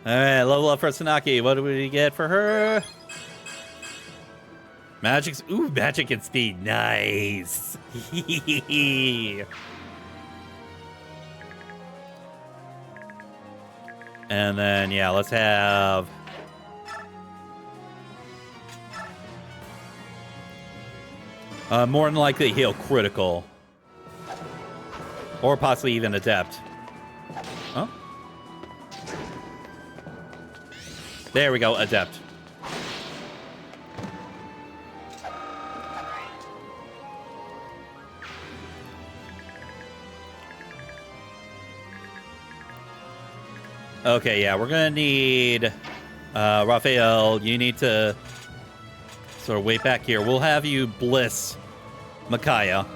Alright, level up for Sanaki. What do we get for her? Magic's... Ooh, magic and speed. Nice. And then, yeah, let's have... more than likely he'll critical. Or possibly even adept. Huh? There we go, adept. Okay, yeah, we're gonna need... Raphael, you need to sort of wait back here. We'll have you bliss Micaiah.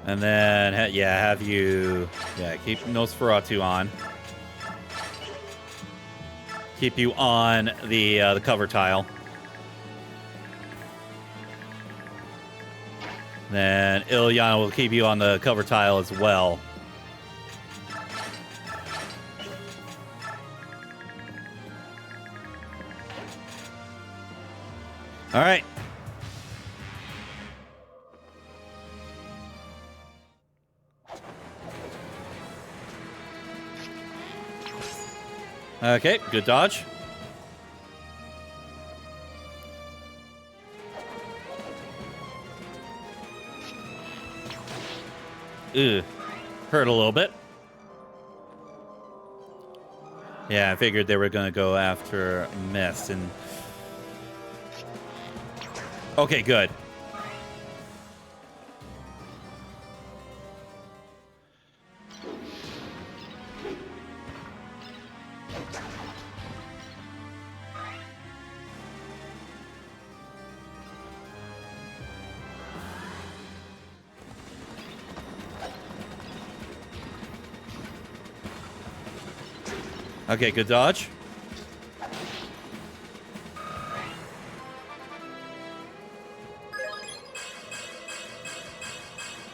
And then, yeah, have you... Yeah, keep Nosferatu on. Keep you on the cover tile. Then Ilyana will keep you on the cover tile as well. All right. Okay, good dodge. Ugh. Hurt a little bit. Yeah, I figured they were going to go after Mist and... Okay, good. Okay, good dodge.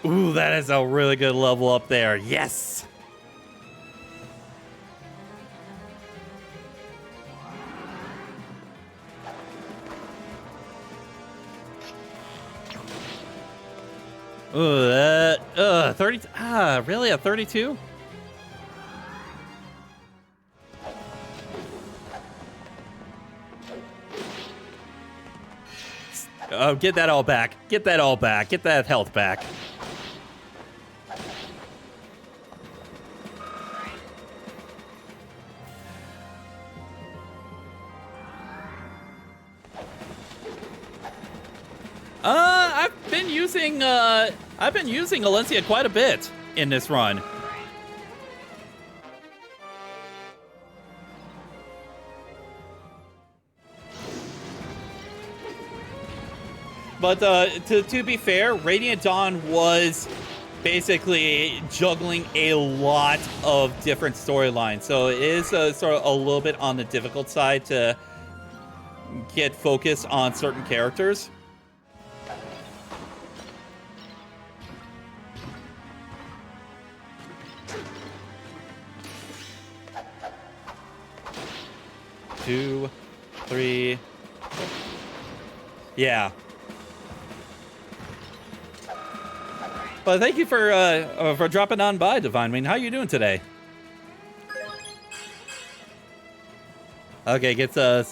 Ooh, that is a really good level up there. Yes! Ooh, 30. Ah, really? A 32? Oh, get that all back. Get that all back. Get that health back. I've been using Alencia quite a bit in this run. But to be fair, Radiant Dawn was basically juggling a lot of different storylines, so it is sort of a little bit on the difficult side to get focused on certain characters. Two, three. Yeah. But thank you for dropping on by, Divine Wing. How you doing today? Okay, gets some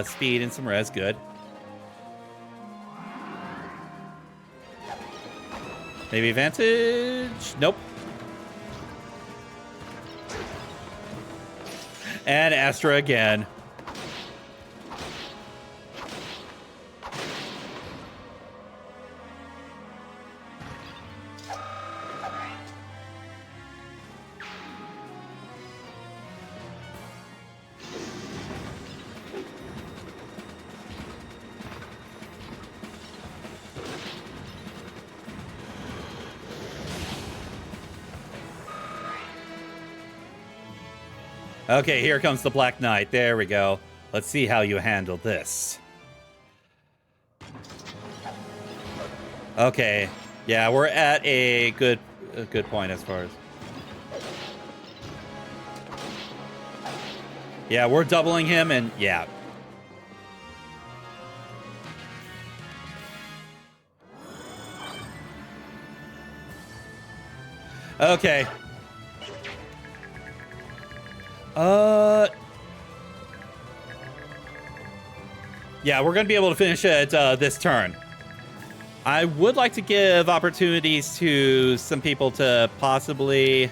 speed and some res. Good. Maybe advantage. Nope. And Astra again. Okay, here comes the Black Knight. There we go. Let's see how you handle this. Okay. Yeah, we're at a good point as far as... Yeah, we're doubling him and yeah. Okay. Yeah, we're going to be able to finish it this turn. I would like to give opportunities to some people to possibly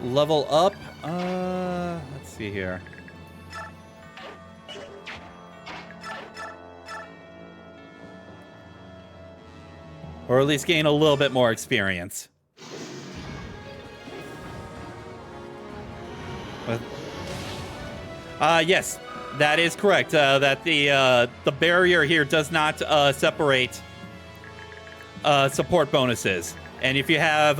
level up. Let's see here. Or at least gain a little bit more experience. Yes, that is correct. That the barrier here does not separate support bonuses, and if you have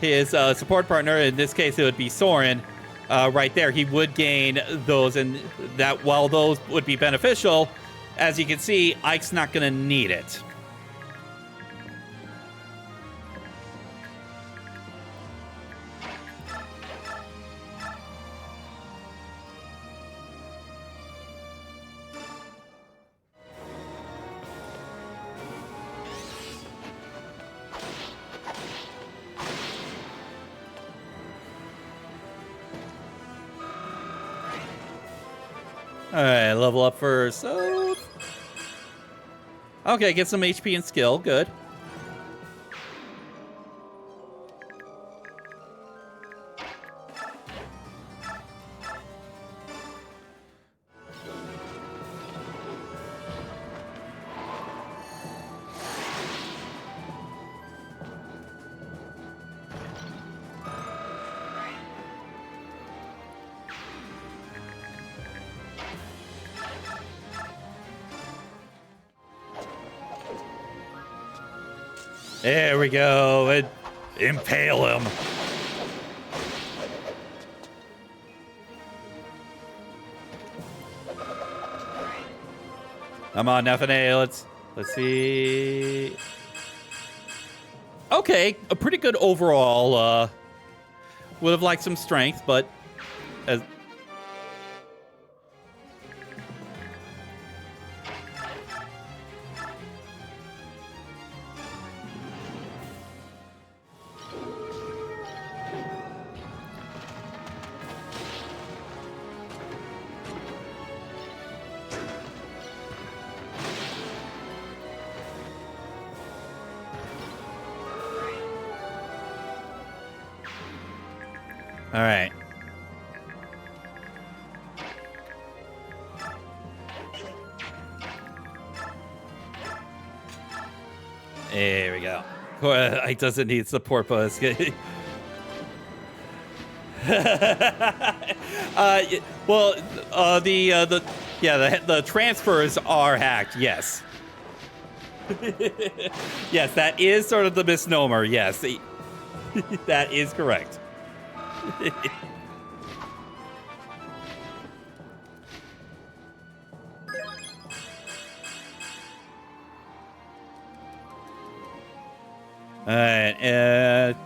his support partner, in this case it would be Soren, right there, he would gain those, and that while those would be beneficial, as you can see, Ike's not going to need it. Alright, level up for so. Okay, get some HP and skill. Good. There we go. And impale him. Come on, Nefane. Let's see. Okay, a pretty good overall. Would have liked some strength, but as All right. There we go. Ike doesn't need support bus. Well, the transfers are hacked. Yes. Yes, that is sort of the misnomer. Yes, that is correct. All right,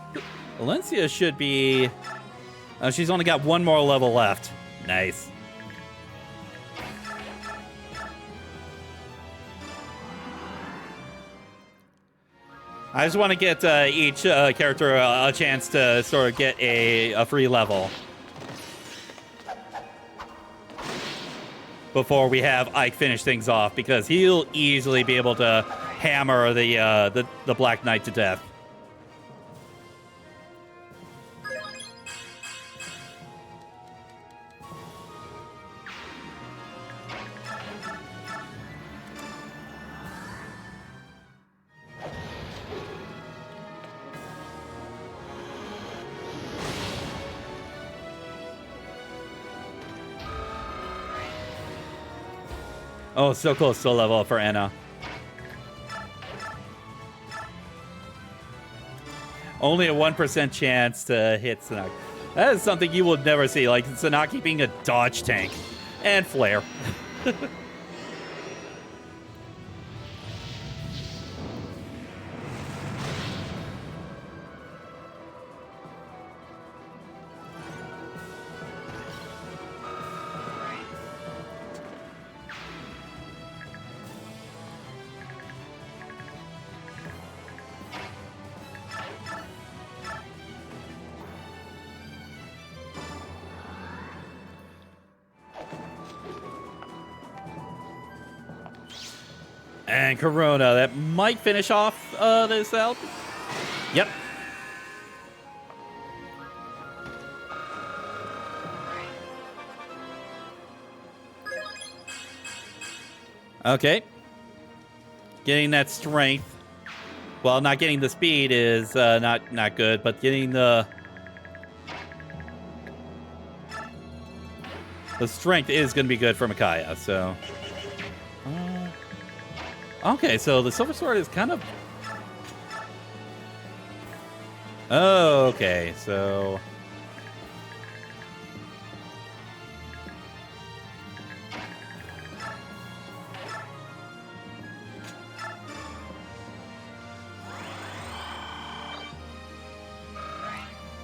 Valencia should be. She's only got one more level left. Nice. I just want to get each character a chance to sort of get a free level before we have Ike finish things off, because he'll easily be able to hammer the Black Knight to death. Oh, so close to a level up for Anna. Only a 1% chance to hit Sanaki. That is something you will never see, like Sanaki being a dodge tank. And Flare. And Corona, that might finish off this out. Yep. Okay. Getting that strength, well, not getting the speed is not good, but getting the strength is going to be good for Micaiah, so... Okay, so the Silver Sword is kind of... Oh, okay, so...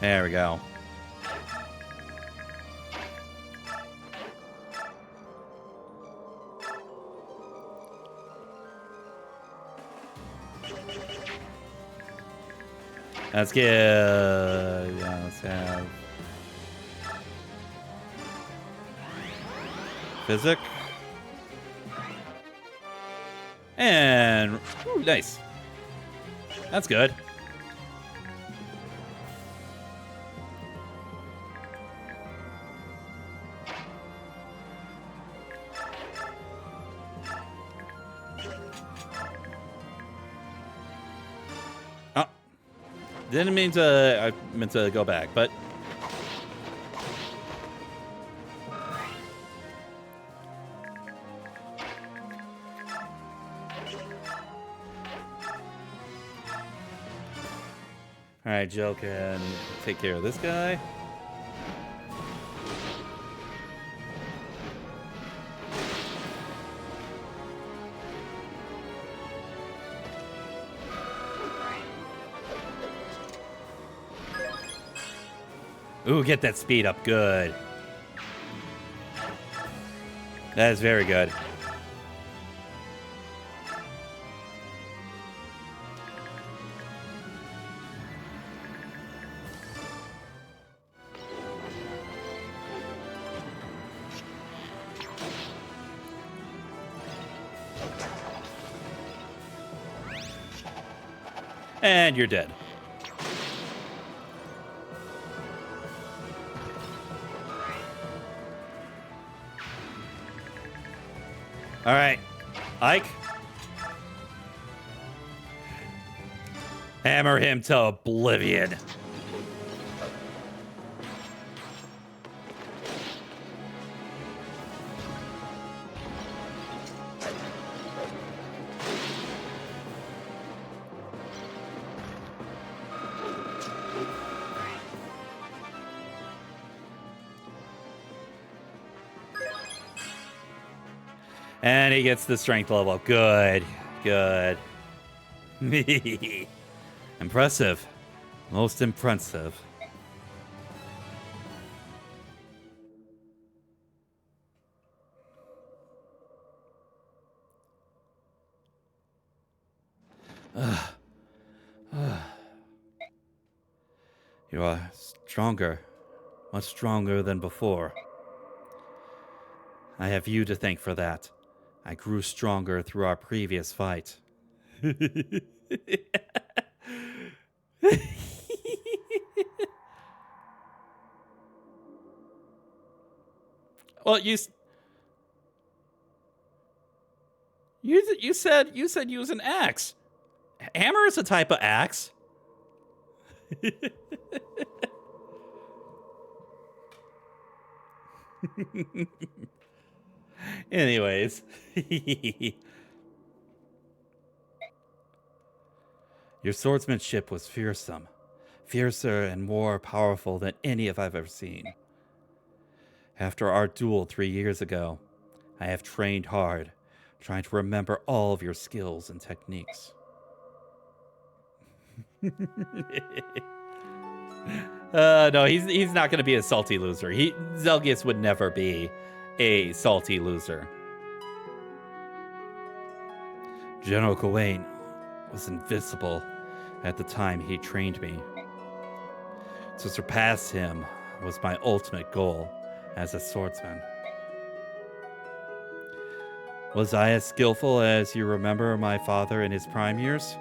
There we go. Let's get, yeah, let's have Physic. And, ooh, nice. That's good. Didn't mean to, I meant to go back, but... Alright, Jill can take care of this guy. Ooh, get that speed up. Good. That is very good. And you're dead. All right, Ike. Hammer him to oblivion. And he gets the strength level. Good. Good. Impressive. Most impressive. You are stronger. Much stronger than before. I have you to thank for that. I grew stronger through our previous fight. Well, you said use an axe. Hammer is a type of axe. Anyways. Your swordsmanship was fearsome. Fiercer and more powerful than any I've ever seen. After our duel 3 years ago, I have trained hard, trying to remember all of your skills and techniques. No, he's not going to be a salty loser. Zelgius would never be a salty loser. General Gawain was invisible at the time he trained me. To surpass him was my ultimate goal as a swordsman. Was I as skillful as you remember my father in his prime years?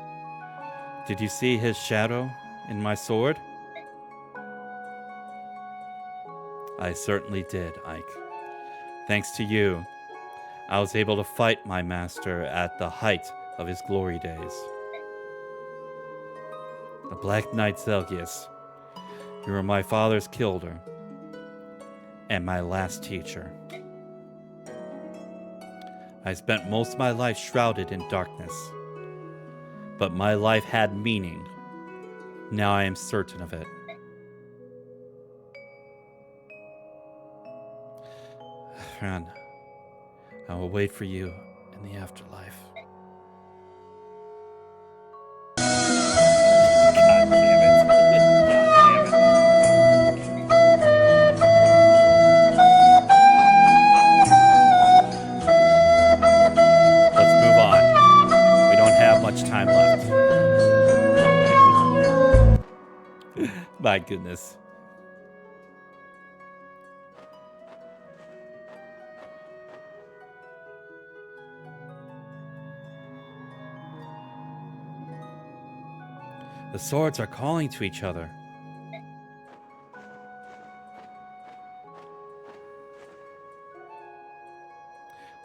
Did you see his shadow in my sword? I certainly did, Ike. Thanks to you, I was able to fight my master at the height of his glory days. The Black Knight Zelgius, you were my father's kilder and my last teacher. I spent most of my life shrouded in darkness, but my life had meaning. Now I am certain of it. Friend, I will wait for you in the afterlife. God damn it. God damn it. Let's move on. We don't have much time left. My goodness. The swords are calling to each other.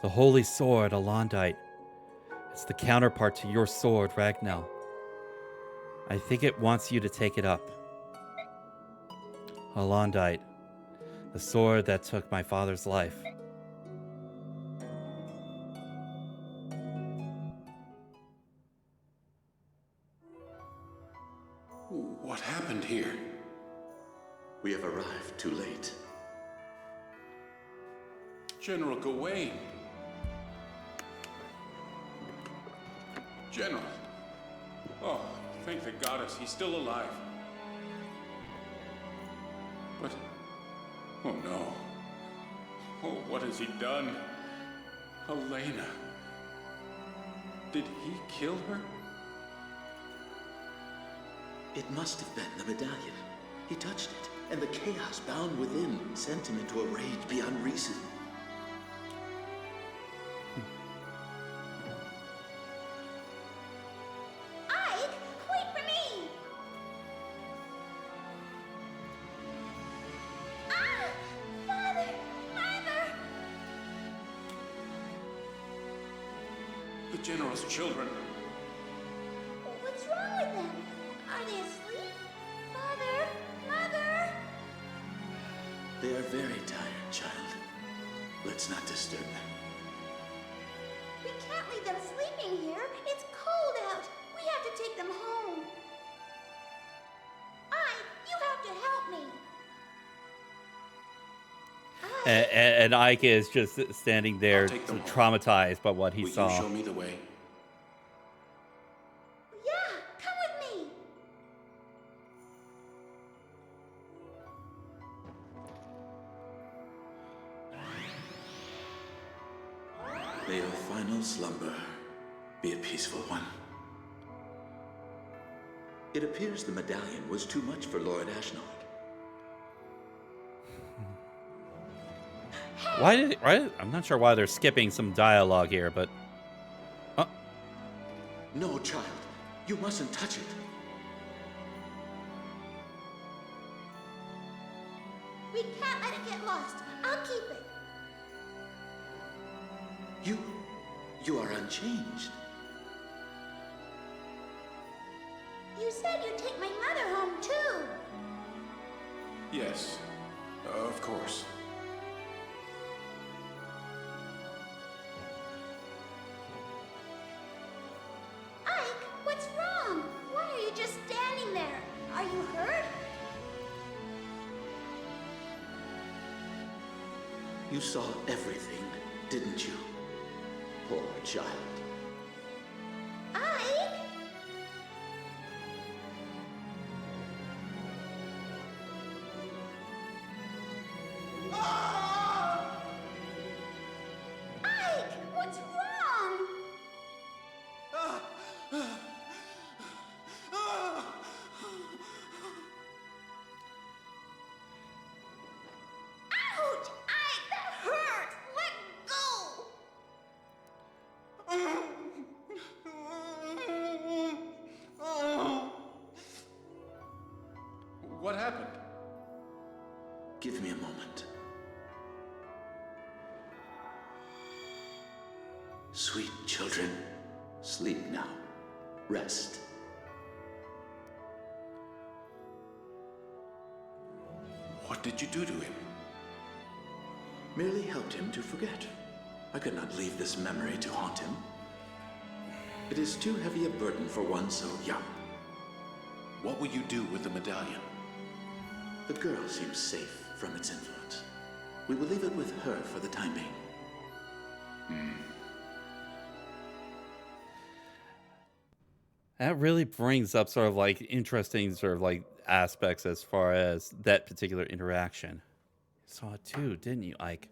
The holy sword, Alondite. It's the counterpart to your sword, Ragnell. I think it wants you to take it up. Alondite, the sword that took my father's life. What happened here? We have arrived too late. General Gawain. General. Oh, thank the goddess, he's still alive. But, oh no. Oh, what has he done? Elena. Did he kill her? It must have been the medallion. He touched it, and the chaos bound within sent him into a rage beyond reason. Ike, wait for me! Ah! Father! Mother! The General's children. What's wrong with them? Are they asleep? Father? Mother? They are very tired, child. Let's not disturb them. We can't leave them sleeping here. It's cold out. We have to take them home. You have to help me. And Ike is just standing there, I'll take them home. traumatized by what he Will saw. you show me the way? Yeah, come with me. May your final slumber be a peaceful one. It appears the medallion was too much for Lord Ashnard. I'm not sure why they're skipping some dialogue here, but No, child. You mustn't touch it. We can't let it get lost. I'll keep it. You are unchanged. You said you'd take my mother home, too. Yes, of course. Ike, what's wrong? Why are you just standing there? Are you hurt? You saw everything, didn't you? Poor child. Ike? Ike, what's wrong? Ouch! Ike, that hurts! Let go! What happened? Give me a moment. Sweet children, sleep now. Rest. What did you do to him? Merely helped him to forget. I could not leave this memory to haunt him. It is too heavy a burden for one so young. What will you do with the medallion? The girl seems safe from its influence. We will leave it with her for the time being. that really brings up sort of like interesting sort of like aspects as far as that particular interaction. You saw it too, didn't you, Ike?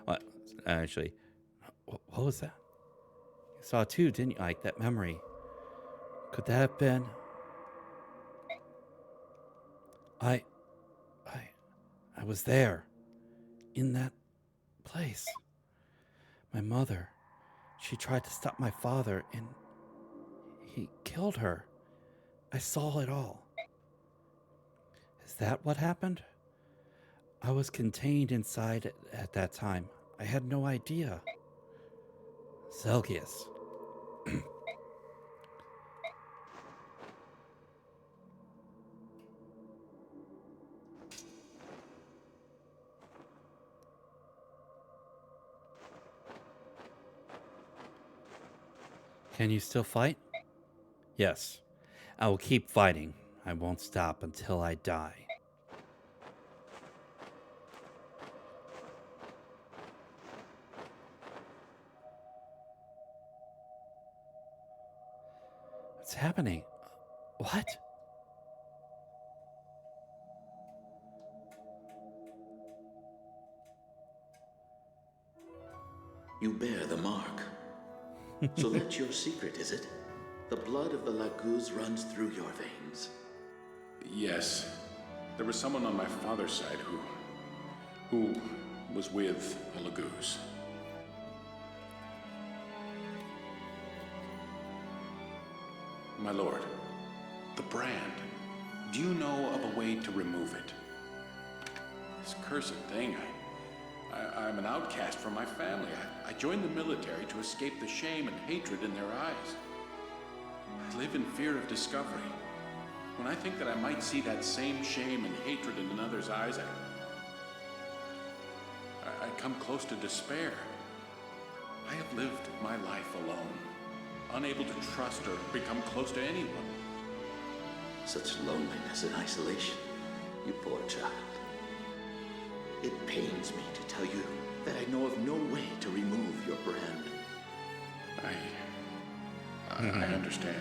What? Actually, what was that? You saw it too, didn't you, Ike? That memory. Could that have been? I I was there, in that place. My mother, she tried to stop my father, and he killed her. I saw it all. Is that what happened? I was contained inside at that time. I had no idea. Zelgius. Can you still fight? Yes. I will keep fighting. I won't stop until I die. What's happening? What? You bear the mark. So that's your secret, is it? The blood of the Laguz runs through your veins. Yes. There was someone on my father's side who was with the Laguz. My lord, the brand. Do you know of a way to remove it? This cursed thing, I'm an outcast from my family. I joined the military to escape the shame and hatred in their eyes. I live in fear of discovery. When I think that I might see that same shame and hatred in another's eyes, I come close to despair. I have lived my life alone, unable to trust or become close to anyone. Such loneliness and isolation, you poor child. It pains me to tell you that I know of no way to remove your brand. I understand.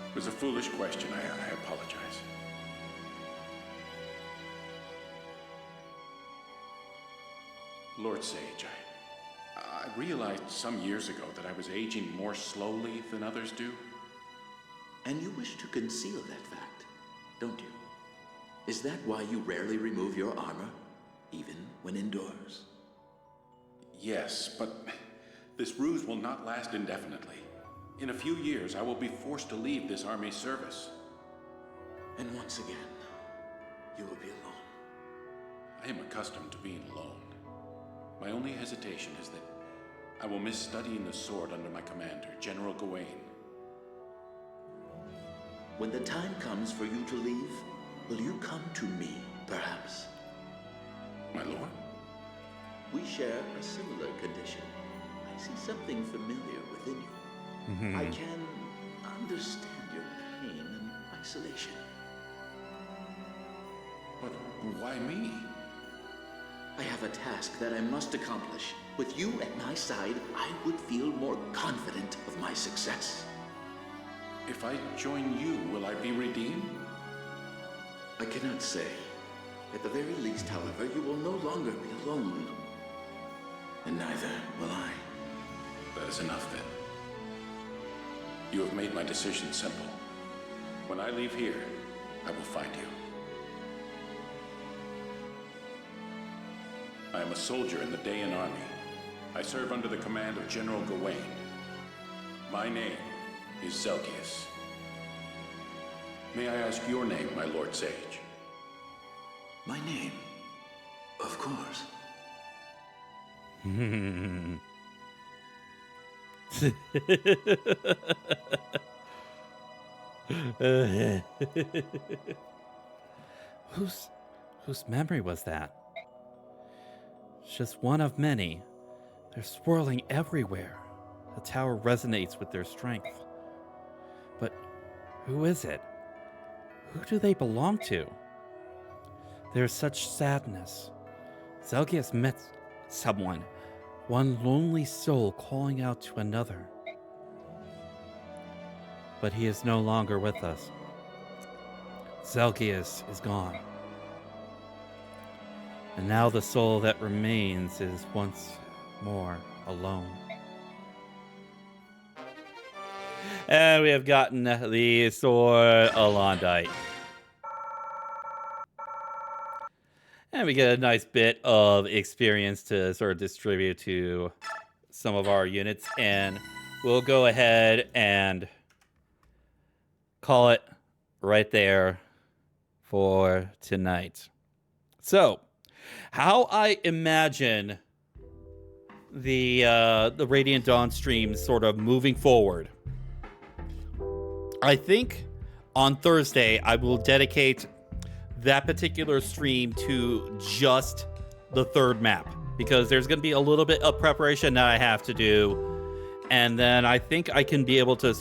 It was a foolish question. I apologize. Lord Sage, I realized some years ago that I was aging more slowly than others do. And you wish to conceal that fact, don't you? Is that why you rarely remove your armor, even when indoors? Yes, but this ruse will not last indefinitely. In a few years, I will be forced to leave this army service. And once again, you will be alone. I am accustomed to being alone. My only hesitation is that I will miss studying the sword under my commander, General Gawain. When the time comes for you to leave, will you come to me, perhaps? My lord? We share a similar condition. I see something familiar within you. I can understand your pain and isolation. But why me? I have a task that I must accomplish. With you at my side, I would feel more confident of my success. If I join you, will I be redeemed? I cannot say. At the very least, however, you will no longer be alone. And neither will I. That is enough, then. You have made my decision simple. When I leave here, I will find you. I am a soldier in the Dayan army. I serve under the command of General Gawain. My name is Zelgius. May I ask your name, my Lord Sage? My name? Of course. Whose memory was that? It's just one of many. They're swirling everywhere. The tower resonates with their strength. But who is it? Who do they belong to? There's such sadness. Zelgius met someone, one lonely soul calling out to another. But he is no longer with us. Zelgius is gone. And now the soul that remains is once more alone. And we have gotten the sword Alondite. And we get a nice bit of experience to sort of distribute to some of our units. And we'll go ahead and call it right there for tonight. So, how I imagine the Radiant Dawn stream sort of moving forward. I think on Thursday I will dedicate that particular stream to just the third map, because there's going to be a little bit of preparation that I have to do, and then I think I can be able to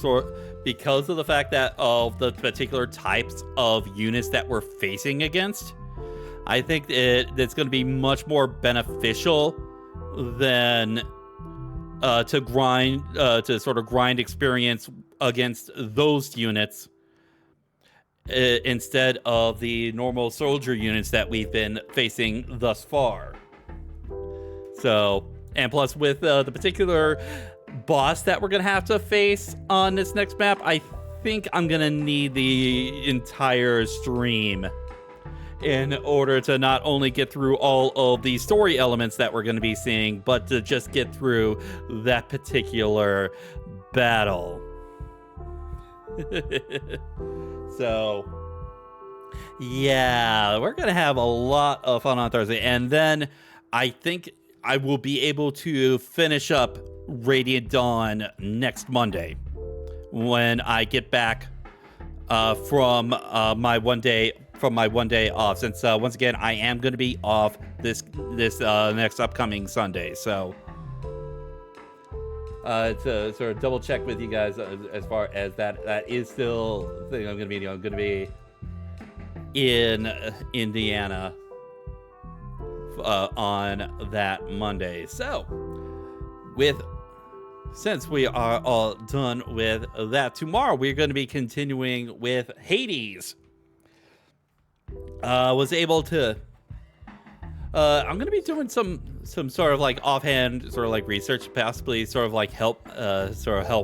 because of the fact that of the particular types of units that we're facing against, I think it's going to be much more beneficial than to sort of grind experience against those units instead of the normal soldier units that we've been facing thus far. So, and plus with the particular boss that we're going to have to face on this next map, I think I'm going to need the entire stream in order to not only get through all of the story elements that we're going to be seeing, but to just get through that particular battle. So, yeah, we're going to have a lot of fun on Thursday. And then I think I will be able to finish up Radiant Dawn next Monday when I get back from my one day off. Since once again I am going to be off this next upcoming Sunday, so to sort of double check with you guys as far as that is still the thing. I'm going to be in Indiana on that Monday. So since we are all done with that, tomorrow we're going to be continuing with Hades. Was able to I'm going to be doing some sort of like offhand sort of like research, possibly sort of like help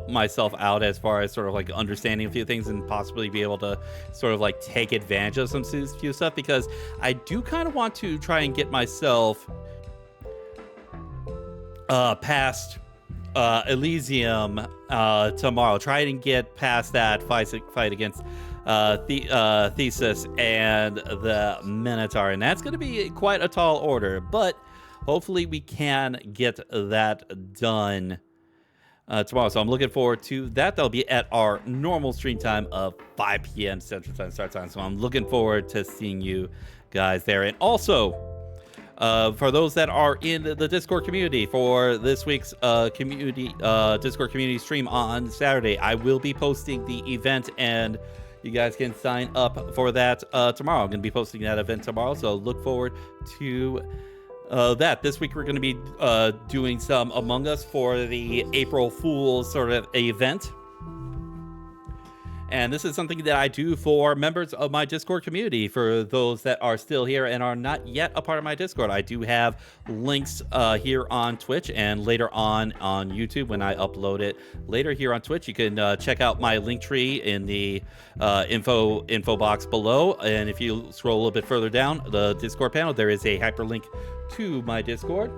myself out as far as sort of like understanding a few things, and possibly be able to sort of like take advantage of some few stuff, because I do kind of want to try and get myself past Elysium tomorrow. Try and get past that fight against Thesis and the Minotaur, and that's going to be quite a tall order, but hopefully we can get that done tomorrow. So I'm looking forward to that. That'll be at our normal stream time of 5 p.m. Central Time start time. So I'm looking forward to seeing you guys there. And also, for those that are in the Discord community, for this week's Discord community stream on Saturday, I will be posting the event, and you guys can sign up for that tomorrow. I'm going to be posting that event tomorrow, so look forward to that. This week we're going to be doing some Among Us for the April Fool's sort of event. And this is something that I do for members of my Discord community. For those that are still here and are not yet a part of my Discord, I do have links here on Twitch, and later on YouTube when I upload it later here on Twitch. You can check out my link tree in the info box below. And if you scroll a little bit further down the Discord panel, there is a hyperlink to my Discord.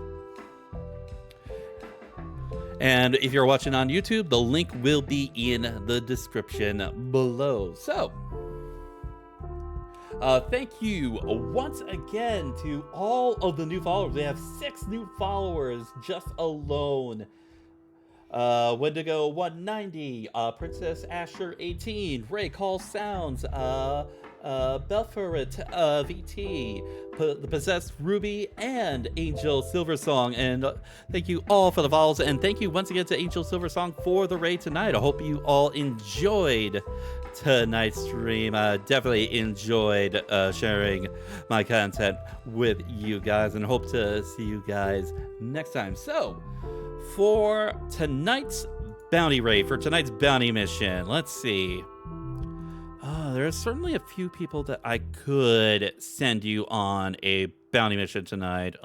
And if you're watching on YouTube, the link will be in the description below. So, thank you once again to all of the new followers. We have 6 new followers just alone. Wendigo 190, Princess Asher 18, Ray Call Sounds, Belferit VT, the Possessed Ruby, and Angel Silversong. And thank you all for the follows, and thank you once again to Angel Silversong for the raid tonight. I hope you all enjoyed tonight's stream. I definitely enjoyed sharing my content with you guys, and hope to see you guys next time. So, for tonight's bounty raid, for tonight's bounty mission, let's see. There's certainly a few people that I could send you on a bounty mission tonight.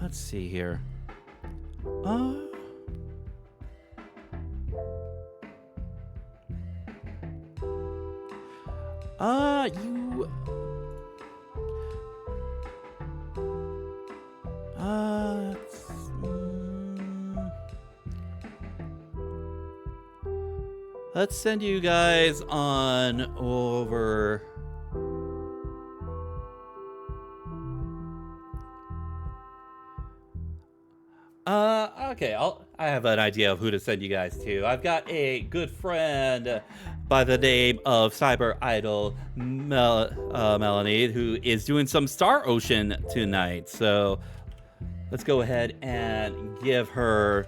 Let's see here. Let's send you guys on over. Okay, I have an idea of who to send you guys to. I've got a good friend by the name of Cyber Idol Melanie, who is doing some Star Ocean tonight. So let's go ahead and give her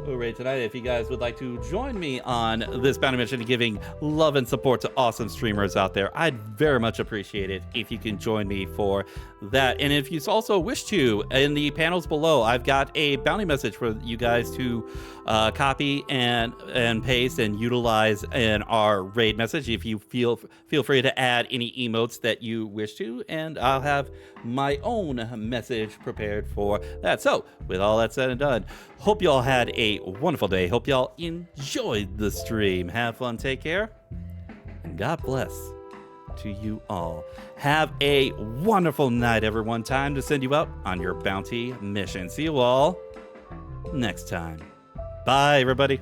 raid tonight. If you guys would like to join me on this bounty mission, giving love and support to awesome streamers out there, I'd very much appreciate it if you can join me for that. And if you also wish to, in the panels below, I've got a bounty message for you guys to copy and paste and utilize in our raid message. If you feel free to add any emotes that you wish to, and I'll have my own message prepared for that. So with all that said and done, hope y'all had a wonderful day. Hope y'all enjoyed the stream. Have fun, take care, and God bless to you all. Have a wonderful night, everyone. Time to send you out on your bounty mission. See you all next time. Bye, everybody.